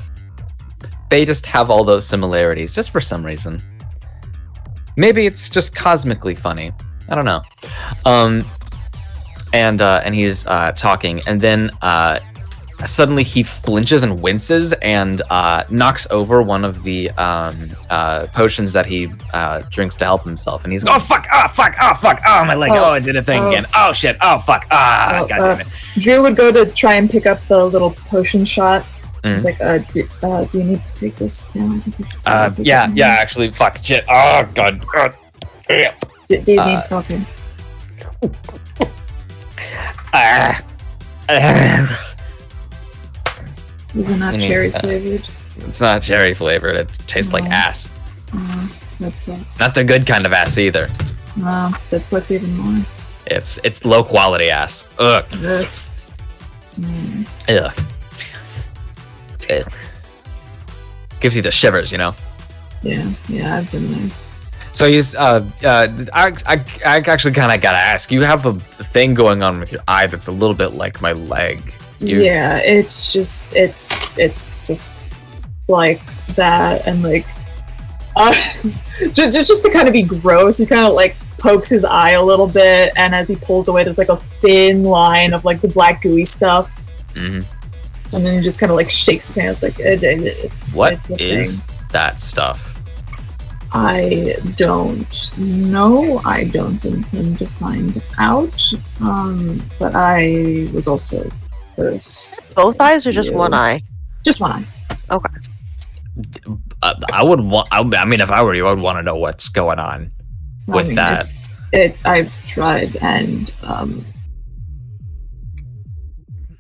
S1: they just have all those similarities, just for some reason. Maybe it's just cosmically funny. I don't know. And he's talking, and then suddenly he flinches and winces and knocks over one of the potions that he drinks to help himself. And he's like, oh fuck, oh my leg, I did a thing again. Oh shit, oh fuck, god damn it.
S10: Drew would go to try and pick up the little potion shot. It's like, do you need to take this now? I think you should take it now.
S1: Actually, fuck, shit, oh god.
S10: Do you need coffee? These are not cherry flavored.
S1: It's not cherry flavored. It tastes like ass.
S10: That sucks.
S1: Not the good kind of ass either.
S10: That sucks even more.
S1: It's low quality ass. Ugh. Ugh. Ugh. Gives you the shivers, you know.
S10: Yeah, I've been there.
S1: So he's I actually kind of gotta ask. You have a thing going on with your eye that's a little bit like my leg.
S10: Yeah, it's just like that, and like just to kind of be gross, he kind of like pokes his eye a little bit, and as he pulls away, there's like a thin line of like the black gooey stuff, and then he just kind of like shakes his hands like it's
S1: what
S10: it's a
S1: is
S10: thing.
S1: that stuff?
S10: I don't know. I don't intend to find out. But I was also cursed.
S6: Both eyes or just one eye?
S10: Just one eye.
S6: Okay.
S1: I would want. I mean, if I were you, I would want to know what's going on with that.
S10: I've tried and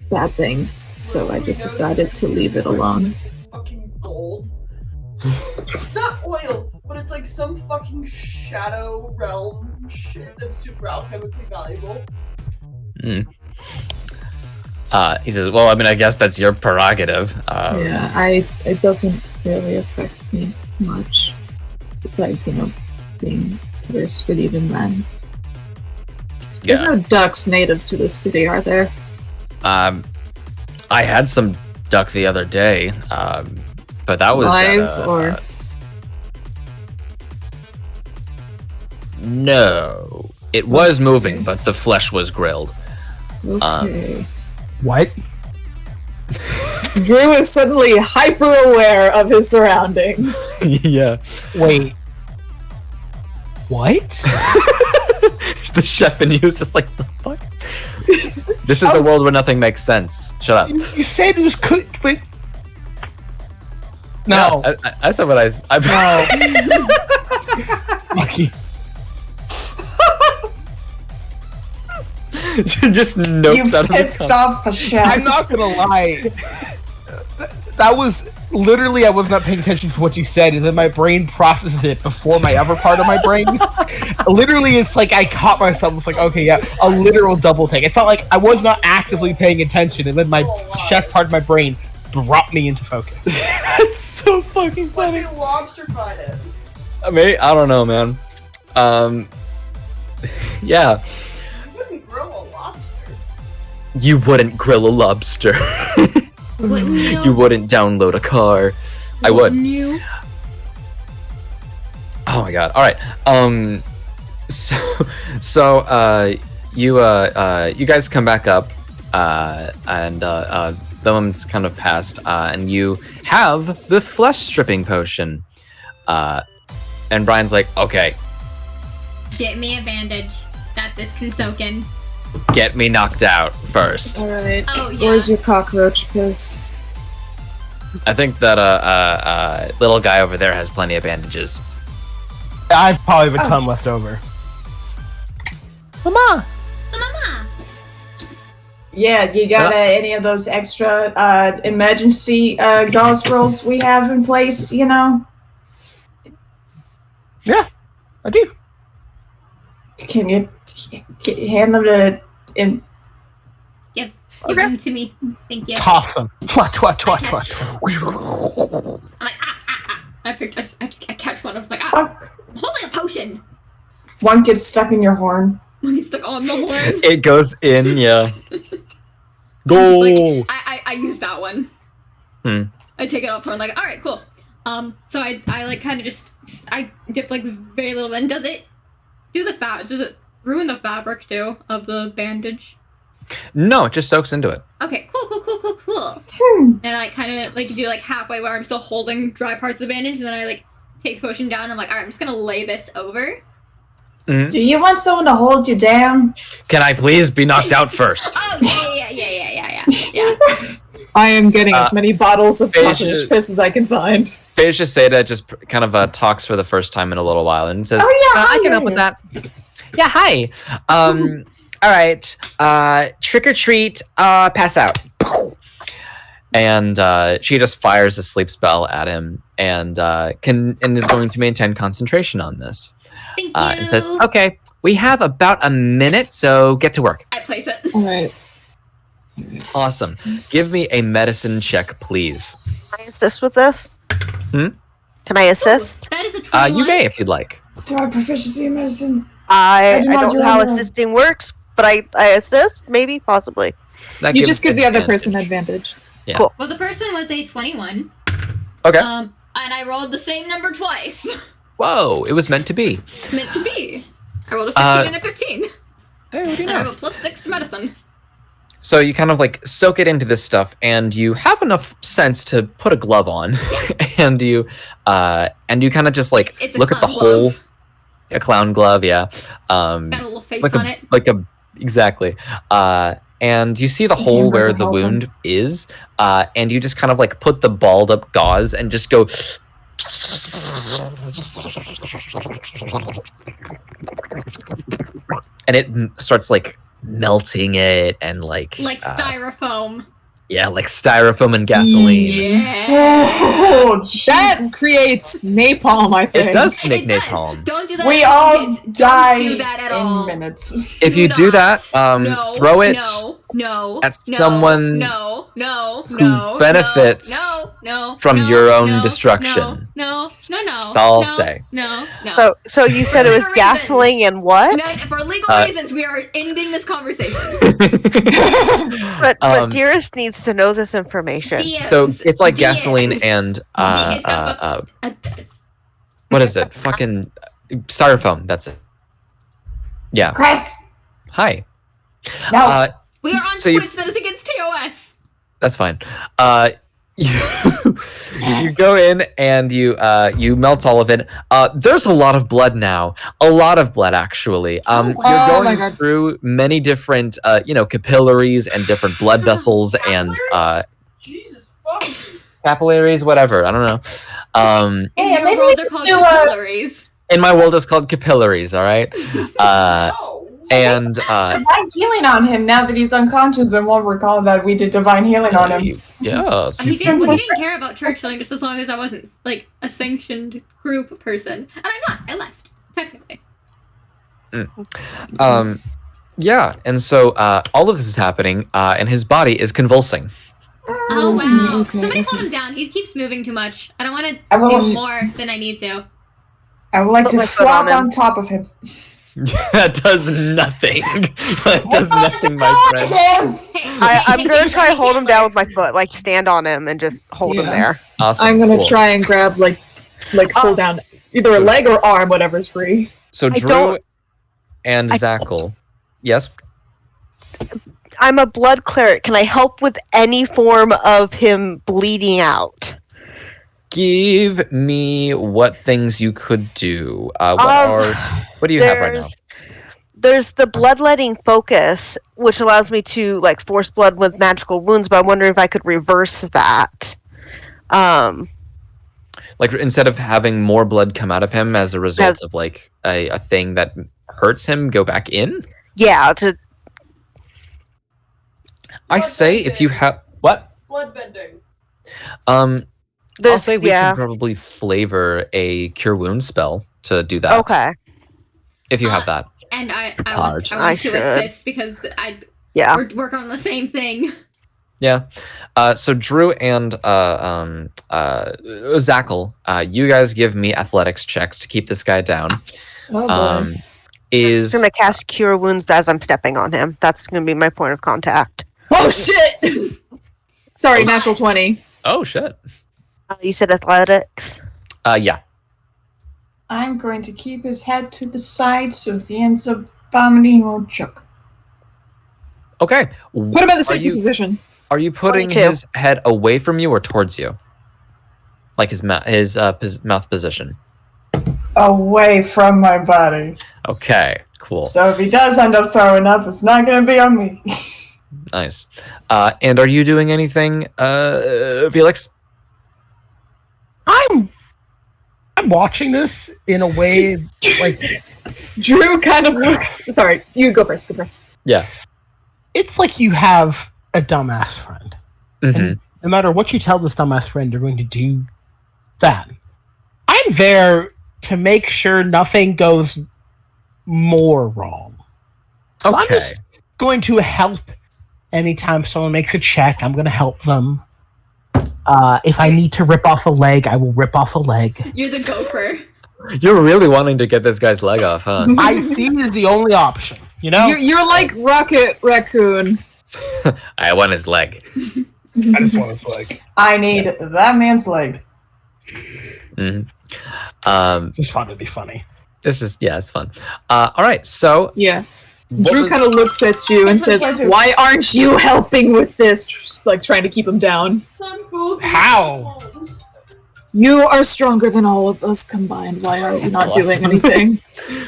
S10: bad things, so I just decided to leave it alone.
S11: Fucking gold. It's not oil, but it's like some fucking shadow realm shit that's super alchemically valuable.
S1: He says, "Well, I mean, I guess that's your prerogative."
S10: It doesn't really affect me much. Besides, being cursed, but even then, there's no ducks native to this city, are there?
S1: I had some duck the other day, but that was
S10: live or
S1: no. It was moving, but the flesh was grilled.
S10: Okay.
S7: What?
S10: Drew is suddenly hyper aware of his surroundings.
S1: Yeah.
S7: Wait. What?
S1: The chef in you is just like, the fuck? This is a world where nothing makes sense. Shut up.
S7: You said it was cooked, but no.
S1: Yeah, I said what I
S7: No. Lucky.
S1: Just notes
S4: You
S1: out of the
S4: pissed off the chef.
S7: I'm not gonna lie. That was literally, I was not paying attention to what you said, and then my brain processes it before my other part of my brain. Literally, it's like I caught myself. It's like, okay, yeah, a literal double take. It's not like I was not actively paying attention, and then my chef part of my brain brought me into focus.
S1: That's so fucking funny.
S11: Fucking lobster fried it.
S1: I mean, I don't know, man. Yeah.
S11: You wouldn't grill a lobster.
S1: You wouldn't grill a lobster.
S2: Wouldn't you?
S1: You wouldn't download a car. I would.
S2: Wouldn't you?
S1: Oh my god. All right. You guys come back up, and the moment's kind of passed, and you have the flesh stripping potion. And Brian's like, okay,
S2: Get me a bandage that this can soak in.
S1: get me knocked out first.
S10: Alright.
S2: Oh, yeah.
S10: Where's your cockroach piss?
S1: I think that little guy over there has plenty of bandages.
S7: I probably have a ton left over.
S1: Mama.
S2: Mama!
S4: Yeah, you got any of those extra emergency gauze rolls we have in place, you know?
S7: Yeah, I do.
S4: Can you hand them to...
S2: Give them to me. Thank you.
S7: Toss them. Twat, twat, twat,
S2: I
S7: twat.
S2: I'm like, I catch one. I'm like,
S4: Oh.
S2: I'm holding a potion.
S4: One gets stuck in your horn.
S2: When he's stuck on the horn.
S1: It goes in, yeah. Go.
S2: Like, I use that one.
S1: Hmm.
S2: I take it off horn, like, alright, cool. So I like kind of just, I dip like very little, and does it ruin the fabric too of the bandage?
S1: No, it just soaks into it.
S2: Okay, cool. And I kind of like do like halfway where I'm still holding dry parts of the bandage, and then I like take the potion down, and I'm like, alright, I'm just gonna lay this over.
S1: Mm-hmm.
S4: Do you want someone to hold you down?
S1: Can I please be knocked out first?
S2: Oh, yeah.
S10: I am getting as many bottles of cockroach piss as I can find.
S1: Phasia Seda just kind of talks for the first time in a little while and says,
S4: I
S1: can help with that. Yeah, hi. All right. Trick or treat, pass out. And she just fires a sleep spell at him and is going to maintain concentration on this.
S2: Thank you.
S1: And says, okay, we have about a minute, so get to work.
S2: I place it.
S10: Alright.
S1: Awesome. Give me a medicine check, please.
S6: Can I assist with this? Can I assist?
S2: That is a 21.
S1: You may if you'd like.
S4: Do I have proficiency in medicine?
S6: I
S4: do not
S6: don't
S4: do
S6: know how
S4: that.
S6: assisting works, but I assist, maybe, possibly.
S1: That
S10: You
S1: gives
S10: just give the other
S1: advantage.
S10: person advantage.
S1: Yeah.
S6: Cool.
S2: Well, the first one was a 21.
S1: Okay.
S2: And I rolled the same number twice.
S1: Whoa, it was meant to be.
S2: It's meant to be. I rolled a 15 and a 15.
S1: Hey, what do you
S2: And I have
S1: know?
S2: a +6 to medicine.
S1: So you kind of like soak it into this stuff, and you have enough sense to put a glove on, and you kind of just like
S2: It's a
S1: look at the
S2: clown
S1: hole.
S2: glove.
S1: A clown glove, yeah.
S2: It's got a little face
S1: like
S2: on it.
S1: exactly. And you see the
S4: So
S1: hole
S4: you
S1: where
S4: never
S1: the
S4: help
S1: wound is, and you just kind of like put the balled up gauze and just go. And it starts like melting it and like
S2: Styrofoam.
S1: yeah, like styrofoam and gasoline.
S2: Yeah.
S4: Oh,
S10: That
S4: Jesus.
S10: creates napalm, I think.
S1: It does make
S2: It does.
S1: napalm.
S2: Don't do that.
S4: We
S2: at all,
S4: all
S2: kids.
S4: die
S2: Don't do that at all.
S4: in minutes.
S1: If you do that,
S2: No,
S1: throw it
S2: no,
S1: at someone
S2: who
S1: benefits from your own destruction.
S2: No.
S1: That's all I'll say.
S2: No.
S6: So you said it was
S2: For
S6: gasoline and what?
S2: No, for legal reasons, we are ending this conversation.
S6: But Dearest needs to know this information.
S2: DMs,
S1: So it's like
S2: DMs.
S1: gasoline and what is it? Fucking styrofoam. That's it. Yeah.
S4: Chris!
S1: Hi.
S4: No.
S2: We are on Twitch. That is against TOS.
S1: That's fine. You go in and you melt all of it. There's a lot of blood now. A lot of blood, actually. You're going through many different, capillaries and different blood vessels and
S11: Jesus fuck.
S1: capillaries, whatever. I don't know.
S2: In your world, they're called capillaries.
S1: In my world, it's called capillaries. All right. And
S4: divine healing on him now that he's unconscious, and won't recall that we did divine healing on him.
S1: Yeah,
S2: he didn't care about church filling just as long as I wasn't like a sanctioned group person, and I'm not. I left technically.
S1: Yeah, and so all of this is happening, and his body is convulsing.
S2: Oh wow! Okay. Somebody hold him down. He keeps moving too much. I don't want to do more than I need to.
S4: I would like to flop on top of him.
S1: That does nothing. That does nothing, my friend.
S6: I'm gonna try and hold him down with my foot, like stand on him and just hold him there.
S1: Awesome.
S10: I'm gonna try and grab like hold down either a leg or arm, whatever's free.
S1: So Drew and Zackle. Yes.
S6: I'm a blood cleric. Can I help with any form of him bleeding out?
S1: Give me what things you could do. What do you have right now?
S6: There's the bloodletting focus, which allows me to force blood with magical wounds, but I'm wondering if I could reverse that.
S1: Instead of having more blood come out of him as a result of a thing that hurts him, go back in?
S6: Yeah.
S1: I say if you have what?
S11: Blood bending.
S1: I'll say we can probably flavor a cure wound spell to do that.
S6: Okay.
S1: If you have that.
S2: And I want to assist because I work on the same thing.
S1: Yeah. So Drew and Zackle, you guys give me athletics checks to keep this guy down.
S10: Oh,
S6: I'm gonna cast cure wounds as I'm stepping on him. That's gonna be my point of contact.
S10: Oh shit! Sorry, natural 20.
S1: Oh shit.
S6: You said athletics?
S1: Yeah.
S4: I'm going to keep his head to the side, so if he ends up vomiting, he won't choke.
S1: Okay.
S10: Put him in the safety position.
S1: Are you putting his head away from you or towards you? Like his mouth position?
S4: Away from my body.
S1: Okay, cool.
S4: So if he does end up throwing up, it's not going to be on me.
S1: Nice. And are you doing anything, Felix?
S7: I'm watching this in a way like
S10: Drew kind of looks. Sorry, you go first. Go first.
S1: Yeah.
S7: It's like you have a dumbass friend.
S1: Mm-hmm.
S7: And no matter what you tell this dumbass friend, you're going to do that. I'm there to make sure nothing goes more wrong. So I'm just going to help anytime someone makes a check. I'm going to help them. If I need to rip off a leg, I will rip off a leg.
S2: You're the gopher.
S1: You're really wanting to get this guy's leg off, huh?
S7: I see it as the only option, you know?
S10: You're like Rocket Raccoon.
S1: I want his leg.
S7: I just want his leg.
S4: I need that man's leg.
S1: Mm-hmm.
S7: It's just fun to be funny.
S1: It's just, it's fun. All right, so...
S10: Yeah. Drew kind of looks at you and says, "Why aren't you helping with this?" Like trying to keep him down.
S7: How?
S10: You are stronger than all of us combined. Why are you not doing anything?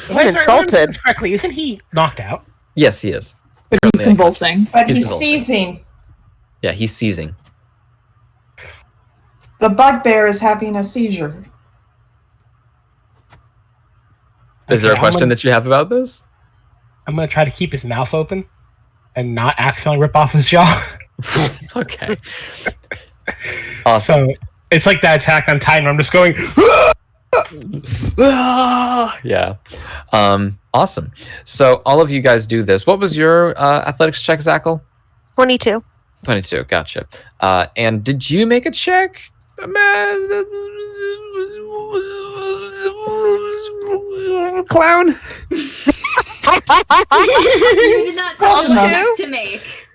S6: I'm insulted.
S7: Correctly, isn't he knocked out?
S1: Yes, he is.
S10: But he's convulsing.
S4: But he's seizing.
S1: Yeah, he's seizing.
S4: The bugbear is having a seizure.
S1: Is there a question that you have about this?
S7: I'm going to try to keep his mouth open and not accidentally rip off his jaw.
S1: Okay. Awesome.
S7: So it's like that Attack on Titan where I'm just going...
S1: Yeah. Awesome. So all of you guys do this. What was your athletics check, Zackle?
S6: 22.
S1: 22, gotcha. And did you make a check? Clown?
S2: You did not tell me what check to make.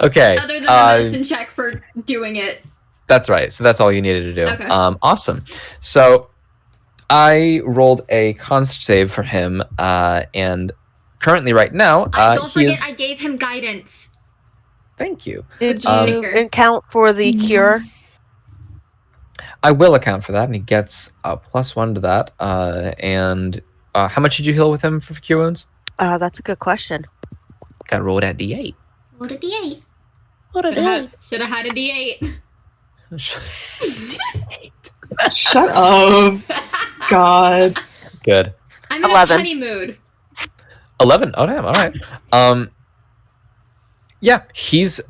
S1: Okay.
S2: Other than a medicine check for doing it.
S1: That's right. So that's all you needed to do.
S2: Okay.
S1: Awesome. So I rolled a const save for him, and currently right now,
S2: Don't
S1: he
S2: forget,
S1: is.
S2: I gave him guidance.
S1: Thank you.
S6: Did
S2: the
S6: you
S2: sticker.
S6: account for the cure?
S1: I will account for that, and he gets a +1 to that. And how much did you heal with him for cure wounds?
S6: That's a good question.
S1: Got to roll it at D8.
S2: What a D8.
S1: What a D8.
S2: Should have had a D8.
S10: Shut up. God.
S1: Good.
S2: I'm in
S6: 11.
S2: a funny mood.
S1: 11. Oh damn! All right. Yeah, he's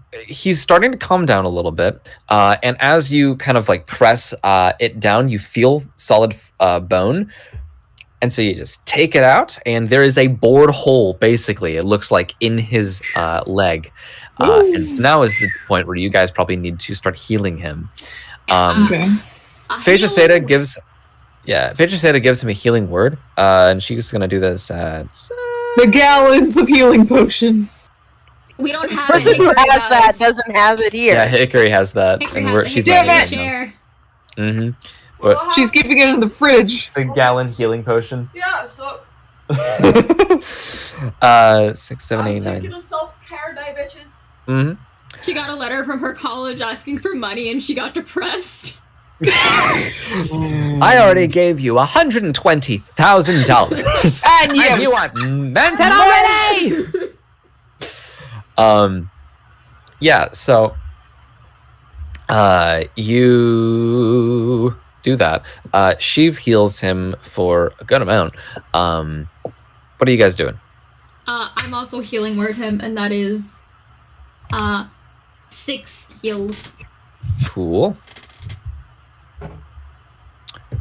S1: starting to calm down a little bit. And as you kind of like press it down, you feel solid bone. And so you just take it out, and there is a bored hole, basically. It looks like in his leg. And so now is the point where you guys probably need to start healing him.
S10: Okay.
S1: Phaedra Seda gives him a healing word, and she's gonna do this.
S10: The gallons of healing potion.
S2: We don't have
S6: The person who
S2: Hickory
S6: has that doesn't have it here.
S1: Yeah, Hickory has that,
S2: Hickory
S1: and
S2: has it.
S1: she's
S10: Damn
S1: letting
S10: it!
S1: him know.
S2: Share.
S1: Mm-hmm.
S10: She's keeping it in the fridge.
S1: The gallon healing potion.
S11: Yeah, it sucks.
S1: 6, 7, 8, 9.
S11: Taking a self-care day, bitches.
S1: Mm-hmm.
S2: She got a letter from her college asking for money, and she got depressed.
S1: I already gave you $120,000.
S10: And
S1: you want mental already? Yeah, so you do that. Sheev heals him for a good amount. What are you guys doing?
S2: I'm also healing word him, and that is 6 heals.
S1: Cool.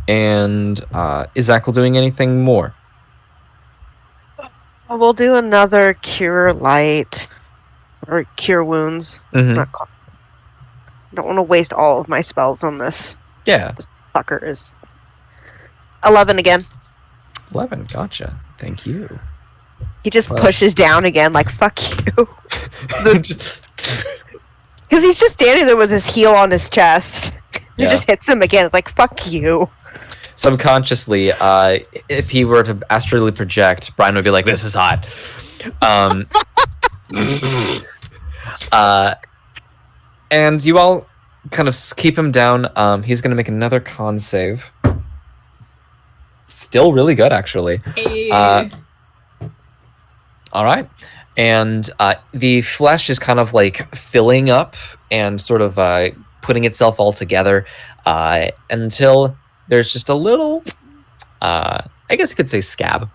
S1: And is Ackle doing anything more?
S6: We'll do another cure light or cure wounds.
S1: Mhm.
S6: I don't want to waste all of my spells on this.
S1: Yeah.
S6: This fucker is 11 again.
S1: 11, gotcha. Thank you.
S6: He just
S1: Well-
S6: pushes down again, like fuck you.
S1: Just-
S6: Because he's just standing there with his heel on his chest. He
S1: Yeah.
S6: just hits him again. It's like fuck you.
S1: Subconsciously, if he were to astrally project, Brian would be like, "This is hot." And you all kind of keep him down. He's going to make another con save. Still really good, actually.
S2: Hey.
S1: All right. And the flesh is kind of like filling up and sort of putting itself all together until there's just a little, I guess you could say scab,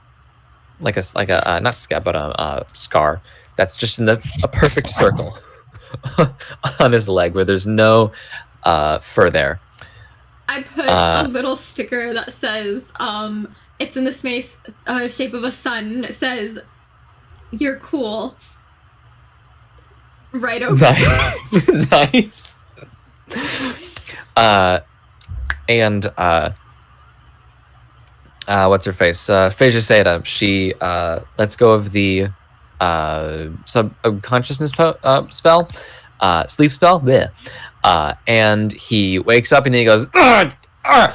S1: like a not scab, but a scar that's just in a perfect circle on his leg where there's no fur there.
S2: I put a little sticker that says, it's in the shape of a sun. It says, "You're cool." Right over.
S1: Nice. And what's her face? Phaedra Seda. She lets go of the subconsciousness spell, sleep spell. Bleh. And he wakes up and he goes, "Ugh! Ugh!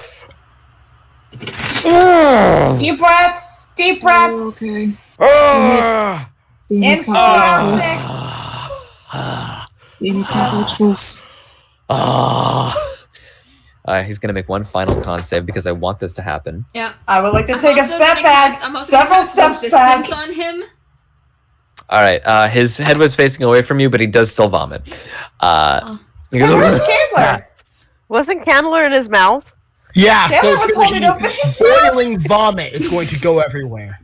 S1: Ugh!
S4: Deep breaths. Deep breaths.
S10: Okay.
S1: Ugh!
S4: In 4, 6.
S10: Danny Catwitch
S1: He's gonna make one final con save because I want this to happen.
S2: Yeah.
S4: I would like to take a
S2: also
S4: step
S2: gonna
S4: back.
S2: cast- I'm also
S4: Several
S2: gonna cast
S4: steps back.
S2: resistance on him.
S1: All right. His head was facing away from you, but he does still vomit. He goes,
S4: Hey, where's Candler?
S6: Wasn't Candler in his mouth?
S7: Yeah,
S4: Candler
S7: so
S4: was holding open his
S7: boiling vomit is going to go everywhere.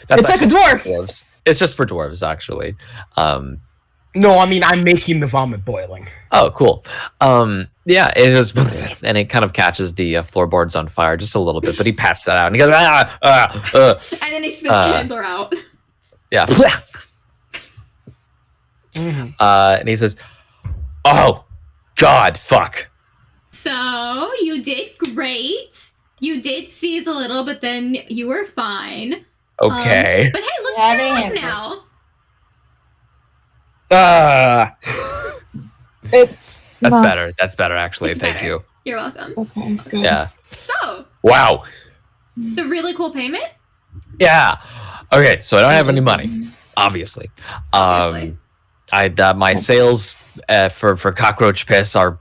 S1: That's
S10: It's like a
S1: actually
S10: dwarf.
S1: for dwarves. It's just for dwarves, actually.
S7: No, I mean I'm making the vomit boiling.
S1: Oh, cool. Yeah, it was, and it kind of catches the floorboards on fire just a little bit, but he pats that out and he goes,
S2: And then he spits Chandler out.
S1: yeah. And he says, "Oh, God, fuck."
S2: So, you did great. You did seize a little, but then you were fine.
S1: Okay.
S2: But hey, look
S4: Yeah,
S2: at
S4: they
S2: your
S4: have
S2: leg
S4: this.
S2: now.
S10: It's
S1: That's
S10: not
S1: better. That's better, actually.
S2: It's
S1: Thank
S2: better.
S1: you.
S2: You're welcome.
S10: okay. Good.
S1: Yeah.
S2: So,
S1: Wow.
S2: The really cool payment?
S1: Yeah. Okay, so I don't have any money, obviously. My sales for cockroach piss are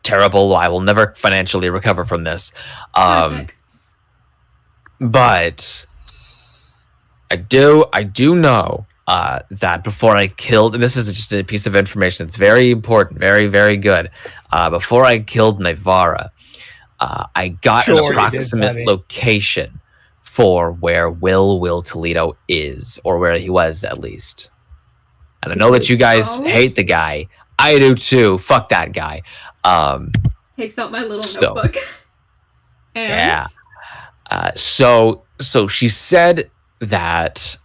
S1: terrible. I will never financially recover from this. But I do know that before I killed, and this is just a piece of information that's very important, very, very good. Before I killed Nivara, I got an approximate location for where Will Toledo is, or where he was at least. And I know that you guys hate the guy. I do too. Fuck that guy.
S2: Takes out my little notebook.
S1: Yeah. So she said that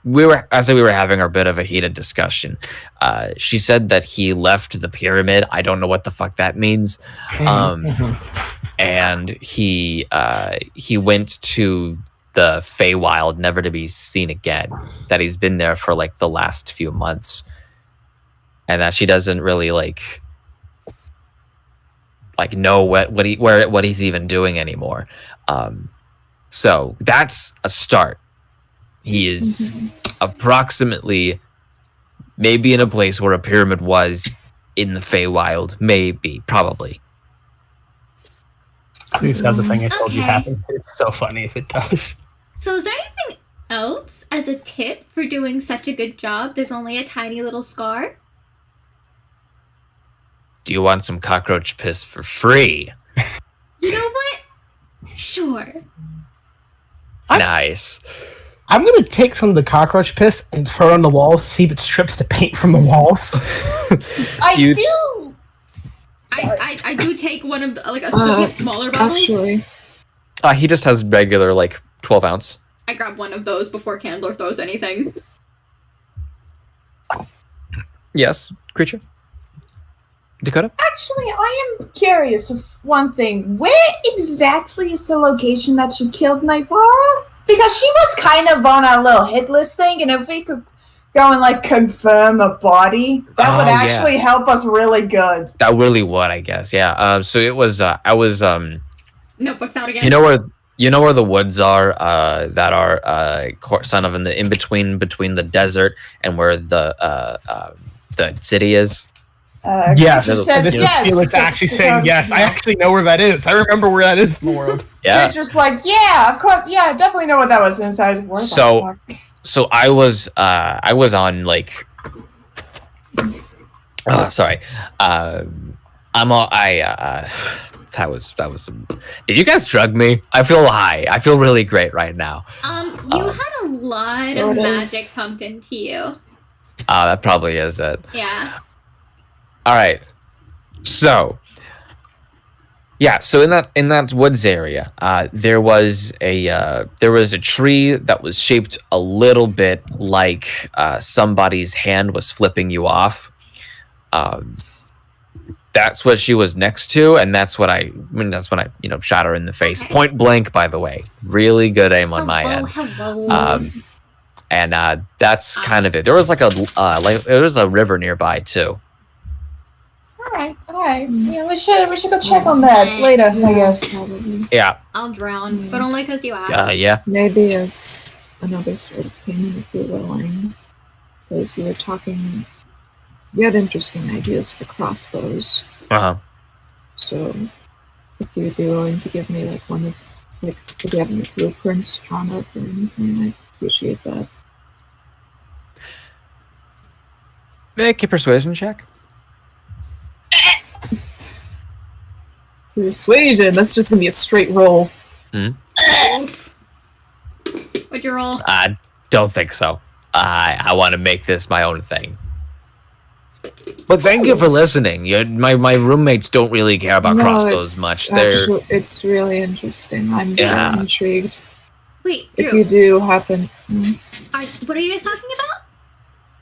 S1: we were having a bit of a heated discussion. She said that he left the pyramid. I don't know what the fuck that means. And he went to the Feywild, never to be seen again. That he's been there for like the last few months, and that she doesn't really know what he's even doing anymore. So that's a start. He is approximately maybe in a place where a pyramid was in the Feywild. Maybe, probably.
S7: Please have the thing I told you happen. It's so funny if it does.
S2: So is there anything else as a tip for doing such a good job? There's only a tiny little scar.
S1: Do you want some cockroach piss for free?
S2: You know what? Sure.
S1: Nice.
S7: I'm gonna take some of the cockroach piss and throw it on the walls to see if it strips the paint from the walls.
S4: I do.
S2: I do take one of the smaller bottles.
S10: Actually,
S1: he just has regular 12 ounce.
S2: I grab one of those before Candler throws anything.
S1: Yes, creature. Dakota?
S4: Actually, I am curious of one thing. Where exactly is the location that you killed Nivara? Because she was kind of on our little hit list thing, and if we could go and confirm a body, that would actually help us really good.
S1: That really would, I guess. Yeah. So it was. I was.
S2: Notebooks out again.
S1: You know where the woods are. That are kind of in between the desert and where the city is.
S7: Yes.
S4: Says yes.
S7: Felix actually saying yes. I actually know where that is. I remember where that is in the world.
S1: Yeah.
S4: You're just yeah, of course, yeah, I definitely know what that was inside.
S1: So I was on sorry. That was some. Did you guys drug me? I feel high. I feel really great right now.
S2: You had a lot of magic pumped into you.
S1: That probably is it.
S2: Yeah.
S1: All right. So, yeah. So in that woods area, there was a tree that was shaped a little bit like somebody's hand was flipping you off. That's what she was next to, and that's when I shot her in the face, point blank. By the way, really good aim on my end. And that's kind of it. There was there was a river nearby too.
S4: All right. Yeah, we should go check on that later, I guess.
S10: Probably.
S1: Yeah.
S2: I'll drown, but only because you asked.
S1: Yeah.
S10: Maybe as another sort of payment if you're willing. Because you were talking... You had interesting ideas for crossbows.
S1: Uh-huh.
S10: So, if you'd be willing to give me one of... if you have any blueprints drawn up or anything, I'd appreciate that.
S1: Make a persuasion check.
S10: Persuasion. That's just gonna be a straight roll.
S2: What'd you roll?
S1: I don't think so. I want to make this my own thing. But thank you for listening. My roommates don't really care about crossbows much.
S10: It's really interesting. I'm very intrigued.
S2: Wait, Drew.
S10: If you do happen...
S2: what are you guys talking about?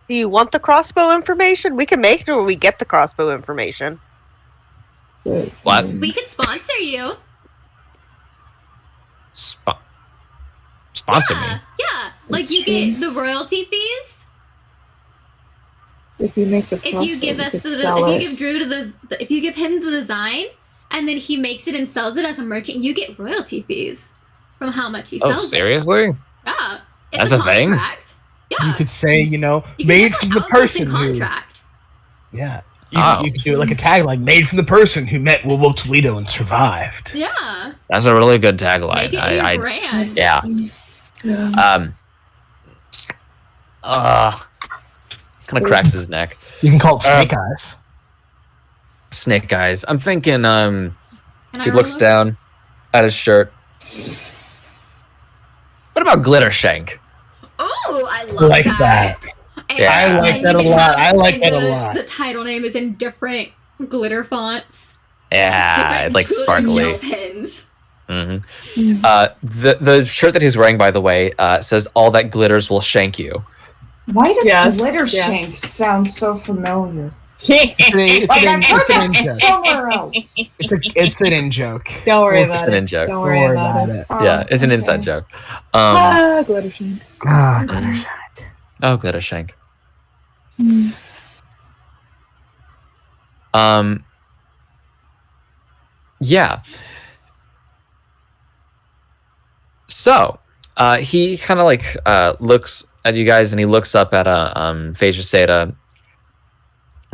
S6: Do you want the crossbow information? We can make it, or we get the crossbow information.
S1: What?
S2: We could sponsor you.
S1: Sponsor me?
S2: Yeah. You get the royalty fees.
S10: If you make the crossbow,
S2: If you give us if you give Drew if you give him the design, and then he makes it and sells it as a merchant. You get royalty fees from how much he sells.
S1: Oh, seriously?
S2: It. Yeah,
S1: that's a thing.
S2: Yeah,
S7: you could say, made from the person who. Yeah. You could do it like a tagline, made from the person who met Wilbo Toledo and survived.
S2: Yeah.
S1: That's a really good tagline.
S2: Make it your brand.
S1: Yeah. Kind of cracks his neck.
S7: You can call it Snake Eyes.
S1: Snake Eyes. I'm thinking, he looks down at his shirt. What about Glitter Shank?
S2: Oh, I love that.
S1: Yeah.
S7: I like that a lot. I like that a lot.
S2: The title name is in different glitter fonts.
S1: Yeah, it's like sparkly.
S2: Pins.
S1: Mm-hmm. The shirt that he's wearing, by the way, says "All that glitters will shank you."
S4: Why does glitter shank sound so familiar? I've heard that somewhere else.
S7: It's an in joke.
S10: Don't worry about it.
S1: Don't
S10: worry about it.
S1: Yeah, it's an inside joke.
S10: Glitter shank.
S7: Glitter shank.
S1: Oh, Glitter Shank. Yeah. So, he kind of like looks at you guys, and he looks up at Phasia Seda. And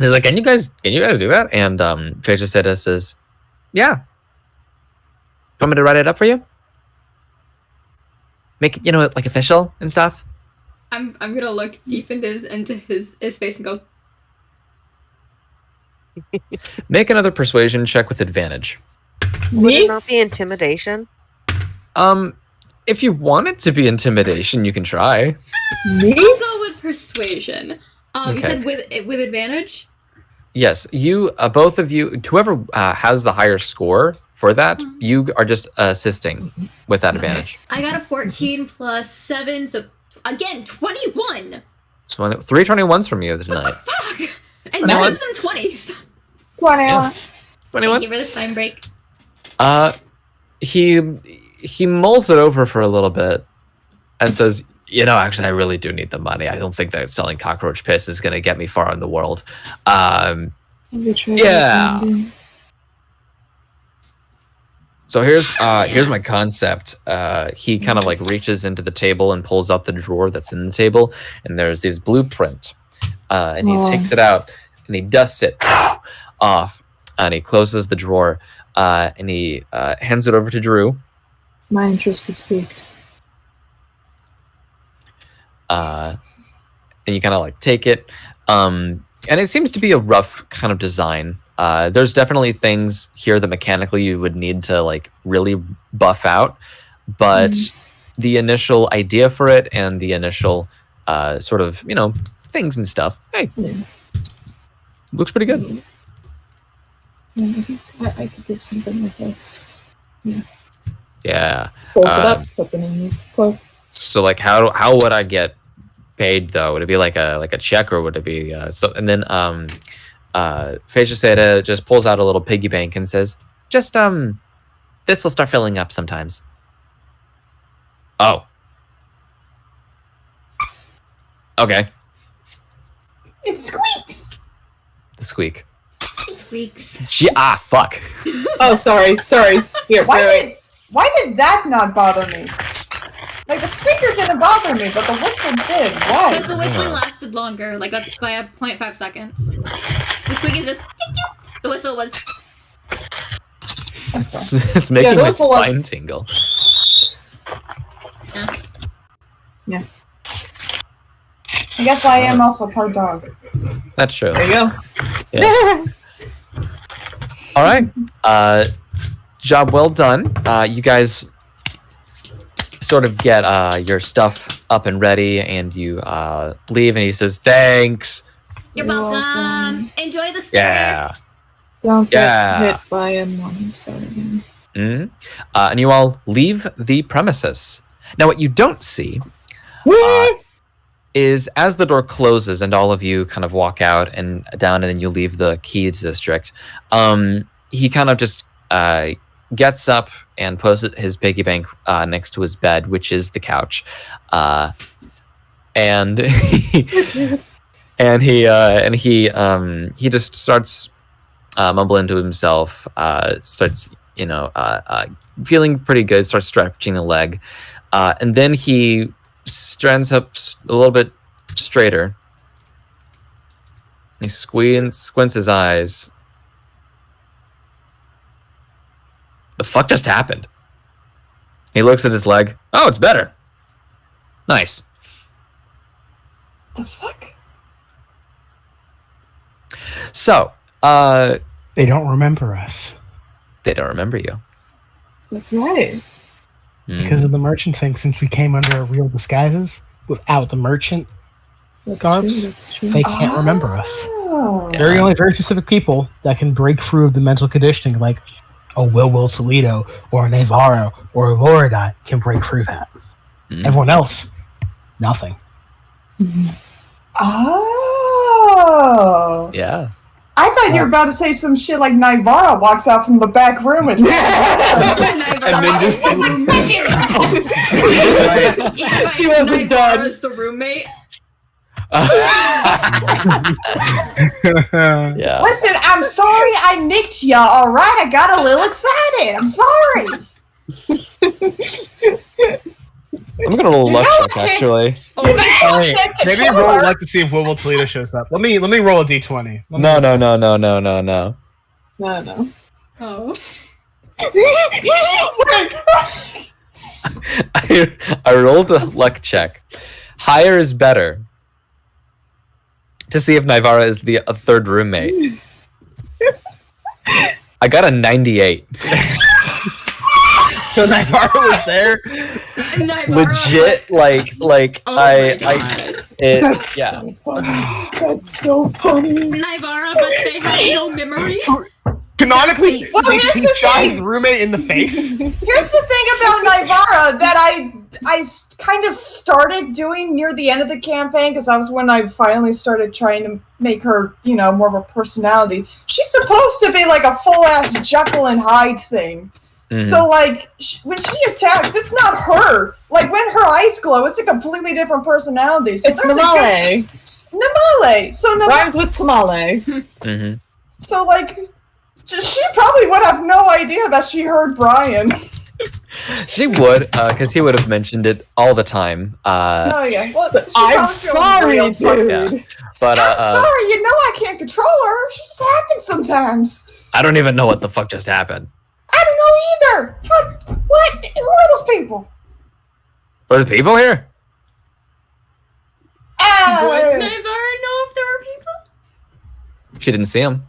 S1: he's like, "Can you guys do that?" And Phasia Seda says, "Yeah. Want me to write it up for you? Make it, like official and stuff."
S2: I'm gonna look deep into his face and go.
S1: Make another persuasion check with advantage.
S6: Would it not be intimidation?
S1: If you want it to be intimidation, you can try.
S2: Me? I'll go with persuasion. Okay. You said with advantage?
S1: Yes, you both of you, whoever has the higher score for that, you are just assisting with that advantage.
S2: I got a 14 plus 7, so again 21.
S1: So 3 21s from you tonight.
S2: What the fuck? And none of them 20s.
S4: 21.
S1: Yeah. 21.
S2: Thank you for the spine break.
S1: He mulls it over for a little bit and says, actually, I really do need the money. I don't think that selling cockroach piss is going to get me far in the world. Yeah. So here's my concept. He kind of like reaches into the table and pulls out the drawer that's in the table, and there's this blueprint. And he takes it out and he dusts it off, and he closes the drawer, and he hands it over to Drew.
S10: My interest is piqued.
S1: And you kind of like take it, and it seems to be a rough kind of design. There's definitely things here that mechanically you would need to like really buff out, but the initial idea for it and the initial sort of things and stuff, looks pretty good.
S10: Yeah, I think I could do something with this.
S1: Yeah.
S10: Folds it up, puts it in his cloak.
S1: So like, how would I get paid though? Would it be like a check, or would it be so? And then Phasia Seda just pulls out a little piggy bank and says, "Just this will start filling up sometimes." Oh. Okay.
S4: It squeaks.
S1: The squeak.
S2: It squeaks.
S1: Fuck.
S10: Oh, sorry. Here,
S4: Why did that not bother me? Like, the squeaker didn't bother me, but the whistle did. Why?
S2: Because the whistling lasted longer, like by a 0.5 seconds. The squeak is just... The whistle was...
S1: It's making my spine tingle.
S10: Yeah.
S4: I guess I am also part dog.
S1: That's true.
S10: There you go.
S1: Yeah. All right. Job well done. You guys sort of get your stuff up and ready, and you leave, and he says, "Thanks."
S2: You're welcome. Enjoy the stay.
S1: Yeah.
S10: Don't get hit by a morning star again.
S1: And you all leave the premises. Now, what you don't see is as the door closes and all of you kind of walk out and down, and then you leave the Keys district, he kind of just gets up and puts his piggy bank next to his bed, which is the couch, and he just starts mumbling to himself, starts, feeling pretty good, starts stretching a leg. And then he stands up a little bit straighter. He squints his eyes. The fuck just happened? He looks at his leg. Oh, it's better. Nice.
S4: The fuck?
S1: So,
S7: they don't remember us.
S1: They don't remember you.
S10: That's right.
S7: Because of the merchant thing, since we came under our real disguises, without the merchant garbs, they can't remember us. There are only very specific people that can break through of the mental conditioning, like a Will Toledo, or a Navarro, or a Loridot can break through that. Everyone else, nothing.
S4: Oh.
S1: Yeah.
S4: I thought you were about to say some shit like Navarra walks out from the back room and
S1: and then just
S2: she wasn't done. As the roommate.
S1: Yeah.
S4: Listen, I'm sorry I nicked ya. All right, I got a little excited. I'm sorry.
S1: I'm gonna roll a luck check, actually.
S7: Maybe roll a luck to see if Will Toledo shows up. Let me roll a d20.
S1: No.
S10: No.
S2: Oh.
S1: I rolled a luck check. Higher is better. To see if Naivara is the third roommate. I got a 98.
S7: So Naivara was there.
S1: Legit,
S10: That's
S1: yeah.
S10: so funny. That's so funny.
S2: Naivara, but they have no memory.
S7: Canonically,
S4: Well,
S7: they
S4: here's
S7: can
S4: the
S7: shot
S4: thing.
S7: his roommate in the face.
S4: Here's the thing about Naivara that I kind of started doing near the end of the campaign, because that was when I finally started trying to make her, more of a personality. She's supposed to be like a full-ass Jekyll and Hyde thing. Mm-hmm. So, when she attacks, it's not her. Like, when her eyes glow, it's a completely different personality. So
S10: it's Namale.
S4: Namale. So
S10: rhymes with tamale.
S1: Mm-hmm.
S4: So, she probably would have no idea that she heard Brian.
S1: She would, because he would have mentioned it all the time.
S4: Oh yeah. Well,
S10: I'm sorry, dude.
S1: Yeah. But
S4: I'm sorry. I can't control her. She just happens sometimes.
S1: I don't even know what the fuck just happened.
S4: I don't know either. What? Who are those people?
S1: Are there people here?
S2: Would Navarra know if there were people?
S1: She didn't see him.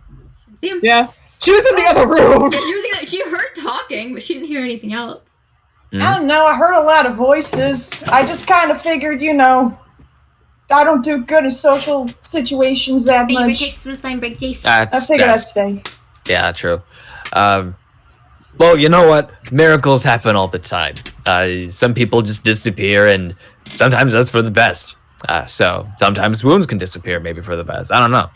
S10: Yeah. She was in the other room.
S2: Yeah, she heard talking, but she didn't hear anything else.
S4: I don't know. I heard a lot of voices. I just kind of figured, I don't do good in social situations that much. I figured I'd stay.
S1: Yeah, true. Well, you know what? Miracles happen all the time. Some people just disappear, and sometimes that's for the best. So sometimes wounds can disappear, maybe for the best. I don't know.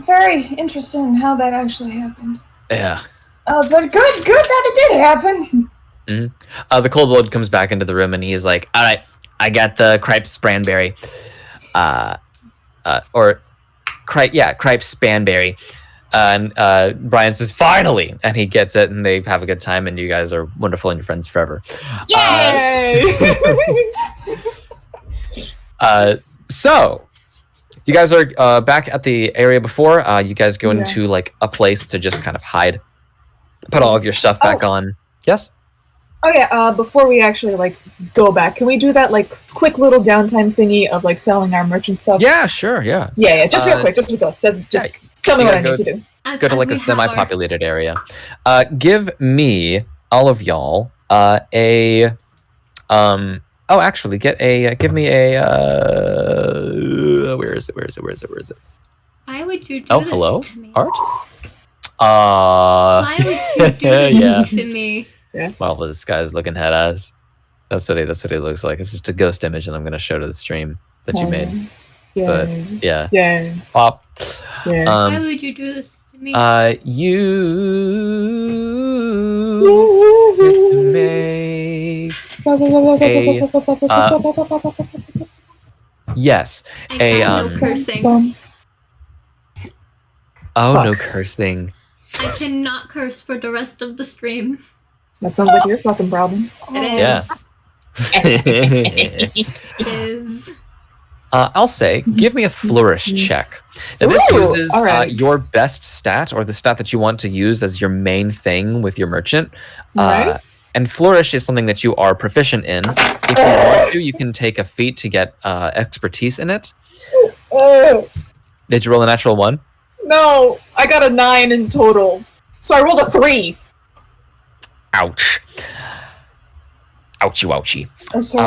S4: Very interesting in how that actually happened.
S1: Yeah.
S4: But good that it did happen.
S1: Mm-hmm. The cold blood comes back into the room, and he's like, "All right, I got the cripes Branberry, cripes Spanberry." And Brian says, "Finally!" And he gets it, and they have a good time, and you guys are wonderful and your friends forever.
S10: Yay!
S1: So, you guys are back at the area before. You guys go into a place to just kind of hide, put all of your stuff back on. Yes.
S10: Oh yeah. Before we actually go back, can we do that quick little downtime thingy of selling our merchant stuff?
S1: Yeah, sure. Yeah.
S10: Yeah. Just real quick. Just tell me what I need to do.
S1: Go to a semi-populated area. Give me, all of y'all, a actually, give me a where is it?
S2: Why would you do
S1: this
S2: to me?
S1: Art?
S2: Why would you do this to me?
S10: Yeah.
S1: Well, this guy's looking at us. That's what he looks like. It's just a ghost image that I'm going to show to the stream that you made.
S10: Yeah.
S1: But
S10: Yeah.
S1: Pop.
S10: Yeah.
S2: Why would you do this to me?
S1: You make yes, Oh,
S10: Fuck.
S1: no cursing.
S2: I cannot curse for the rest of the stream.
S10: That sounds like your fucking problem.
S2: It
S1: Yeah.
S2: is. It is.
S1: I'll say, give me a flourish check. Now, this
S10: Ooh,
S1: uses
S10: all right.
S1: your best stat, or the stat that you want to use as your main thing with your merchant.
S10: Right.
S1: And flourish is something that you are proficient in. If you want to, you can take a feat to get expertise in it.
S10: Oh,
S1: Did you roll a natural 1?
S10: no. I got a 9 in total. So I rolled a 3.
S1: Ouch. Ouchie, ouchie.
S4: Oh, so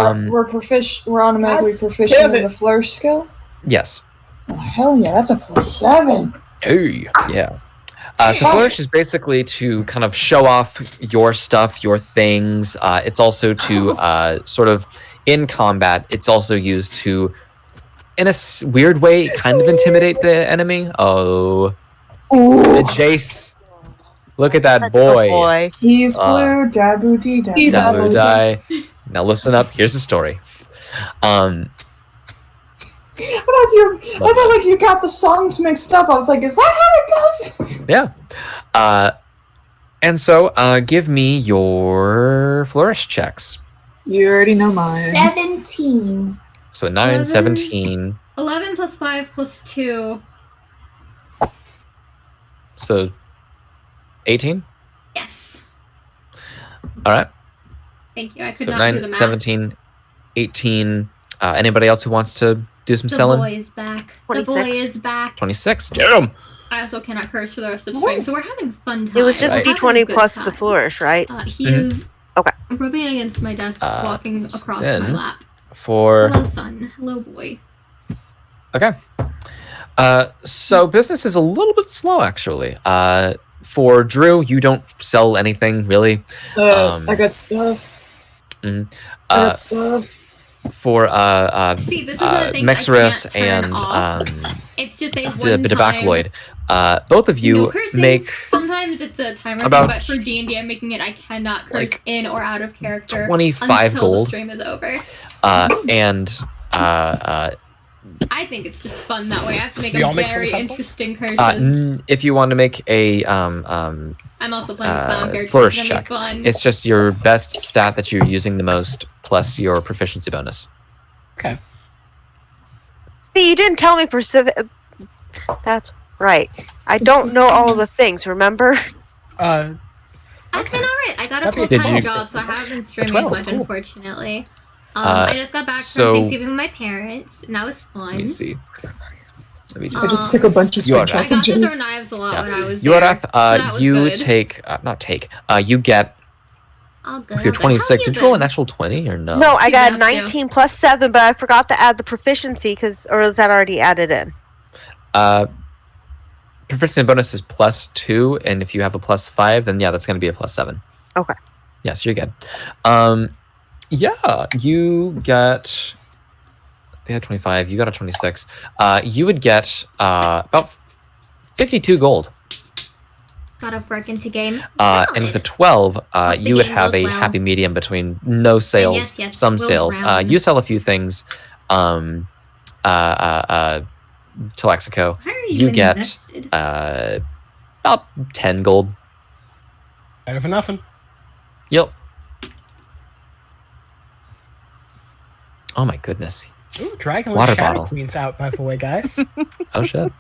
S4: we're automatically proficient in the flourish skill?
S1: Yes.
S4: Oh, hell yeah, that's a +7.
S1: Hey, yeah. So flourish is basically to kind of show off your stuff, your things. It's also to sort of in combat. It's also used to, in a weird way, kind of intimidate the enemy. Oh, the Jace! Look at that boy.
S4: He's blue, dabu dee dabu.
S1: Dabu die. Now listen up. Here's the story.
S4: I thought like you got the songs mixed up. I was like, is that how it goes?
S1: Yeah. And so give me your flourish checks.
S10: You already know mine.
S4: 17.
S1: So 9, 17.
S2: 11 plus 5 plus 2.
S1: So 18?
S2: Yes.
S1: All right.
S2: Thank you. I could
S1: So
S2: not
S1: 9,
S2: do the math.
S1: 17, 18. Anybody else who wants to do some
S2: The
S1: selling?
S2: boy is back. The boy
S6: 26.
S2: is back.
S1: 26. Get him!
S2: I also cannot curse for the rest of the stream, so we're having a fun time.
S6: It was just
S1: Right.
S2: We're having a
S6: D20
S2: good
S6: plus
S2: time.
S6: the flourish, right?
S2: He is
S6: Okay.
S2: rubbing against my desk, walking across my
S1: then
S2: lap.
S1: For
S2: Hello, son. Hello, boy.
S1: okay. So business is a little bit slow, actually. For Drew, you don't sell anything really.
S10: I got stuff.
S1: mhm.
S10: I got stuff.
S1: For
S2: See, this is one of the things
S1: Mexorus
S2: I can't turn
S1: and
S2: off. It's just a one-time.
S1: Bacloid, both of you
S2: No cursing.
S1: make
S2: Sometimes it's a timer
S1: about,
S2: thing, but for D&D, I'm making it I cannot curse
S1: like,
S2: in or out of character
S1: 25
S2: until
S1: gold.
S2: the stream is over.
S1: And
S2: I think it's just fun that way. I have to make
S7: We all make
S2: very
S7: 25
S2: interesting curses.
S1: if you want to make a
S2: I'm also playing clown characters.
S1: flourish
S2: It's gonna
S1: check,
S2: be fun.
S1: it's just your best stat that you're using the most plus your proficiency bonus.
S7: Okay.
S6: See, you didn't tell me That's right. I don't know all the things, remember?
S2: I've been alright. I got a
S7: That'd be-
S2: full-time
S1: Did you-
S2: job, so I haven't been streaming
S1: 12,
S2: as much,
S1: cool.
S2: unfortunately. I just got back
S1: so-
S2: from Thanksgiving with my parents, and that was fun.
S1: Let me see. Let me just.
S10: I just took a bunch of
S1: You are
S2: I
S10: screenshots
S2: got
S10: of
S2: to throw
S10: Jace.
S2: knives a lot
S1: Yeah.
S2: when I was
S1: You
S2: there.
S1: are at,
S2: that was
S1: you
S2: good.
S1: take you get
S2: All good.
S1: with your
S2: all good. How
S1: 26.
S2: you
S1: Did you roll a
S2: been?
S1: natural 20 or no?
S6: No, I
S2: You
S6: got
S2: have to.
S6: 19 plus 7, but I forgot to add the proficiency, or is that already added in?
S1: Proficiency bonus is +2, and if you have a +5, then yeah, that's going to be a +7.
S6: Okay.
S1: Yes, you're good. Yeah, you get. They had 25. You got a 26. You would get about 52 gold.
S2: Got to work into game.
S1: And with a 12,
S2: the
S1: you would
S2: game
S1: have
S2: goes
S1: a
S2: well.
S1: happy medium between no sales,
S2: yes,
S1: some
S2: we'll
S1: sales.
S2: browse.
S1: You sell a few things. Telexico.
S2: Why are
S1: You get
S2: invested?
S1: about 10 gold.
S7: Better for nothing.
S1: Yep. Oh my goodness.
S7: Ooh, Dragon
S1: Water
S7: Shadow
S1: bottle.
S7: Queen's out, by the way, guys.
S1: Oh shit.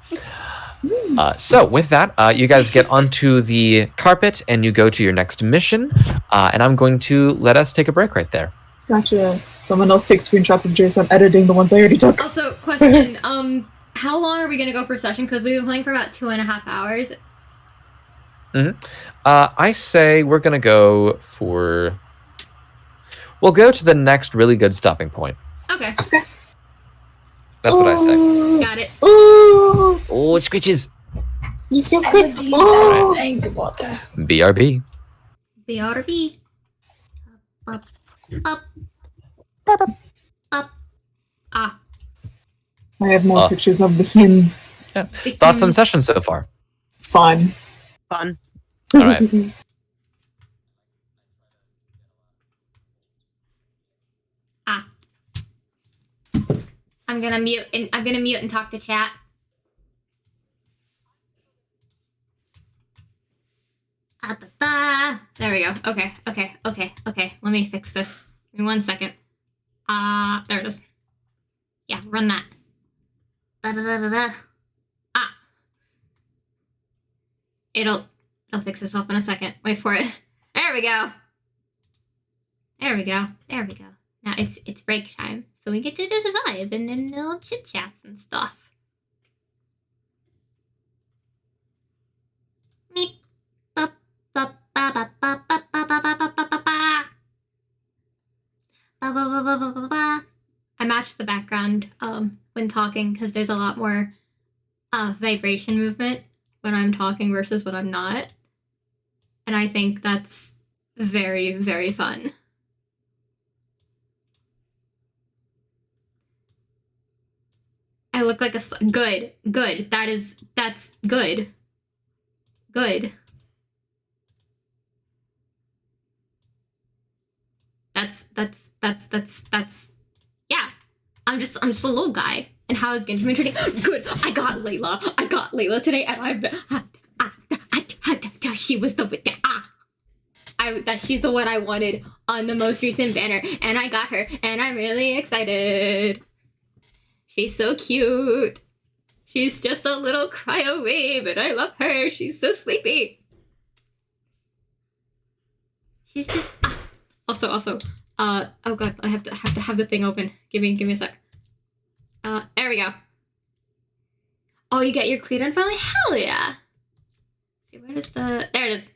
S1: So with that, you guys get onto the carpet and you go to your next mission. And I'm going to let us take a break right there.
S10: Gotcha. Someone else takes screenshots of Jace. I'm editing the ones I already took.
S2: Also, question. How long are we gonna go for session? Because we've been playing for about 2.5 hours.
S1: I say we're gonna go for. We'll go to the next really good stopping point.
S2: Okay,
S1: That's what I say.
S2: got it.
S10: Ooh,
S1: Oh, it screeches.
S10: you're so
S4: I
S10: good.
S4: didn't
S10: Ooh.
S4: think about that.
S1: BRB.
S2: BRB. Up. Ah.
S10: I have more pictures of the him.
S1: Yeah. Thoughts on session so far?
S10: Fun.
S6: Fun.
S1: All right.
S2: Ah. I'm gonna mute and talk to chat. There we go. Okay. Let me fix this. Give me 1 second. There it is. Yeah, run that. It'll fix itself in a second. Wait for it. There we go. Now it's break time, so we get to just vibe and then little chit chats and stuff. Meep. I match the background when talking because there's a lot more vibration movement when I'm talking versus when I'm not. And I think that's very, very fun. I look like a good. That's good. Good. That's yeah. I'm just a little guy. And how is Genshin today? Good. I got Layla today, and she was she's the one I wanted on the most recent banner, and I got her, and I'm really excited. She's so cute. She's just a little cryo wave, and I love her. She's so sleepy. She's just also oh god, I have to have the thing open. Give me a sec. There we go. Oh, you get your cleat on finally? Hell yeah. See, where does there it is.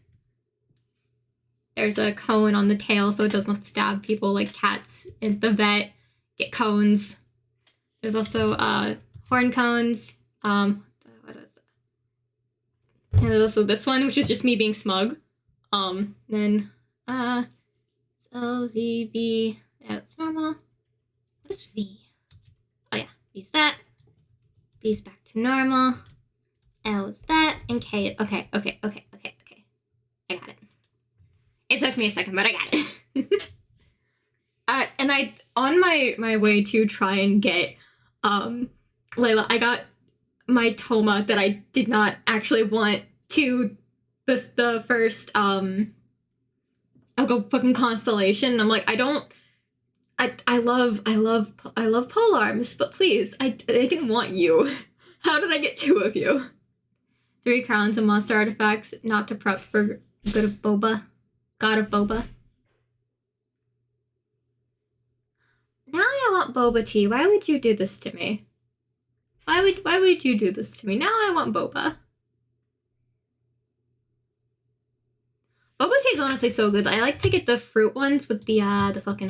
S2: There's a cone on the tail so it does not stab people like cats at the vet. Get cones. There's also horn cones. What is it? And there's also this one, which is just me being smug. Then it's L, V, B. Yeah, it's normal. What is V? Oh yeah, V's that. B's back to normal. L is that. And K. Okay. I got it. It took me a second, but I got it. And I, on my way to try and get Layla, I got my Toma that I did not actually want to the first I'll go fucking Constellation. I'm like, I love polearms, but please, I didn't want you. How did I get 2 of you? 3 crowns and monster artifacts, not to prep for God of Boba. Now I want boba tea. Why would you do this to me? Why would you do this to me? Now I want boba. Boba tea is honestly so good. I like to get the fruit ones with the fucking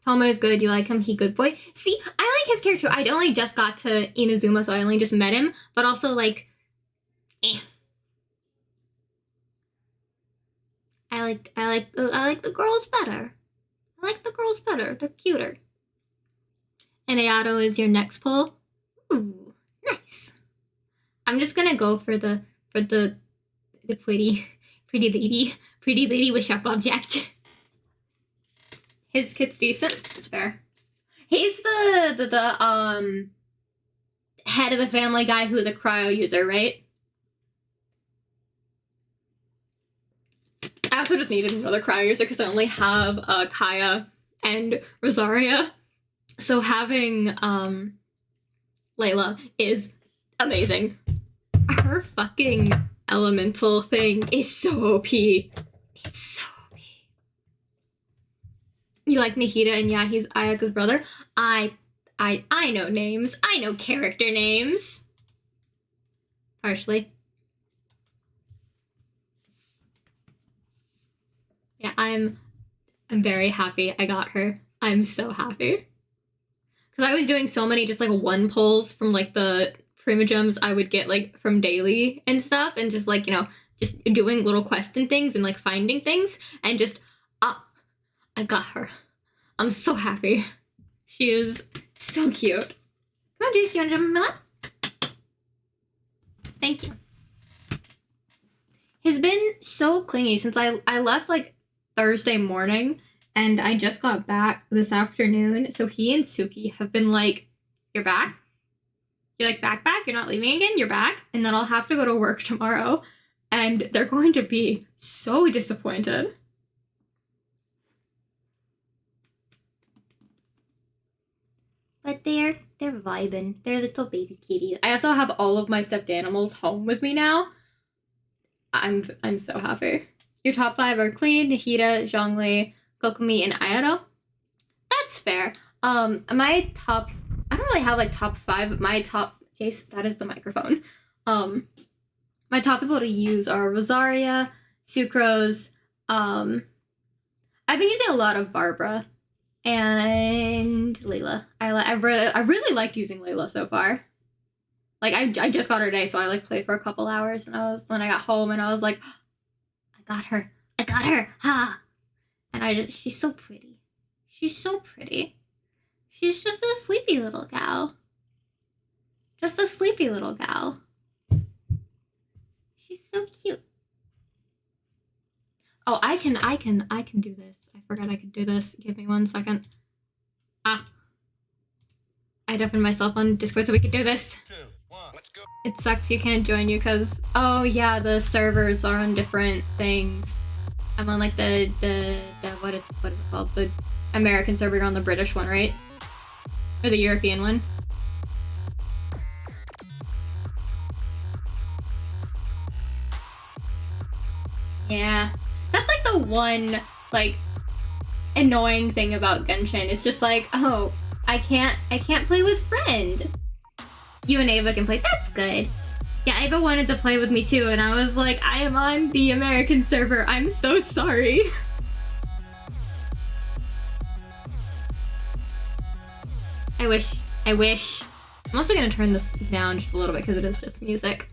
S2: Toma is good. You like him? He good boy. See, I like his character. I only just got to Inazuma, so I only just met him. But also, like, I like the girls better. They're cuter. And Ayato is your next pull. Ooh, nice. I'm just gonna go for the pretty lady with sharp object. His kit's decent. It's fair. He's the head of the family guy who is a cryo user, right? I also just needed another cryo user because I only have Kaya and Rosaria. So having Layla is amazing. Her fucking elemental thing is so OP. It's so OP. You like Nahida, and yeah, he's Ayaka's brother. I know names. I know character names. Partially. Yeah, I'm very happy I got her. I'm so happy. Because I was doing so many just like 1 pulls from like the Primogems I would get like from daily and stuff, and just like, you know, just doing little quests and things and like finding things, and just I got her. I'm so happy. She is so cute. Come on, Jace, you want to jump in my lap? Thank you. He's been so clingy since I left like Thursday morning, and I just got back this afternoon. So he and Suki have been like you're back? You're like, back? You're not leaving again? You're back? And then I'll have to go to work tomorrow. And they're going to be so disappointed. But they're vibing. They're little baby kitties. I also have all of my stuffed animals home with me now. I'm so happy. Your top 5 are Clean, Nahida, Zhongli, Kokomi, and Ayato. That's fair. My top, I don't really have like top 5, but my top, Jace, that is the microphone. My top people to use are Rosaria, Sucrose, I've been using a lot of Barbara, and Layla. I really liked using Layla so far. Like, I just got her today, so I, like, played for a couple hours, and when I got home, and I was like, I got her, ha! And she's so pretty. She's so pretty. She's just a sleepy little gal. Just a sleepy little gal. She's so cute. Oh, I can do this. I forgot I could do this. Give me 1 second. I opened myself on Discord so we could do this.
S12: 2, 1, let's go.
S2: It sucks you can't join you because, oh yeah, the servers are on different things. I'm on like the what is it called? The American server, you're on the British one, right? Or the European one. Yeah. That's like the one, like, annoying thing about Genshin. It's just like, oh, I can't play with friend. You and Ava can play. That's good. Yeah, Ava wanted to play with me too, and I was like, I am on the American server. I'm so sorry. I wish. I'm also gonna turn this down just a little bit because it is just music.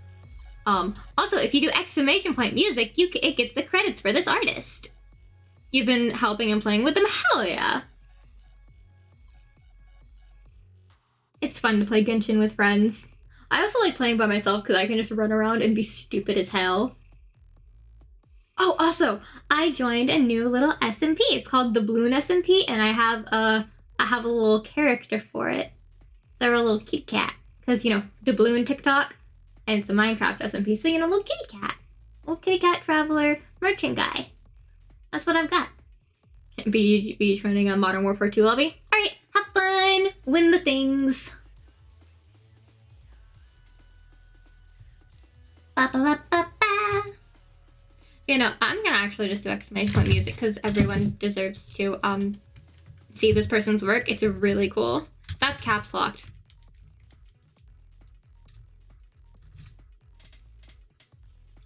S2: Also, if you do exclamation point music, it gets the credits for this artist. You've been helping and playing with them? Hell yeah. It's fun to play Genshin with friends. I also like playing by myself because I can just run around and be stupid as hell. Oh, also, I joined a new little SMP. It's called the Bloon SMP, and I have a little character for it. They're a little kitty cat. Because, you know, the Bloon TikTok. And it's a Minecraft SMP, so, you know, little kitty cat. Little kitty cat traveler merchant guy. That's what I've got. Be running a Modern Warfare 2 lobby. Alright, have fun! Win the things! Ba-ba-la-ba-ba. You know, I'm gonna actually just do exclamation point music because everyone deserves to see this person's work. It's really cool. That's caps locked.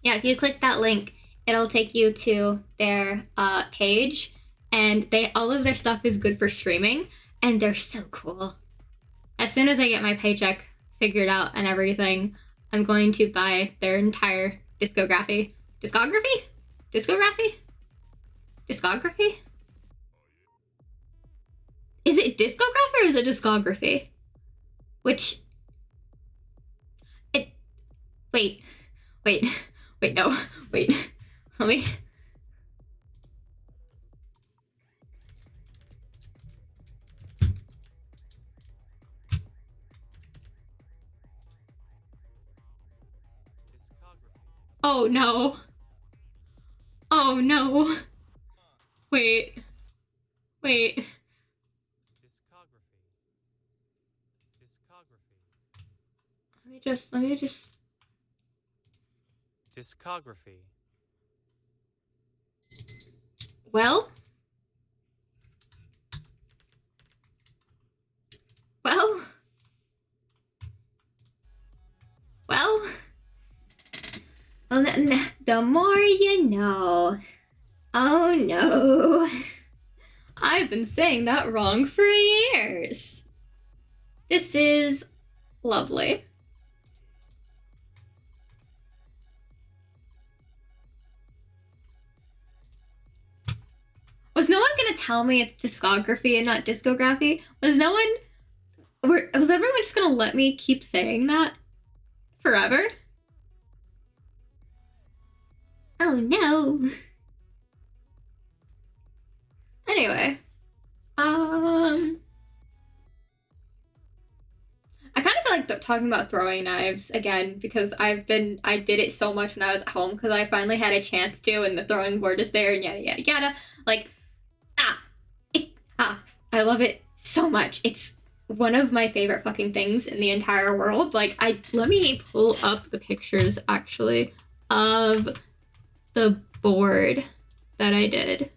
S2: Yeah, if you click that link, it'll take you to their page, and all of their stuff is good for streaming, and they're so cool. As soon as I get my paycheck figured out and everything, I'm going to buy their entire discography. Discography? Is it discography or is it discography? Wait, no. Wait. Let me... Oh, no. Oh, no. Wait. Let me just...
S13: Discography.
S2: Well, the more you know. Oh no. I've been saying that wrong for years. This is lovely. Was no one gonna tell me it's discography and not discography? Was everyone just gonna let me keep saying that forever? Oh no. Anyway. like talking about throwing knives again because I did it so much when I was at home because I finally had a chance to, and the throwing board is there and yada yada yada. Like, I love it so much. It's one of my favorite fucking things in the entire world. Like, let me pull up the pictures actually of the board that I did.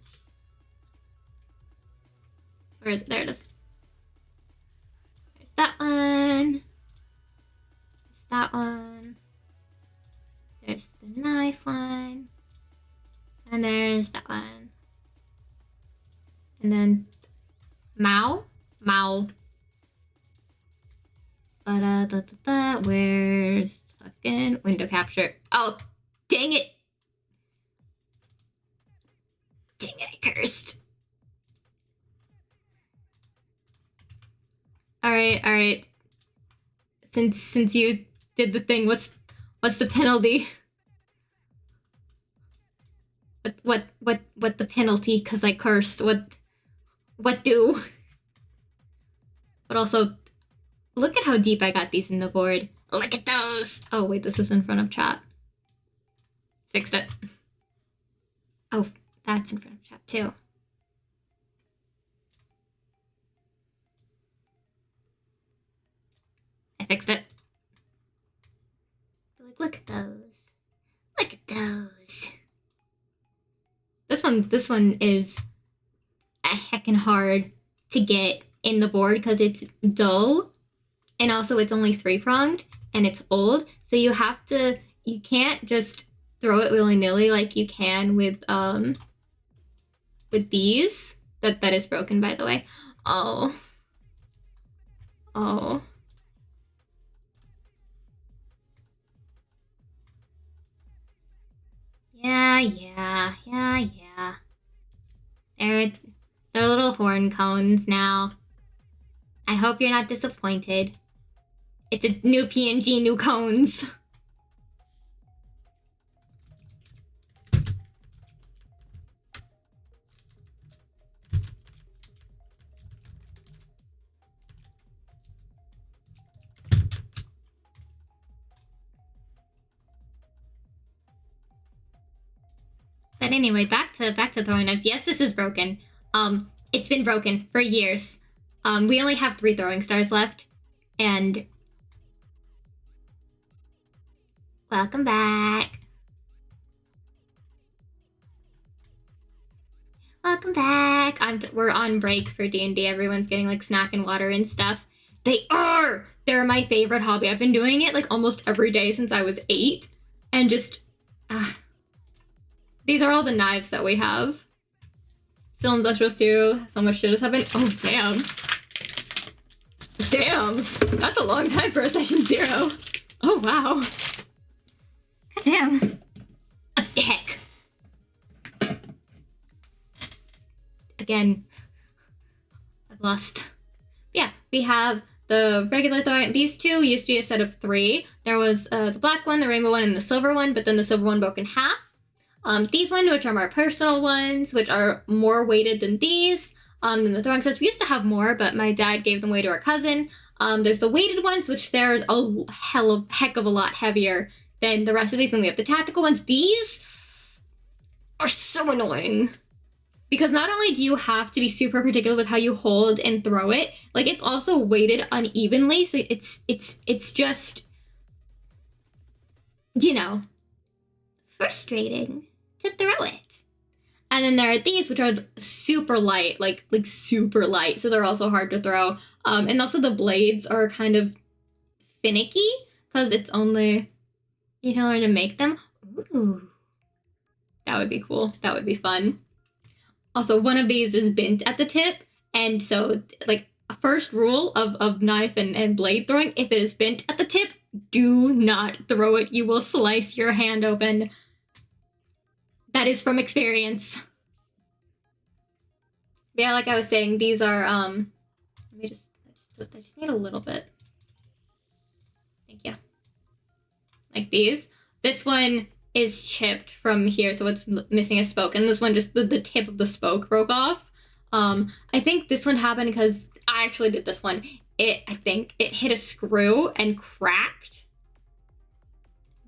S2: Where is it? There it is. There's that one. There's that one. There's the knife one. And there's that one. And then Mao. Where's fucking window capture? Oh, dang it. Dang it, I cursed. Alright. Since you did the thing, what's the penalty? What the penalty? Cause I cursed. What do? But also, look at how deep I got these in the board. Look at those! Oh wait, this is in front of chat. Fixed it. Oh, that's in front of chat too. I fixed it. Like, look at those. Look at those. This one is a heckin' hard to get in the board because it's dull, and also it's only 3-pronged and it's old, so you can't just throw it willy-nilly like you can with these. That is broken, by the way. Oh. Yeah. They're little horn cones now. I hope you're not disappointed. It's a new PNG, new cones. But anyway, back to throwing knives. Yes, this is broken. It's been broken for years. We only have 3 throwing stars left, and welcome back. Welcome back. We're on break for D&D. Everyone's getting like snack and water and stuff. They're my favorite hobby. I've been doing it like almost every day since I was 8, and just these are all the knives that we have. Still industrial stew. So much shit has happened. Oh, damn. Damn. That's a long time for a session 0. Oh, wow. God damn. What the heck? Again, I've lost. Yeah, we have the regular throwing. These 2 used to be a set of 3. There was the black one, the rainbow one, and the silver one, but then the silver one broke in half. These ones, which are my personal ones, which are more weighted than these, than the throwing sets. We used to have more, but my dad gave them away to our cousin. There's the weighted ones, which they're a heck of a lot heavier than the rest of these. And we have the tactical ones. These are so annoying. Because not only do you have to be super particular with how you hold and throw it, like it's also weighted unevenly, so it's just, you know, frustrating to throw it. And then there are these, which are super light, like super light, so they're also hard to throw. And also the blades are kind of finicky because it's only, you know, to make them. Ooh, that would be cool. That would be fun. Also, one of these is bent at the tip, and so like a first rule of knife and blade throwing: if it is bent at the tip, do not throw it. You will slice your hand open. That is from experience. Yeah, like I was saying, these are I just need a little bit. Thank you. Like these. This one is chipped from here, so it's missing a spoke, and this one just the tip of the spoke broke off. I think this one happened because I actually did this one. I think it hit a screw and cracked.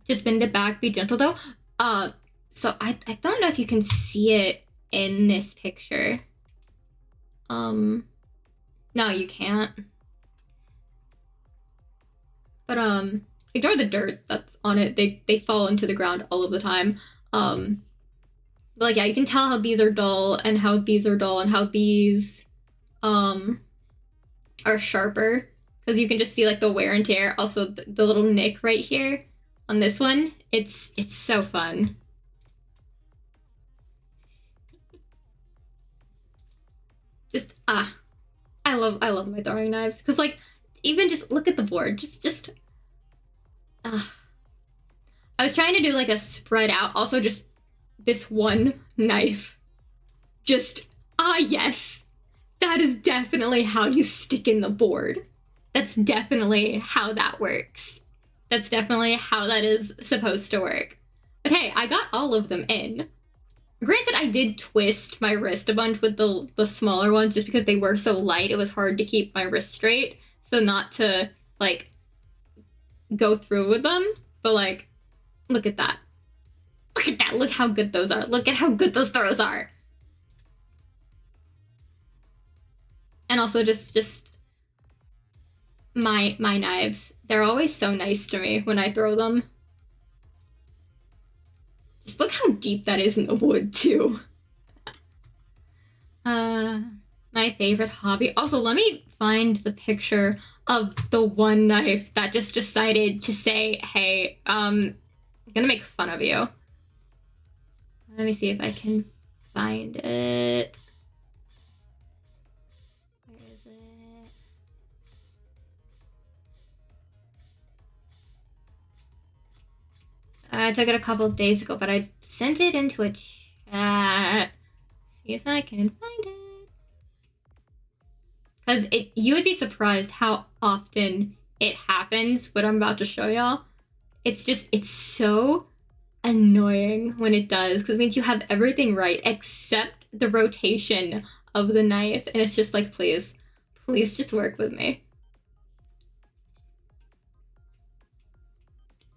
S2: Just bend it back, be gentle though. So I don't know if you can see it in this picture. No, you can't. But ignore the dirt that's on it. They fall into the ground all of the time. But like, yeah, you can tell how these are dull and how these are dull and how these are sharper, because you can just see like the wear and tear. Also the little nick right here on this one. It's so fun. Just I love my throwing knives, because like, even just look at the board. Just I was trying to do like a spread out. Also, just this one knife. Just yes, that is definitely how you stick in the board. That's definitely how that works. That's definitely how that is supposed to work. But hey, I got all of them in. Granted, I did twist my wrist a bunch with the smaller ones just because they were so light. It was hard to keep my wrist straight, so not to like go through with them. But like, look at that. Look at that. Look how good those are. Look at how good those throws are. And also just my knives. They're always so nice to me when I throw them. Just look how deep that is in the wood, too. My favorite hobby. Also, let me find the picture of the one knife that just decided to say, hey, I'm gonna make fun of you. Let me see if I can find it. Where is it? I took it a couple days ago, but I sent it into a chat. See if I can find it. Because you would be surprised how often it happens, what I'm about to show y'all. It's so annoying when it does, because it means you have everything right except the rotation of the knife, and it's just like, please just work with me.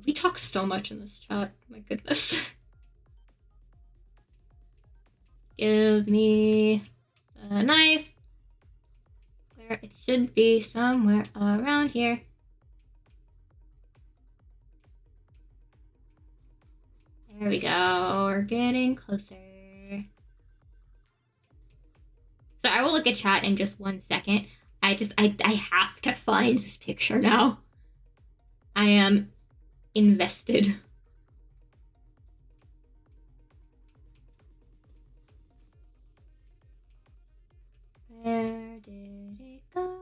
S2: We talk so much in this chat, my goodness. Give me a knife, where it should be somewhere around here. There we go, we're getting closer. So I will look at chat in just 1 second. I have to find this picture now. I am invested. Where did it go?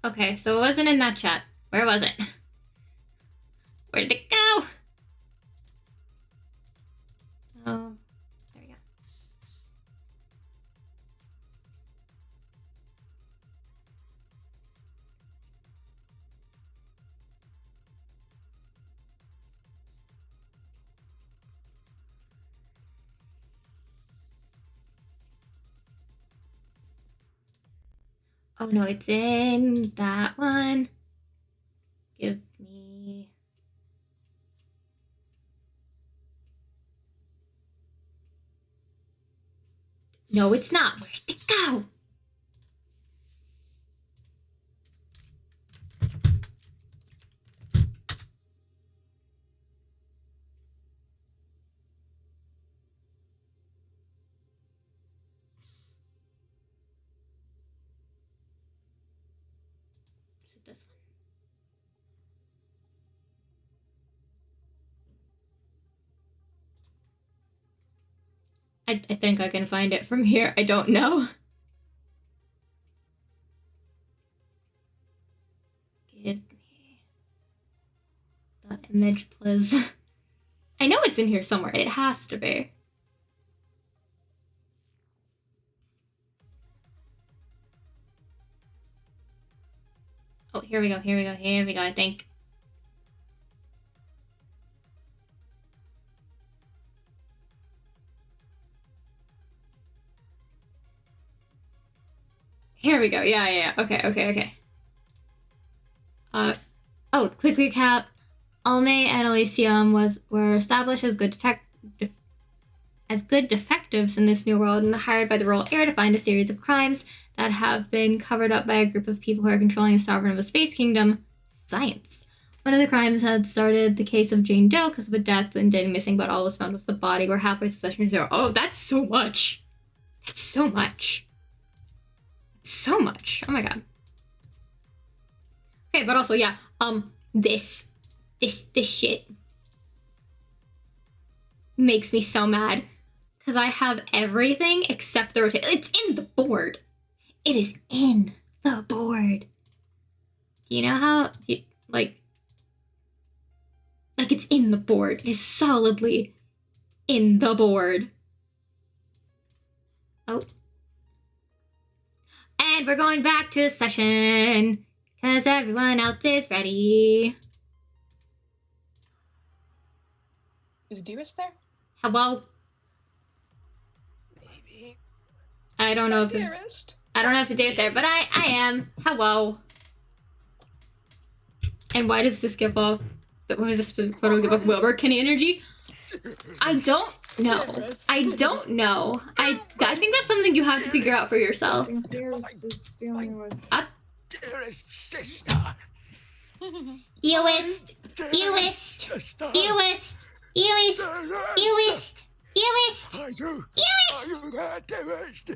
S2: Okay, so it wasn't in that chat. Where was it? Where did it go? Oh, there we go. Oh no, it's in that one. Give me... No, it's not. Where'd it go? Is it this one? I think I can find it from here. I don't know. Give me the image, please. I know it's in here somewhere. It has to be. Oh, here we go, I think. Here we go, yeah. Okay. Quick recap. Alme and Elysium were established as good detectives in this new world and hired by the Royal Air to find a series of crimes that have been covered up by a group of people who are controlling the sovereign of a space kingdom, science. One of the crimes had started the case of Jane Doe because of a death and dead missing, but all was found was the body. We're halfway through session 0. Oh, that's so much. That's so much. So much. Oh my god. Okay, but also, yeah, this shit makes me so mad. Because I have everything except the rotation. It's in the board. It is in the board. Do you know how, like it's in the board. It's solidly in the board. Oh. And we're going back to the session. Because everyone else is ready.
S3: Is Dearest there?
S2: Hello?
S3: Maybe.
S2: I don't know if
S3: Dearest.
S2: I don't know if Dearest there, but I am. Hello. And why does this give off? What does this photo give off? Wilbur Kenny energy? I don't know. I think that's something you have to figure out for yourself.
S4: I think Dearest is dealing with.
S9: Dearest sister.
S2: Ewist.
S9: Are you there, dearest?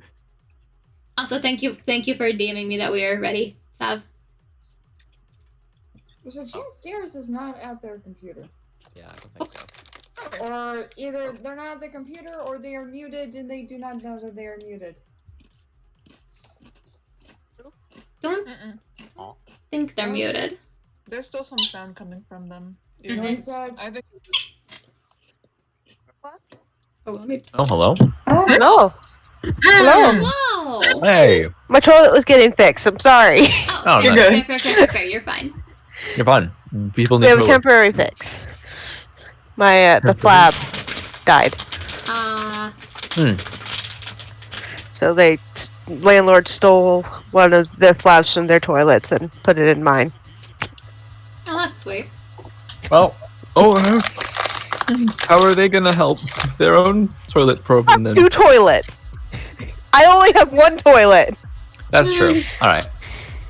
S2: Also, thank you for DMing me that we are ready, Sav.
S4: There's a chance Dearest is not at their computer.
S1: Yeah, I don't think so.
S4: Or either they're not at their computer or they are muted and they do not know that they are muted.
S2: Don't think they're muted.
S3: There's still some sound coming from them.
S2: Mhm.
S3: I think.
S1: Oh, hello.
S6: Hello. Hello.
S2: Whoa.
S1: Hey.
S6: My toilet was getting fixed. I'm sorry.
S1: Oh,
S2: you're
S1: nice.
S2: good. Fair. You're fine.
S1: You're fine. People
S6: We
S1: need
S6: have a
S1: toilets.
S6: temporary fix. My the flab died. So landlord stole one of the flabs from their toilets and put it in mine.
S2: Oh, that's sweet.
S1: Well, how are they gonna help their own toilet problem then?
S6: Two toilets. I only have one toilet.
S1: That's true. All right.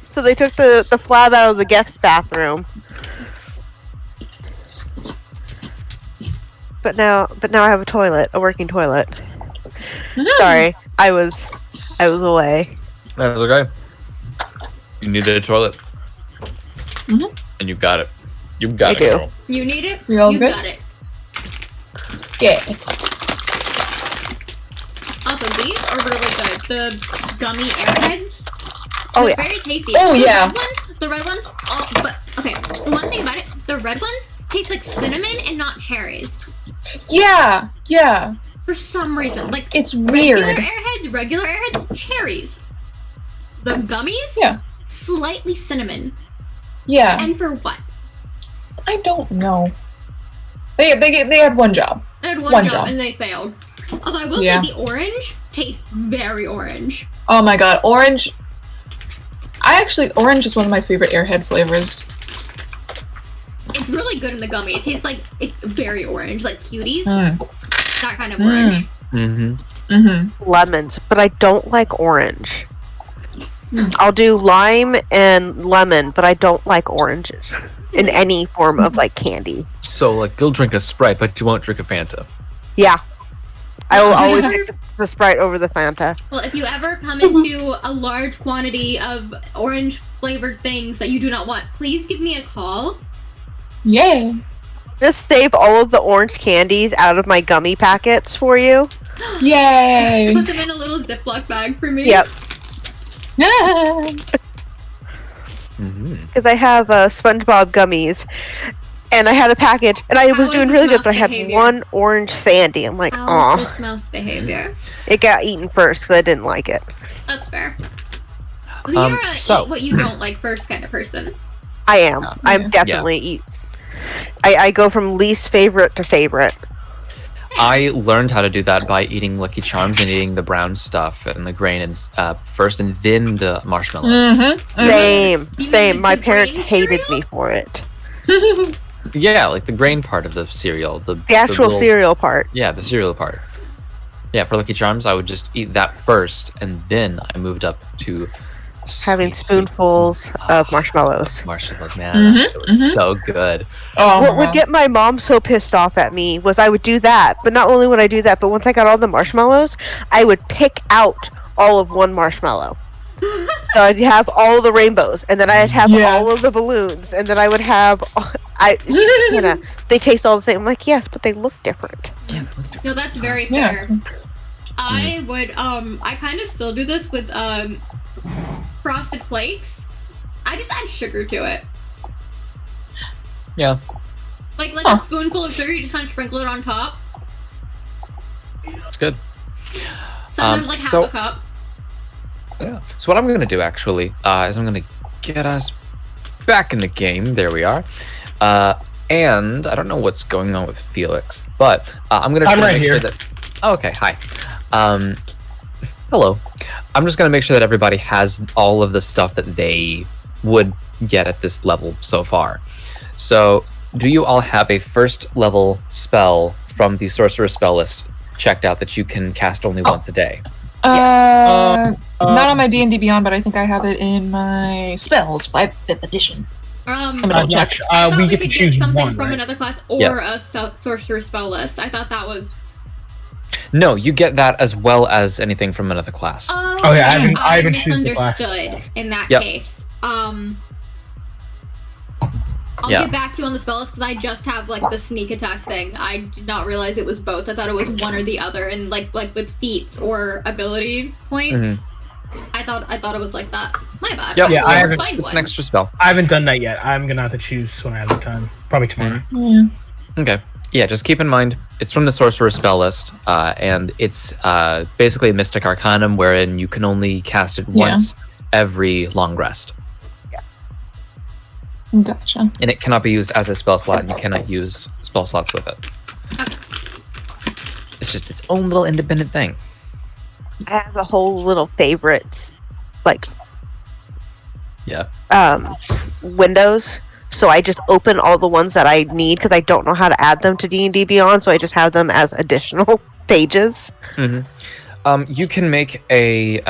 S6: So they took the flab out of the guest bathroom. But now I have a working toilet. Sorry, I was away.
S1: That's okay. You needed a toilet. And you got it. You got it, girl.
S2: You need it?
S3: You all
S2: you
S3: good?
S2: got it.
S3: Yeah.
S2: Also, these are really good. The gummy airheads.
S6: Oh,
S2: They're
S6: yeah.
S2: very tasty.
S3: Oh, yeah.
S2: The red ones, but okay, one thing about it, the red ones taste like cinnamon and not cherries.
S3: Yeah.
S2: For some reason. Like,
S3: It's weird.
S2: Regular airheads, cherries. The gummies,
S3: Yeah.
S2: slightly cinnamon.
S3: Yeah.
S2: And for what?
S3: I don't know. They had one job.
S2: I had
S3: One
S2: one job
S3: job.
S2: and they failed. Although I will
S3: Yeah.
S2: say the orange tastes very orange.
S3: Oh my god, orange. Orange is one of my favorite airhead flavors.
S2: It's really good in the gummy. It tastes like it's very orange, like cuties.
S3: Mm.
S2: That kind of orange.
S6: Lemons, but I don't like orange. I'll do lime and lemon, but I don't like oranges in any form of like candy.
S1: So, like, you'll drink a Sprite, but you won't drink a Fanta.
S6: Yeah, I will always pick the Sprite over the Fanta.
S2: Well, if you ever come into a large quantity of orange flavored things that you do not want, please give me a call.
S3: Yeah.
S6: Just save all of the orange candies out of my gummy packets for you.
S3: Yay.
S2: Put them in a little Ziploc bag for me.
S6: Yep. Because I have SpongeBob gummies, And I had a package, and I was doing really good, but I had
S2: behavior?
S6: one orange sandy. I'm like,
S2: How is
S6: aw.
S2: this mouse behavior?
S6: It got eaten first because I didn't like it.
S2: That's fair. So you're a
S1: so-
S2: eat what you don't like first kind of person.
S6: I am. I'm definitely I go from least favorite to favorite.
S1: I learned how to do that by eating Lucky Charms and eating the brown stuff and the grain and first, and then the marshmallows.
S6: Same. My parents hated me for it.
S1: Yeah, like the grain part of the cereal, the
S6: actual
S1: little,
S6: cereal part.
S1: Yeah, the cereal part. Yeah, for Lucky Charms, I would just eat that first, and then I moved up to
S6: having spoonfuls of marshmallows.
S1: Marshmallows, man, it was so good.
S6: What would get my mom so pissed off at me was I would do that, but not only would I do that, but once I got all the marshmallows, I would pick out all of one marshmallow. So I'd have all of the rainbows, and then I'd have all of the balloons, and then I would have, they taste all the same. I'm like, yes, but they look different.
S1: Yeah, they look different.
S2: No, that's very fair. I would, I kind of still do this with, Frosted Flakes. I just add sugar to it.
S1: Yeah.
S2: Like a spoonful of sugar, you just kind of sprinkle it on top.
S1: It's good.
S2: Sometimes half a cup.
S1: Yeah. So what I'm going to do actually is I'm going to get us back in the game. There we are. And I don't know what's going on with Felix, but I'm going to make sure that. Oh, okay. Hi. Hello. I'm just going to make sure that everybody has all of the stuff that they would get at this level so far. So, do you all have a first level spell from the Sorcerer's spell list checked out that you can cast only once a day?
S10: Not on my D&D Beyond, but I think I have it in my spells, 5th edition.
S7: We get to choose
S2: something
S7: one,
S2: from
S7: right?
S2: another class or a Sorcerer's spell list. I thought that was...
S1: No, you get that as well as anything from another class.
S2: Oh
S7: yeah, I haven't
S2: misunderstood in that case. I'll get back to you on the spell list because I just have the sneak attack thing. I did not realize it was both. I thought it was one or the other, and like with feats or ability points. I thought it was like that. My bad.
S1: Yep. Yeah,
S7: I haven't.
S1: It's an extra spell.
S7: I haven't done that yet. I'm gonna have to choose when I have the time. Probably tomorrow.
S1: Okay. Yeah, just keep in mind it's from the Sorcerer's spell list, and it's basically a Mystic Arcanum wherein you can only cast it once every long rest.
S10: Gotcha.
S1: And it cannot be used as a spell slot, and you cannot use spell slots with it. It's just its own little independent thing.
S6: I have a whole little favorites, windows. So I just open all the ones that I need because I don't know how to add them to D&D Beyond. So I just have them as additional pages.
S1: You can make a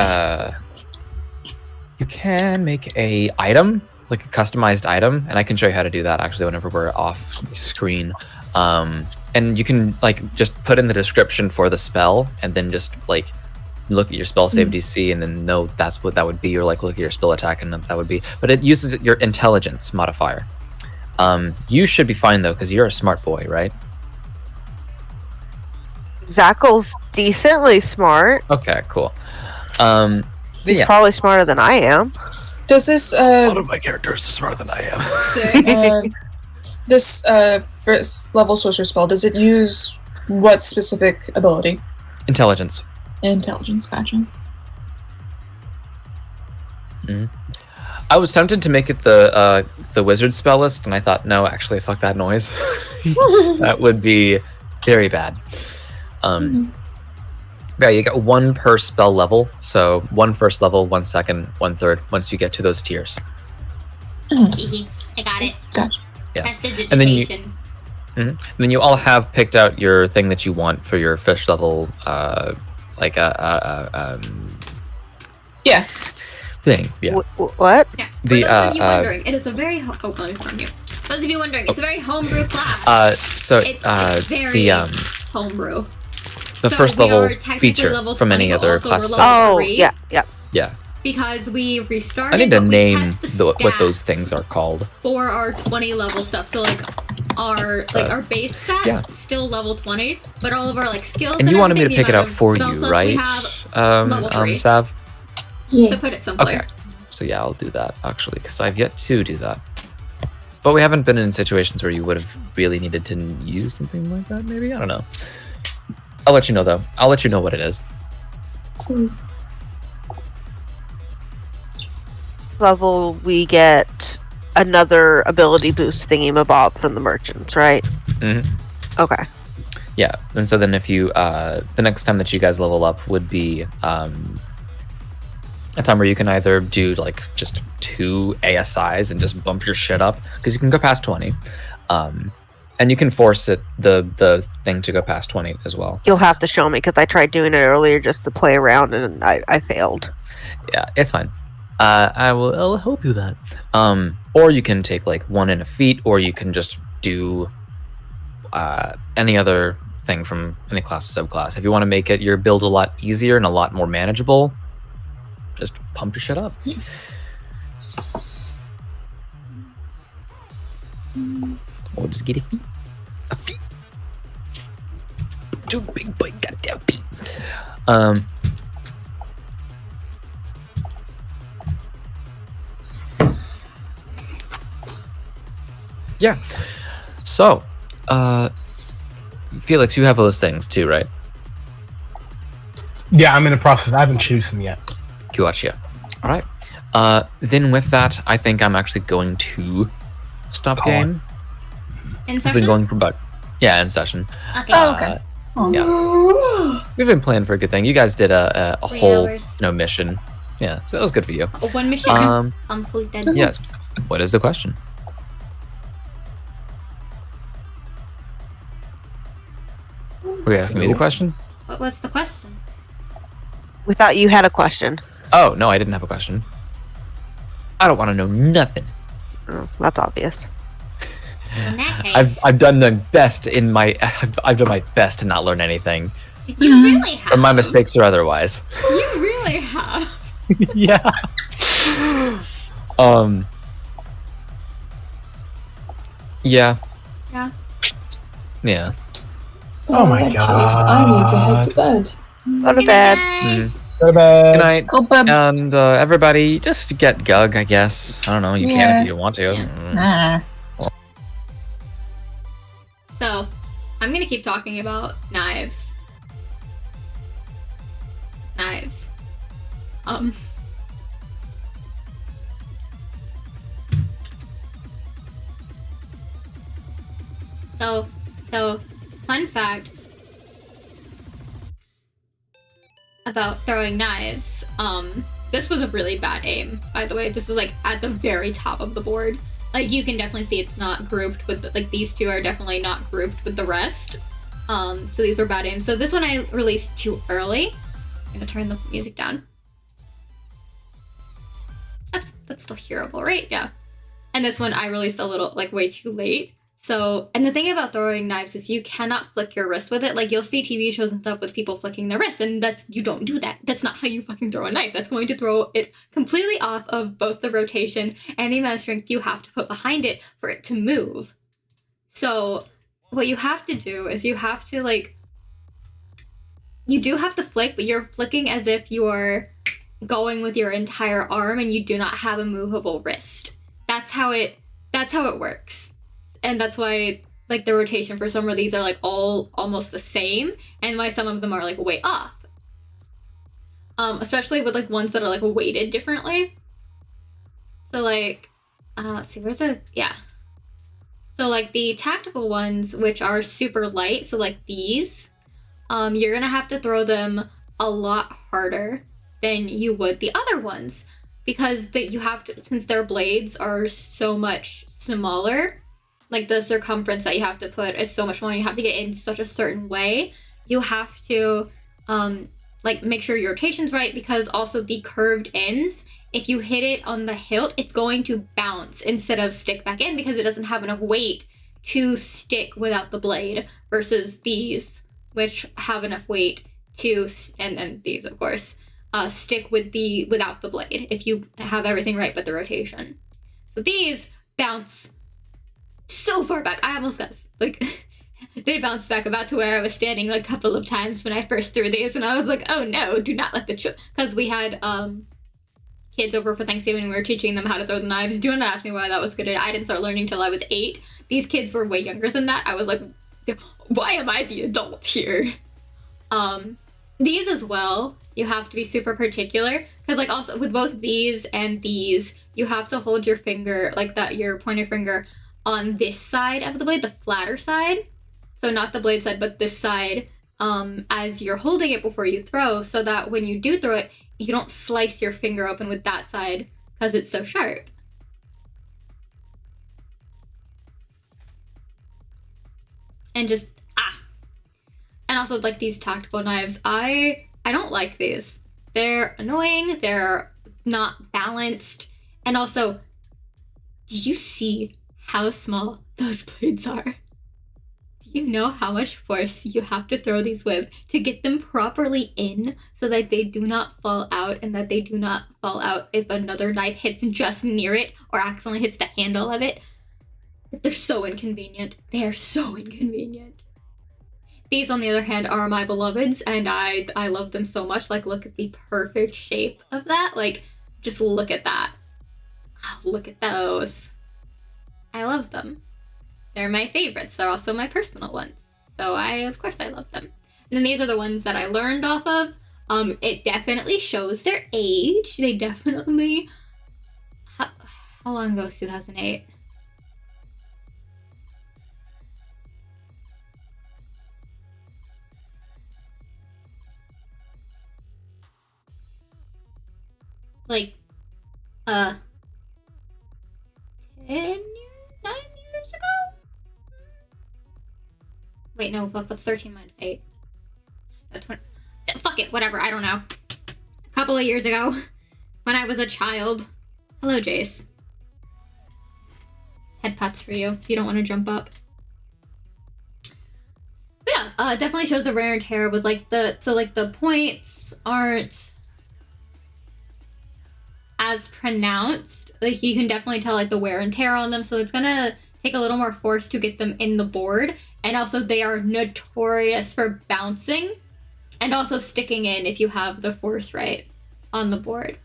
S1: item, like a customized item, and I can show you how to do that actually whenever we're off the screen. And you can just put in the description for the spell, and then just look at your spell save DC, and then know that's what that would be, or look at your spell attack, and that would be. But it uses your intelligence modifier. You should be fine though, because you're a smart boy, right?
S6: Zachel's decently smart.
S1: Okay, cool.
S6: He's probably smarter than I am.
S10: Does this
S1: a lot of my characters are smarter than I am.
S10: This first level sorcerer spell, does it use what specific ability?
S1: Intelligence.
S10: Intelligence, gotcha.
S1: I was tempted to make it the wizard spell list, and I thought, no, actually, fuck that noise. That would be very bad. Yeah, you get one per spell level, so one first level, 1 second, 1/3. Once you get to those tiers.
S2: I got it.
S10: Gotcha.
S1: Yeah, and then you all have picked out your thing that you want for your fish level, thing. Yeah.
S6: What?
S2: Yeah. For those of you wondering, it is a very from you. Those of you wondering, it's a very homebrew class. It's very homebrew.
S1: The first level feature from any other class.
S6: Oh, yeah.
S2: Because we restarted.
S1: I need to name what those things are called
S2: for our 20 level stuff. So our base stats still level 20, but all of our skills.
S1: And you wanted me to pick it out for you, right? Sav.
S2: Yeah. To put it simply.
S1: Okay. So yeah, I'll do that actually because I've yet to do that. But we haven't been in situations where you would have really needed to use something like that, maybe? I don't know. I'll let you know, though. I'll let you know what it is.
S6: Level, we get another ability boost thingy-mabob from the merchants, right?
S1: Mm-hmm.
S6: Okay.
S1: Yeah, and so then if you, the next time that you guys level up would be a time where you can either do like just 2 ASIs and just bump your shit up, because you can go past 20. And you can force the thing to go past 20 as well.
S6: You'll have to show me, because I tried doing it earlier just to play around, and I failed.
S1: Yeah, it's fine. I'll help you that. Or you can take like 1 in a feat, or you can just do any other thing from any class or subclass. If you want to make your build a lot easier and a lot more manageable, just pump your shit up. Or just get a feat. A feat. Too big boy goddamn feet. Yeah. So, Felix, you have those things too, right?
S7: Yeah, I'm in the process. I haven't chosen yet.
S1: Gotcha. All right. Then with that, I think I'm actually going to stop game.
S2: In
S1: I've
S2: session?
S1: been going for about in session.
S2: Okay.
S10: Okay.
S1: Yeah. We've been planning for a good thing. You guys did a
S2: 3
S1: whole
S2: hours.
S1: mission. Yeah, so it was good for you.
S2: 1 mission completed.
S1: Yes. What is the question? Were you asking me the question?
S2: What's the question?
S6: We thought you had a question.
S1: Oh, no, I didn't have a question. I don't want to know nothing.
S6: Oh, that's obvious.
S2: In that case,
S1: I've done my best in my I've done my best to not learn anything,
S2: you really have.
S1: from my mistakes or otherwise.
S2: You really have.
S1: Yeah. Yeah.
S2: Yeah.
S1: Yeah.
S11: Oh
S7: my
S11: in that case, I need to head to bed.
S6: Go to bed.
S2: Nice.
S7: Go to bed.
S1: Good night.
S10: Go bub.
S1: And everybody, just get Gug, I guess. I don't know. You can
S10: Yeah.
S1: if you want to.
S10: Nah.
S2: So, I'm gonna keep talking about knives. Knives. So, fun fact about throwing knives. This was a really bad aim, by the way. This is like at the very top of the board. Like, you can definitely see it's not grouped with, like, these two are definitely not grouped with the rest. So these were bad aims. So this one I released too early. I'm gonna turn the music down. That's still hearable, right? Yeah. And this one I released a little, like, way too late. So, and the thing about throwing knives is you cannot flick your wrist with it. Like, you'll see TV shows and stuff with people flicking their wrists, and you don't do that. That's not how you fucking throw a knife. That's going to throw it completely off of both the rotation and the amount of strength you have to put behind it for it to move. So, what you have to do is you have to, like, you do have to flick, but you're flicking as if you're going with your entire arm and you do not have a movable wrist. That's how it works. And that's why, like, the rotation for some of these are, like, all almost the same, and why some of them are, like, way off. Especially with, like, ones that are, like, weighted differently. So, like, let's see, so, like, the tactical ones, which are super light, so, like, these, you're gonna have to throw them a lot harder than you would the other ones, because you have to, since their blades are so much smaller, like, the circumference that you have to put is so much more, you have to get in such a certain way. You have to, like, make sure your rotation's right, because also the curved ends, if you hit it on the hilt, it's going to bounce instead of stick back in, because it doesn't have enough weight to stick without the blade, versus these, which have enough weight to, and these, of course, stick without the blade, if you have everything right but the rotation. So these bounce so far back. I almost got, like, they bounced back about to where I was standing, like, a couple of times when I first threw these, and I was like, oh no, do not let the because we had kids over for Thanksgiving and we were teaching them how to throw the knives. Do not ask me why that was good. I didn't start learning till I was 8. These kids were way younger than that. I was like, why am I the adult here? These as well, you have to be super particular. Because like also with both these and these, you have to hold your finger, like that, your pointer finger on this side of the blade, the flatter side. So not the blade side, but this side, as you're holding it before you throw, so that when you do throw it, you don't slice your finger open with that side because it's so sharp. And just, And also like these tactical knives, I don't like these. They're annoying, they're not balanced, and also, do you see how small those blades are? Do you know how much force you have to throw these with to get them properly in so that they do not fall out and that they do not fall out if another knife hits just near it or accidentally hits the handle of it? They're so inconvenient. They are so inconvenient. These, on the other hand, are my beloveds, and I love them so much. Like, look at the perfect shape of that. Like, just look at that. Oh, look at those. I love them. They're my favorites. They're also my personal ones. So of course I love them. And then these are the ones that I learned off of. It definitely shows their age. They definitely... How long ago was 2008? Like, 10 years? 9 years ago? Wait, no, what's 13 minus 8? No, 20. Fuck it, whatever, I don't know. A couple of years ago, when I was a child. Hello, Jace. Head pats for you, if you don't want to jump up. But yeah, it definitely shows the wear and tear with like the points aren't as pronounced. Like you can definitely tell like the wear and tear on them, so it's gonna take a little more force to get them in the board. And also they are notorious for bouncing and also sticking in if you have the force right on the board.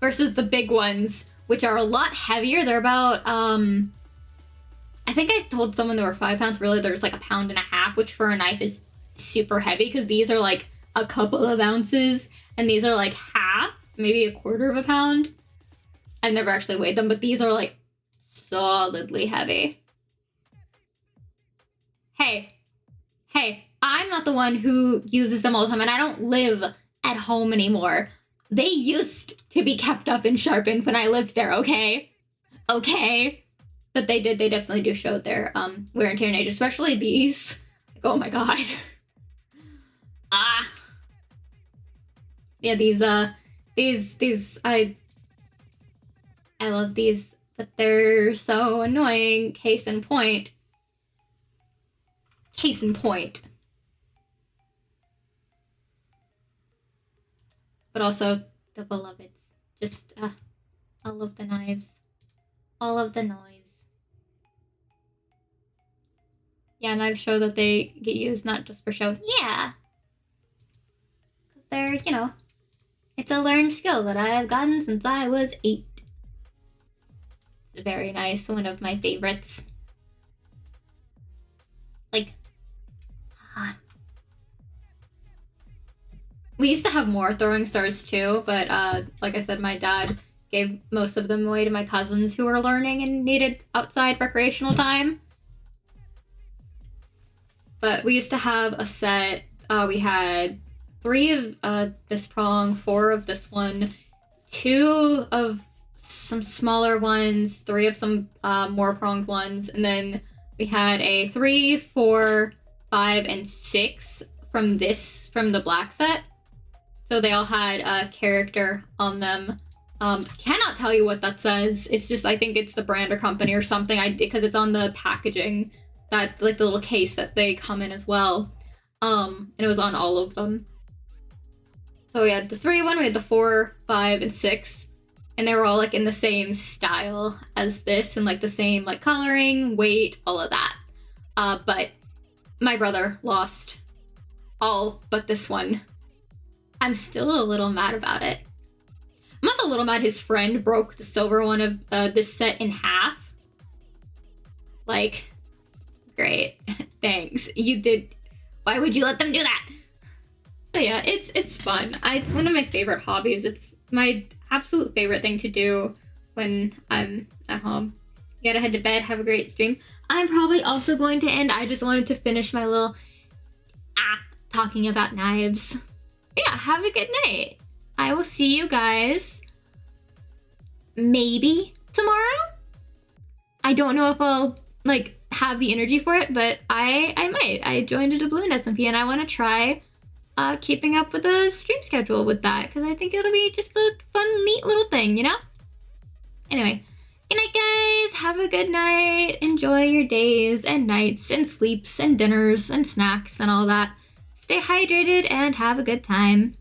S2: Versus the big ones, which are a lot heavier. They're about I think I told someone they were 5 pounds. Really there's like 1.5 pounds, which for a knife is super heavy because these are like a couple of ounces and these are like half, maybe 1/4 pound. I've never actually weighed them, but these are like solidly heavy. Hey, I'm not the one who uses them all the time, and I don't live at home anymore. They used to be kept up and sharpened when I lived there, okay? Okay? But they definitely do show their wear and tear and age, especially these. Like, oh my god. Yeah, these, I love these, but they're so annoying. Case in point. Case in point. But also the beloveds. Just, all of the knives. All of the knives. Yeah, knives show that they get used not just for show. Yeah. Because they're, you know, it's a learned skill that I have gotten since I was 8. It's very nice. One of my favorites. Like, we used to have more throwing stars too, but like I said, my dad gave most of them away to my cousins who were learning and needed outside recreational time. But we used to have a set. We had 3 of this prong, 4 of this one, 2 of some smaller ones, 3 of some more pronged ones, and then we had a 3, 4, 5, and 6 from the black set. So they all had a character on them. Cannot tell you what that says. It's just, I think it's the brand or company or something. Because it's on the packaging, that like the little case that they come in as well. And it was on all of them. So we had the 3 one, we had the 4, 5, and 6, and they were all like in the same style as this, and like the same like coloring, weight, all of that. But my brother lost all but this one. I'm still a little mad about it. I'm also a little mad his friend broke the silver one of this set in half. Like, great. Thanks. You did. Why would you let them do that? But yeah, it's fun. It's one of my favorite hobbies. It's my absolute favorite thing to do when I'm at home. You gotta head to bed, have a great stream. I'm probably also going to end. I just wanted to finish my little talking about knives. Yeah, have a good night. I will see you guys maybe tomorrow. I don't know if I'll like have the energy for it, but I might. I joined a Doubloon SMP and I want to try keeping up with the stream schedule with that because I think it'll be just a fun, neat little thing, you know? Anyway, good night, guys. Have a good night. Enjoy your days and nights and sleeps and dinners and snacks and all that. Stay hydrated and have a good time.